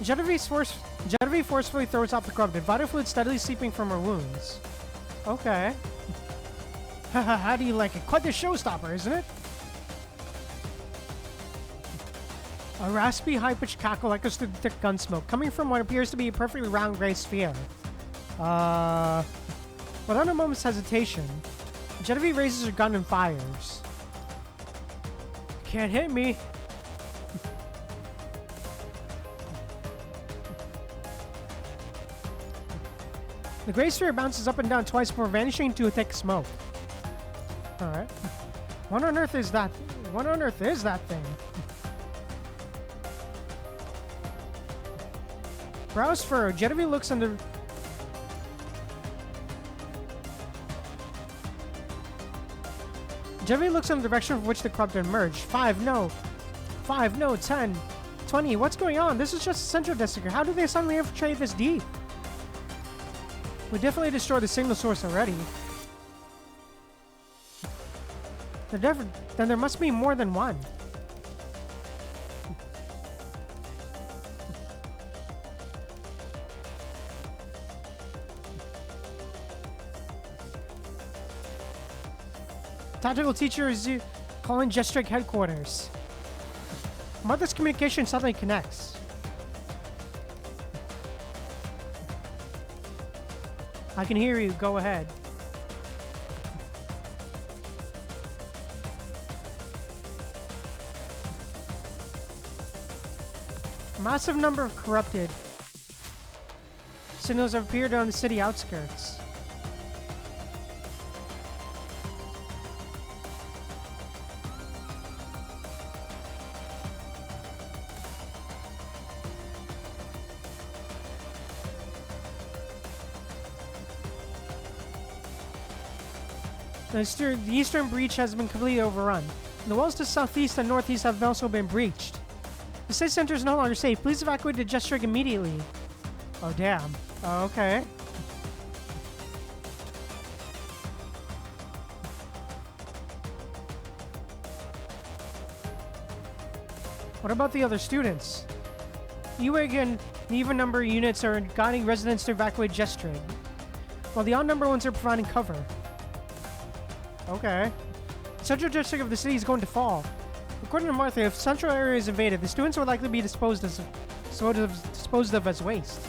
Jetavie forcefully throws off the corrupted, vital fluid steadily seeping from her wounds. Okay. Haha, how do you like it? Quite the showstopper, isn't it? A raspy, high-pitched cackle echoes through the thick gun smoke, coming from what appears to be a perfectly round gray sphere. Without a moment's hesitation, Jetavie raises her gun and fires. Can't hit me. The gray sphere bounces up and down twice before vanishing into a thick smoke. Alright. What on earth is that? What on earth is that thing? Brows furrowed, Jetavie looks in the... Jetavie looks in the direction from which the corrupted emerged. 5, no. 5, no. 10, 20. What's going on? This is just a central district. How do they suddenly infiltrate this deep? We definitely destroyed the signal source already. Then there must be more than one. Tactical teacher is calling Jetstrike headquarters. Martha's communication suddenly connects. I can hear you. Go ahead. A massive number of corrupted signals have appeared on the city outskirts. The eastern breach has been completely overrun. The walls to southeast and northeast have also been breached. The city center is no longer safe. Please evacuate the Jetstrike immediately. Oh, damn. Oh, okay. What about the other students? Ewig and the even number units are guiding residents to evacuate Jetstrike, while the odd number ones are providing cover. Okay. The central district of the city is going to fall. According to Martha, if central area is invaded, the students will likely be disposed of as waste.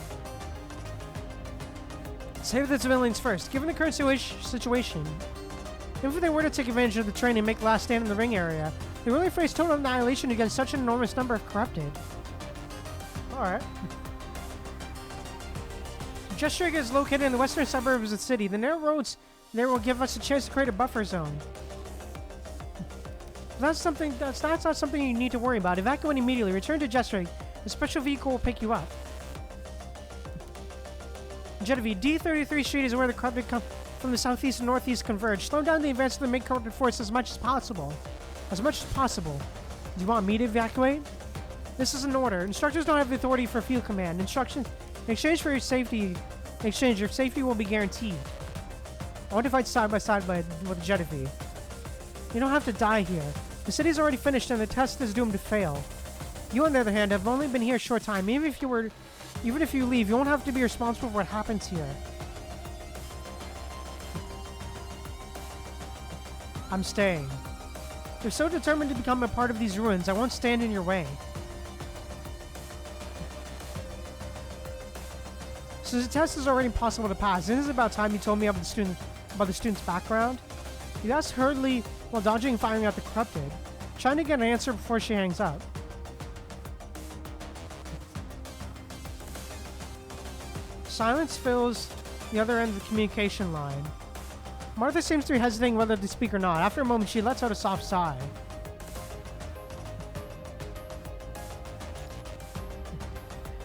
Save the civilians first. Given the current situation, even if they were to take advantage of the train and make the last stand in the ring area, they really face total annihilation against such an enormous number of corrupted. Alright. Jetstrike is located in the western suburbs of the city. The narrow roads there will give us a chance to create a buffer zone. That's not something you need to worry about. Evacuate immediately. Return to Jetstrike. A special vehicle will pick you up. Jetavie, D33 Street is where the corrupted come from the southeast and northeast converge. Slow down the advance of the main corrupted force as much as possible. As much as possible. Do you want me to evacuate? This is an order. Instructors don't have the authority for field command. Instruction, in exchange for your safety, your safety will be guaranteed. I want to fight side by side with Jetavie. You don't have to die here. The city's already finished and the test is doomed to fail. You, on the other hand, have only been here a short time. Even if you leave, you won't have to be responsible for what happens here. I'm staying. You're so determined to become a part of these ruins, I won't stand in your way. So the test is already impossible to pass. It is about time you told me about the student's background. You asked hurriedly while dodging and firing at the corrupted, trying to get an answer before she hangs up. Silence fills the other end of the communication line. Martha seems to be hesitating whether to speak or not. After a moment, she lets out a soft sigh.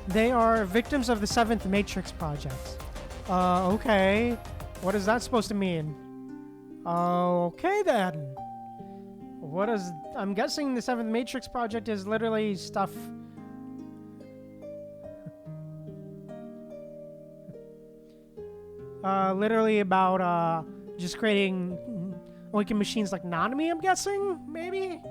They are victims of the 7th Matrix Project. Okay. What is that supposed to mean? Okay then. What is... I'm guessing the 7th Matrix Project is literally stuff... literally about, just creating Oinkin machines like Nanami, I'm guessing? Maybe?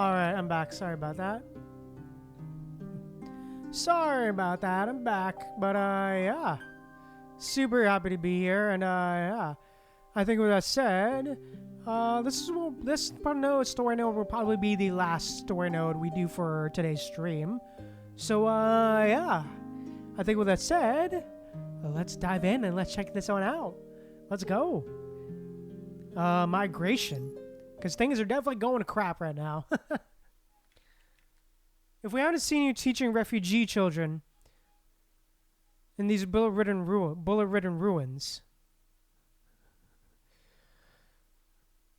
Alright, I'm back. Sorry about that. Sorry about that. I'm back. But, yeah. Super happy to be here. And, yeah. I think with that said, this story node will probably be the last story node we do for today's stream. So, yeah. I think with that said, let's dive in and let's check this one out. Let's go. Migration. Because things are definitely going to crap right now. If we haven't seen you teaching refugee children in these bullet-ridden ruins,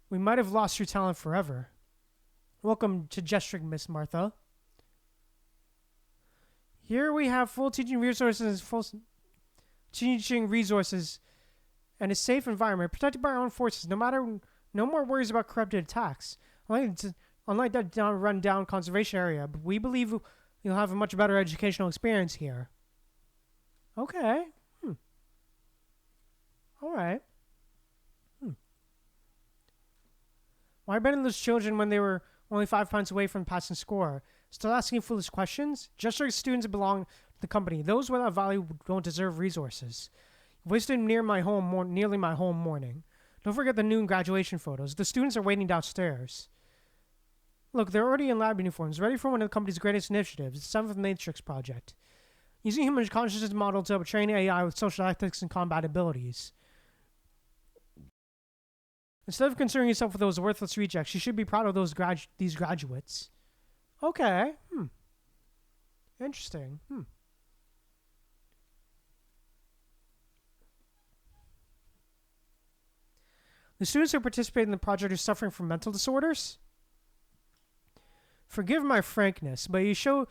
we might have lost your talent forever. Welcome to District, Miss Martha. Here we have full teaching resources and a safe environment protected by our own forces. No more worries about corrupted attacks. Unlike that run-down conservation area, but we believe you'll have a much better educational experience here. Okay. Alright. Why abandon those children when they were only 5 points away from passing score? Still asking foolish questions? Just like students belong to the company. Those without value don't deserve resources. Wasted nearly my home morning. Don't forget the noon graduation photos. The students are waiting downstairs. Look, they're already in lab uniforms, ready for one of the company's greatest initiatives, the 7th Matrix Project. Using human consciousness model to train AI with social ethics and combat abilities. Instead of concerning yourself with those worthless rejects, you should be proud of these graduates. Okay. Interesting. The students who participate in the project are suffering from mental disorders? Forgive my frankness, but you should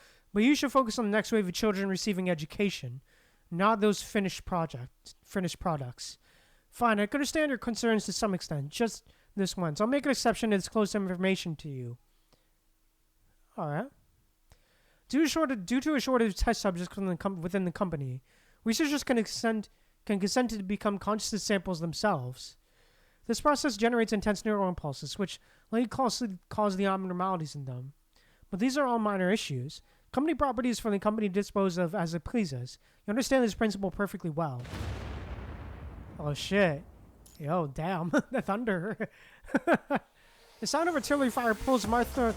focus on the next wave of children receiving education, not those finished products. Fine, I can understand your concerns to some extent, just this once. I'll make an exception to disclose some information to you. Alright. Due to a shortage of test subjects within the company, researchers can consent to become consciousness samples themselves. This process generates intense neural impulses, which likely cause the abnormalities in them. But these are all minor issues. Company property is for the company to dispose of as it pleases. You understand this principle perfectly well. Oh shit. Yo, damn. The thunder. The sound of artillery fire pulls Martha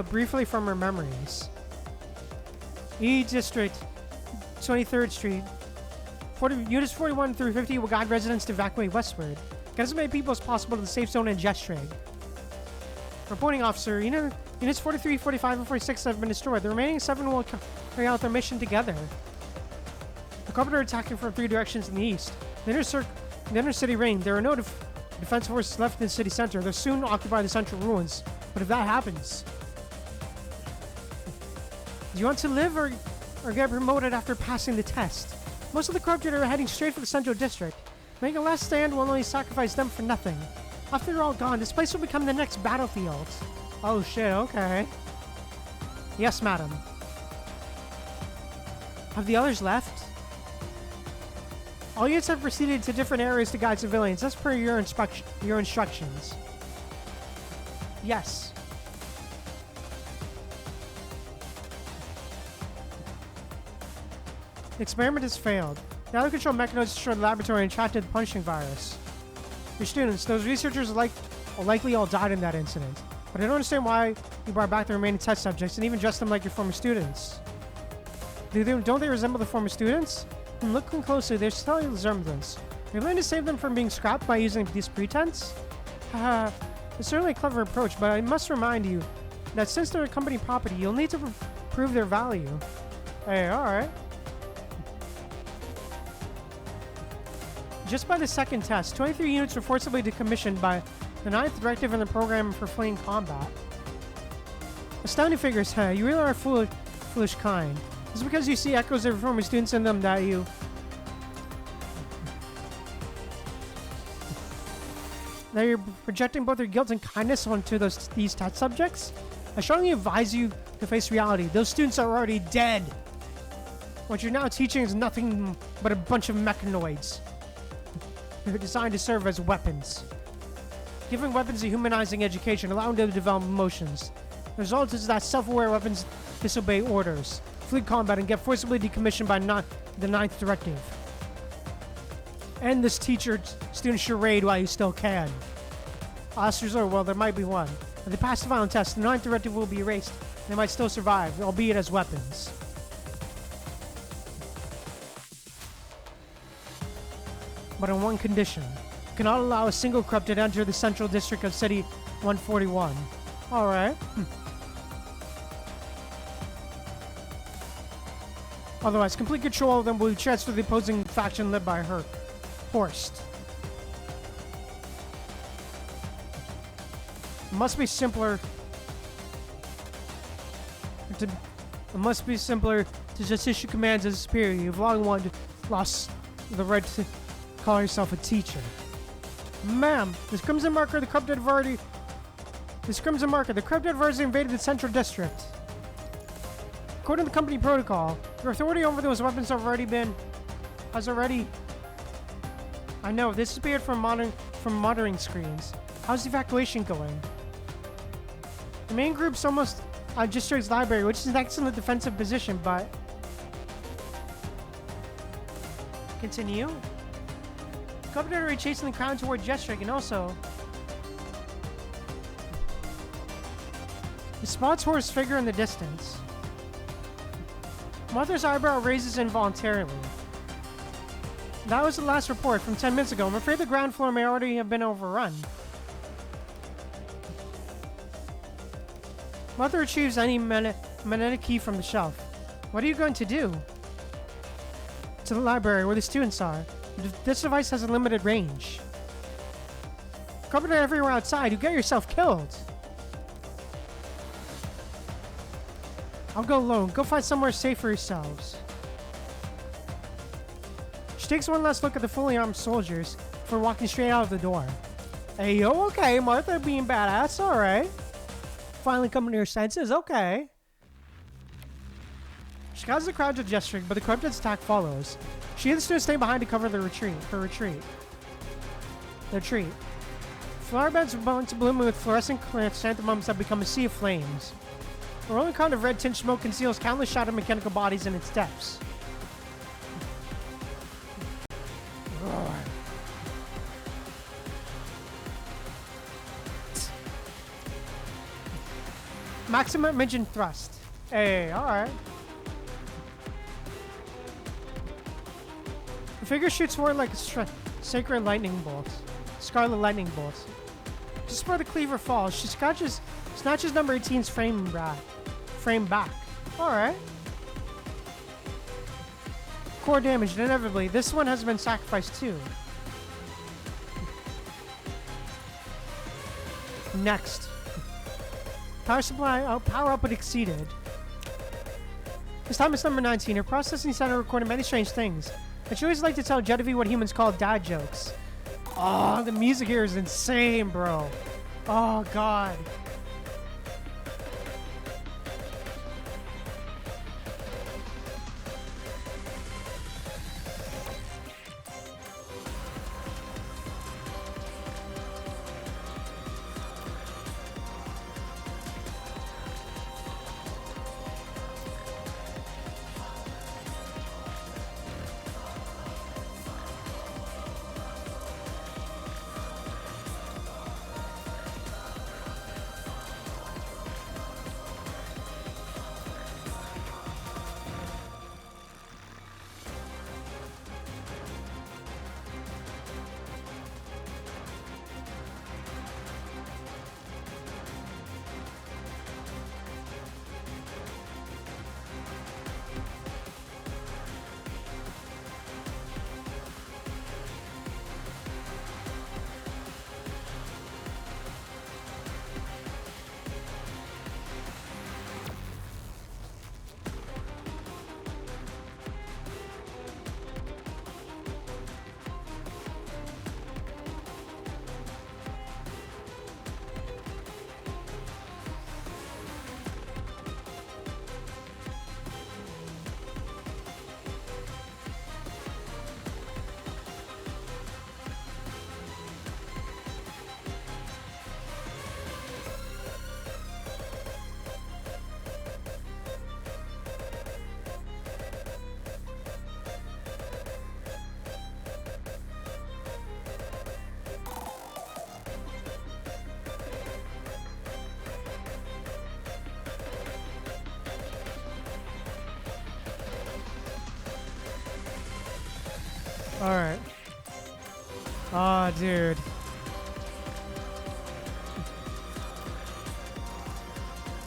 briefly from her memories. E District, 23rd Street. Units 41 through 50 will guide residents to evacuate westward. Get as many people as possible to the safe zone in Jetavie. Reporting officer, units 43, 45, and 46 have been destroyed. The remaining 7 will carry out their mission together. The Carpenter are attacking from 3 directions in the east. The inner city ring. There are no defense forces left in the city center. They'll soon occupy the central ruins. But if that happens, do you want to live or get promoted after passing the test? Most of the corrupted are heading straight for the central district. Making a last stand will only sacrifice them for nothing. After they're all gone, this place will become the next battlefield. Oh shit, okay. Yes, madam. Have the others left? All units have proceeded to different areas to guide civilians. That's per your instructions. Yes. The experiment has failed. The out-of-control mechanism destroyed the laboratory and trapped the punishing virus. Your students, those researchers likely all died in that incident. But I don't understand why you brought back the remaining test subjects and even dressed them like your former students. Don't they resemble the former students? Looking closely, there's still a resemblance. Are you going to save them from being scrapped by using this pretense? Haha, it's certainly a clever approach, but I must remind you that since they're a company property, you'll need to prove their value. Hey, alright. Just by the second test, 23 units were forcibly decommissioned by the 9th directive in the program for fleeing combat. Astounding figures, huh? You really are a foolish kind. It's because you see echoes of former students in them that you're projecting both your guilt and kindness onto these test subjects? I strongly advise you to face reality. Those students are already dead. What you're now teaching is nothing but a bunch of mechanoids. They're designed to serve as weapons. Giving weapons a humanizing education, allowing them to develop emotions. The result is that self-aware weapons disobey orders, flee combat, and get forcibly decommissioned by the 9th directive. End this teacher-student charade while you still can. Last resort, well, there might be one. If they pass the violent test, the 9th directive will be erased, and they might still survive, albeit as weapons. But on one condition. You cannot allow a single corrupted to enter the central district of City 141. Alright. Otherwise, complete control of them will be transferred to the opposing faction led by Horst. It must be simpler to just issue commands as a superior. You've long lost the right to call yourself a teacher. Ma'am, the Crimson Marker, the corrupted have already invaded the central district. According to the company protocol, your authority over those weapons has already. I know, this disappeared from monitoring screens. How's the evacuation going? The main group's almost on District's library, which is an excellent defensive position, but... Continue? The company are chasing the crowd toward District, and also... He spots Horst's figure in the distance. Mother's eyebrow raises involuntarily. That was the last report from 10 minutes ago. I'm afraid the ground floor may already have been overrun. Mother retrieves any magnetic key from the shelf. What are you going to do? To the library where the students are. This device has a limited range. Covered everywhere outside. You get yourself killed. I'll go alone. Go find somewhere safe for yourselves. She takes one last look at the fully armed soldiers before walking straight out of the door. Hey, yo, okay, Martha being badass, alright. Finally coming to her senses, okay. She guides the crowd to the district, but the corrupted attack follows. She and the students stay behind to cover her retreat. Flower beds are blooming with fluorescent chrysanthemums that become a sea of flames. A rolling cloud of red-tinged smoke conceals countless shattered mechanical bodies in its depths. Maximum engine thrust. Hey, alright. The figure shoots forward like a sacred lightning bolt. Scarlet lightning bolt. Just before the cleaver falls, she snatches number 18's frame back. Alright. Core damaged, inevitably. This one has been sacrificed too. Next. Power output exceeded. This time it's number 19. Her processing center recorded many strange things. And she always liked to tell Jetavie what humans call dad jokes. Oh, the music here is insane, bro. Oh, God. Alright. Oh, dude.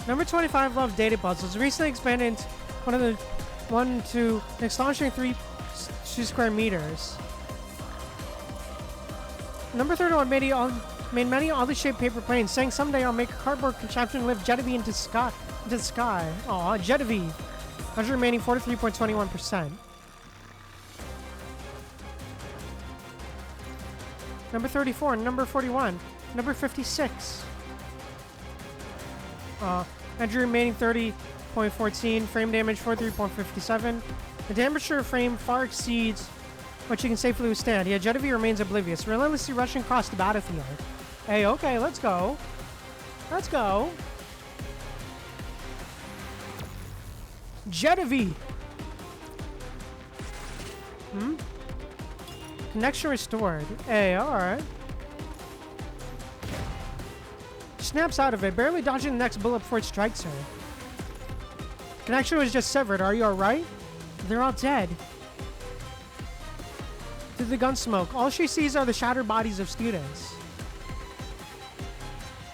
Number 25 loves data puzzles. Recently expanded into one to an astonishing 2 square meters. Number 31 made many oddly shaped paper planes, saying someday I'll make a cardboard contraption and lift Jetavie into the sky. Aw, Jetavie. Measure remaining 43.21%. Number 34, number 41, number 56. Energy remaining 30.14, frame damage 43.57. The damage to your frame far exceeds what you can safely withstand. Yeah, Jetavie remains oblivious, relentlessly rushing across the battlefield. Hey, okay, let's go. Let's go. Jetavie! Connection restored. Hey, alright. Snaps out of it, barely dodging the next bullet before it strikes her. Connection was just severed. Are you alright? They're all dead. Through the gun smoke, all she sees are the shattered bodies of students.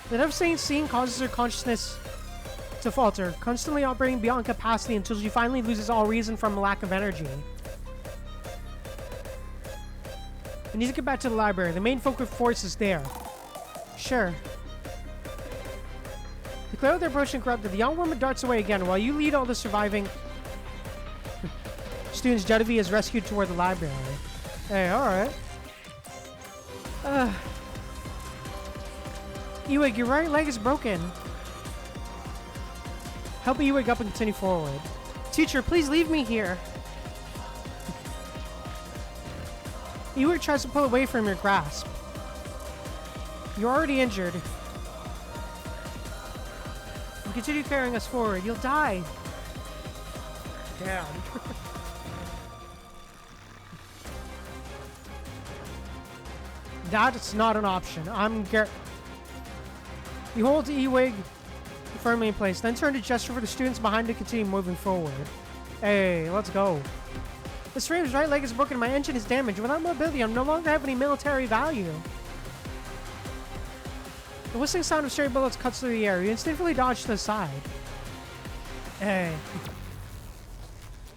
The devastating scene causes her consciousness to falter, constantly operating beyond capacity until she finally loses all reason from a lack of energy. We need to get back to the library. The main focal force is there. Sure. Declare with their approaching corrupted, the young woman darts away again while you lead all the surviving students Jetavie is rescued toward the library. Hey, alright. Ewig, your right leg is broken. Help Ewig up and continue forward. Teacher, please leave me here. Ewig tries to pull away from your grasp. You're already injured. You continue carrying us forward. You'll die. Damn. That's not an option. You hold Ewig firmly in place, then turn to gesture for the students behind to continue moving forward. Hey, let's go. This frame's right leg is broken, my engine is damaged. Without mobility, I no longer have any military value. The whistling sound of stray bullets cuts through the air. You instinctively dodge to the side. Hey.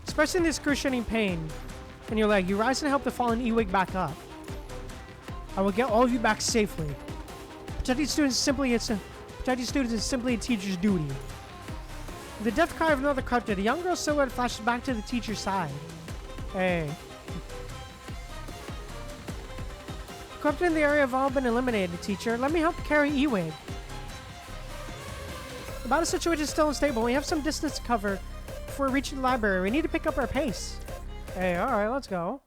Expressing the excruciating pain in your leg, you rise and help the fallen Ewig back up. I will get all of you back safely. Protecting students is simply a teacher's duty. With the death cry of another corrupted, a young girl's silhouette flashes back to the teacher's side. Hey. Corrupted in the area have all been eliminated, teacher. Let me help carry Ewig. The battle situation is still unstable. We have some distance to cover before reaching the library. We need to pick up our pace. Hey, alright, let's go.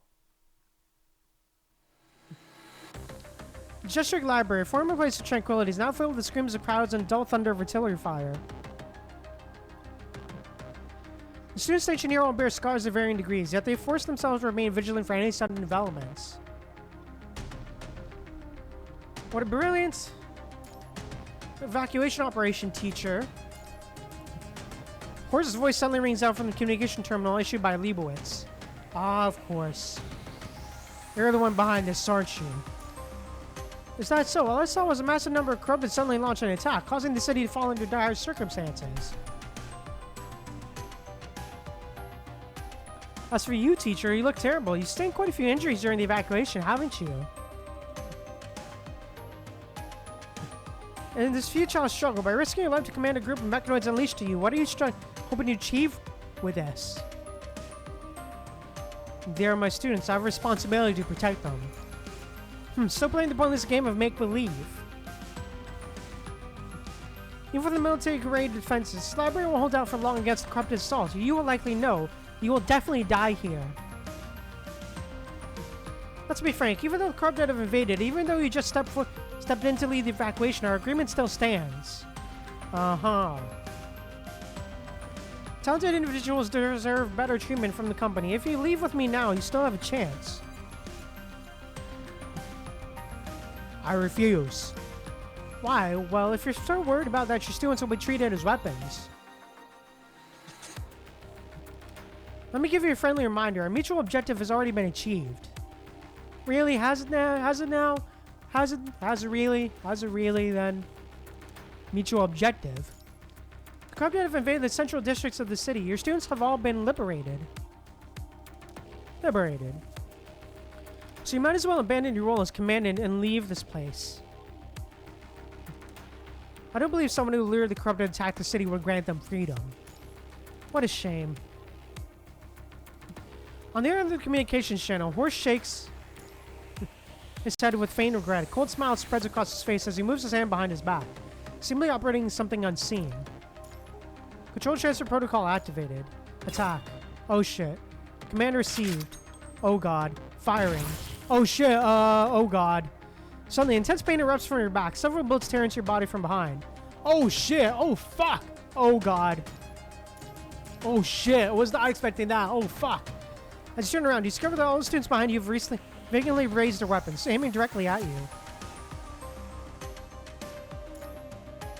District Library, former place of tranquility, is now filled with the screams of crowds and dull thunder of artillery fire. The students stationed here all bear scars of varying degrees, yet they force themselves to remain vigilant for any sudden developments. What a brilliant evacuation operation, teacher. Horse's voice suddenly rings out from the communication terminal issued by Leibowitz. Ah, of course. You're the one behind this, aren't you? Is that so? All I saw was a massive number of corrupted suddenly launch an attack, causing the city to fall into dire circumstances. As for you, teacher, you look terrible. You sustained quite a few injuries during the evacuation, haven't you? In this futile struggle, by risking your life to command a group of mechanoids unleashed to you, what are you hoping to achieve with this? They are my students. I have a responsibility to protect them. Still playing the pointless game of make-believe. Even for the military-grade defenses, this library will hold out for long against the corrupted assault. You will likely know you will definitely die here. Let's be frank, even though the corrupted have invaded, even though you just stepped in to lead the evacuation, our agreement still stands. Uh-huh. Talented individuals deserve better treatment from the company. If you leave with me now, you still have a chance. I refuse. Why? Well, if you're so worried about that, your students will be treated as weapons. Let me give you a friendly reminder. Our mutual objective has already been achieved. Really? Has it now? Has it now? Has it really? Has it really then? Mutual objective. The corrupted have invaded the central districts of the city. Your students have all been liberated. Liberated. So you might as well abandon your role as commandant and leave this place. I don't believe someone who lured the corrupted to attack the city would grant them freedom. What a shame. On the other end of the communications channel, Horse shakes his head with faint regret. A cold smile spreads across his face as he moves his hand behind his back, seemingly operating something unseen. Control transfer protocol activated. Attack. Oh shit. Command received. Oh god. Firing. Oh shit. Oh god. Suddenly, intense pain erupts from your back. Several bullets tear into your body from behind. Oh shit. Oh fuck. Oh god. Oh shit. I was not expecting that. Oh fuck. As you turn around, you discover that all the students behind you have recently vacantly raised their weapons, aiming directly at you.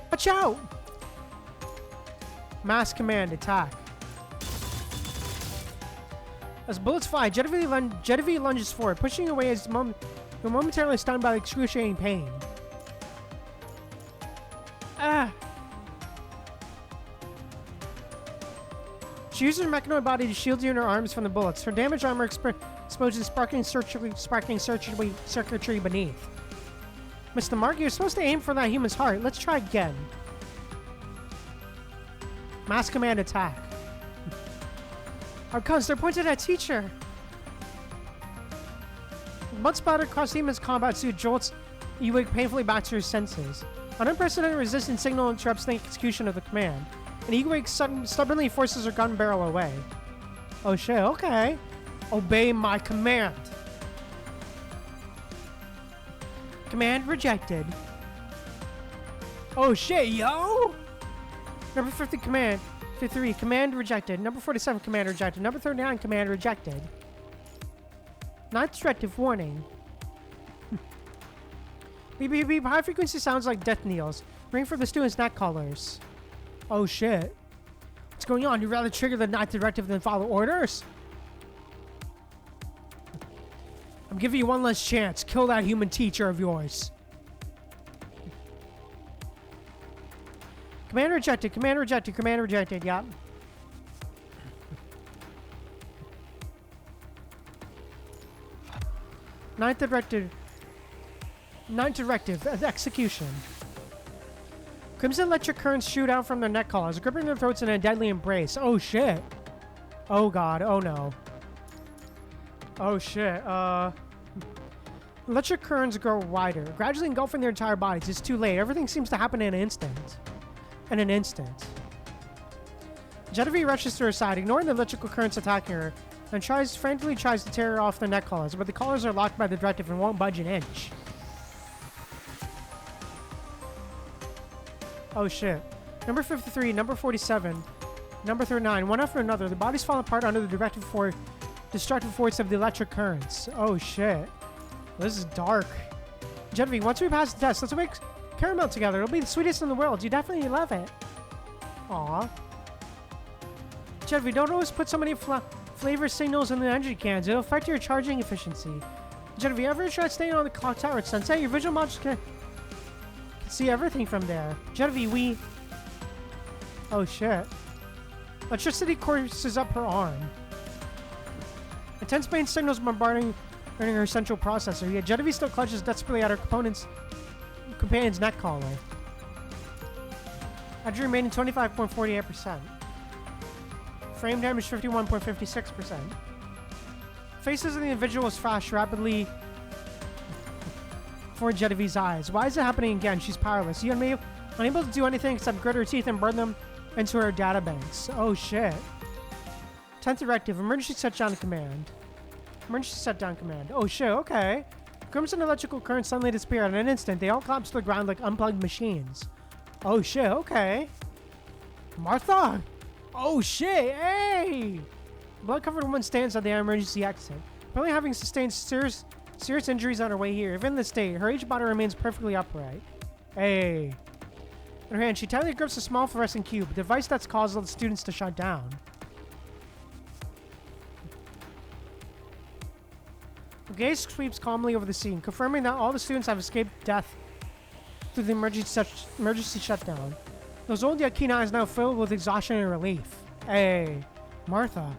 Watch out! Mass command, attack. As bullets fly, Jetavie lunges forward, pushing away as you're momentarily stunned by the excruciating pain. Ah! She uses her mechanoid body to shield you and her arms from the bullets. Her damaged armor exposes sparking circuitry beneath. Mr. Mark, you're supposed to aim for that human's heart. Let's try again. Mass command attack. Our guns, they're pointed at teacher. Blood splattered across Demon's combat suit jolts Ewig painfully back to her senses. An unprecedented resistance signal interrupts the execution of the command, and Ewig stubbornly forces her gun barrel away. Oh shit, okay. Obey my command. Command rejected. Oh shit, yo! Number 50, command. 53, command rejected. Number 47, command rejected. Number 39, command rejected. Not directive warning. Beep beep beep. High frequency sounds like death kneels. Ring for the students' neck collars. Oh shit. What's going on? You'd rather trigger the night directive than follow orders? I'm giving you one last chance. Kill that human teacher of yours. Command rejected, command rejected, command rejected, yep. Ninth directive, execution. Crimson electric currents shoot out from their neck collars, gripping their throats in a deadly embrace. Oh shit. Oh god, oh no. Oh shit, electric currents grow wider, gradually engulfing their entire bodies. It's too late. Everything seems to happen in an instant. In an instant. Jetavie rushes to her side, ignoring the electrical currents attacking her, and frantically tries to tear her off the neck collars, but the collars are locked by the directive and won't budge an inch. Oh shit. Number 53, number 47, number 39, one after another, the bodies fall apart under the destructive force of the electric currents. Oh shit. This is dark. Jetavie, once we pass the test, let's make caramel together. It'll be the sweetest in the world. You definitely love it. Aw. Jetavie, don't always put so many flavor signals in the energy cans. It'll affect your charging efficiency. Jetavie, ever try staying on the clock tower at sunset? Your visual modules can see everything from there. Jetavie, we... Oh shit. Electricity courses up her arm. Intense pain signals bombarding her central processor, yet Jetavie still clutches desperately at her companion's neck collar. Energy remaining 25.48%. Frame damage 51.56%. Faces of the individuals flash rapidly before Jetavie's eyes. Why is it happening again? She's powerless. You're unable to do anything except grit her teeth and burn them into her databanks. Oh shit. 10th directive, emergency shutdown command. Emergency shutdown command. Oh shit, okay. Crimson electrical currents suddenly disappear. In an instant, they all collapse to the ground like unplugged machines. Oh shit, okay. Martha! Oh shit, hey! Blood-covered woman stands at the emergency exit, apparently having sustained serious injuries on her way here. Even in this state, her aged body remains perfectly upright. Hey. In her hand, she tightly grips a small fluorescent cube, a device that's caused all the students to shut down. A gaze sweeps calmly over the scene, confirming that all the students have escaped death through the emergency shutdown. Those old yet keen eyes now filled with exhaustion and relief. Hey, Martha.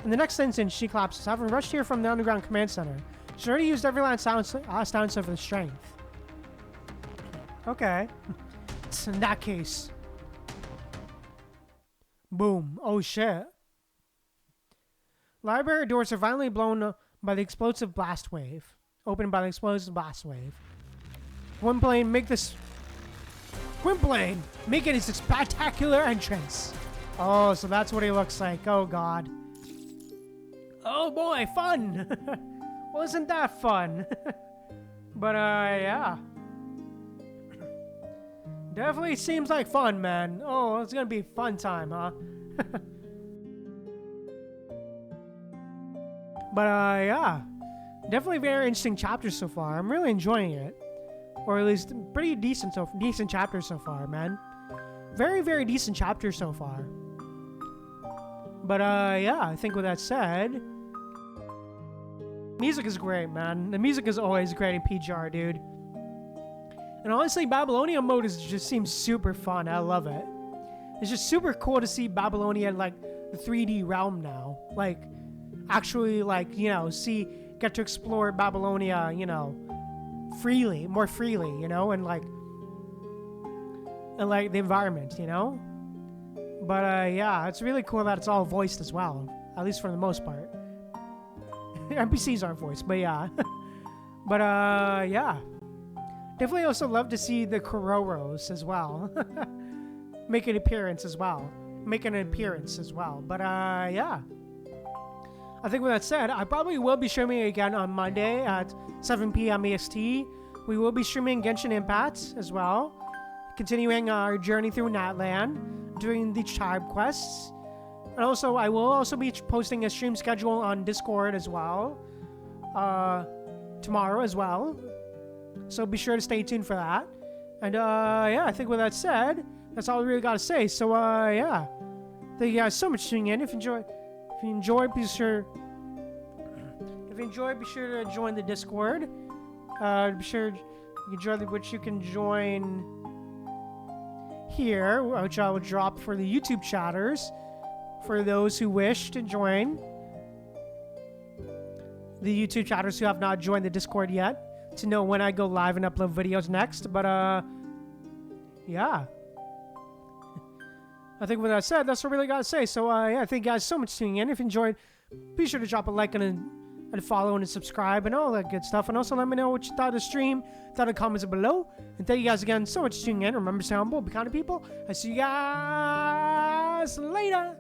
In the next instant, she collapses, having rushed here from the underground command center. She's already used every last ounce of the strength. Okay. In that case. Boom. Oh shit. Library doors are violently blown by the explosive blast wave. Opened by the explosive blast wave. Gwynplaine making his spectacular entrance. Oh, so that's what he looks like. Oh god. Oh boy, fun! Wasn't that fun? But yeah. Definitely seems like fun, man. Oh, it's gonna be a fun time, huh? But yeah. Definitely very interesting chapter so far. I'm really enjoying it. Or at least pretty decent chapter so far, man. Very, very decent chapter so far. But yeah, I think with that said, music is great, man. The music is always great in PGR, dude. And honestly, Babylonia mode just seems super fun. I love it. It's just super cool to see Babylonia in like the 3D realm now. Like, actually, like, you know, get to explore Babylonia, you know, more freely, you know, and like the environment, you know. But yeah, it's really cool that it's all voiced as well, at least for the most part. NPCs aren't voiced, but yeah. But yeah, definitely also love to see the Kororos as well make an appearance as well. But yeah, I think with that said, I probably will be streaming again on Monday at 7 p.m. EST. We will be streaming Genshin Impact as well, continuing our journey through Natlan, doing the tribe quests. And also, I will also be posting a stream schedule on Discord as well, tomorrow as well. So be sure to stay tuned for that. And yeah, I think with that said, that's all we really got to say. So yeah, thank you guys so much for tuning in. If you enjoyed, be sure to join the Discord. Be sure you can join, which you can join here, which I will drop for the YouTube chatters, for those who wish to join. The YouTube chatters who have not joined the Discord yet, to know when I go live and upload videos next. But yeah. I think with that said, that's what I really got to say. So yeah, thank you guys so much for tuning in. If you enjoyed, be sure to drop a like and a follow and a subscribe and all that good stuff. And also let me know what you thought of the stream, thought in the comments below. And thank you guys again so much for tuning in. Remember, stay humble, be kind to people. I'll see you guys later.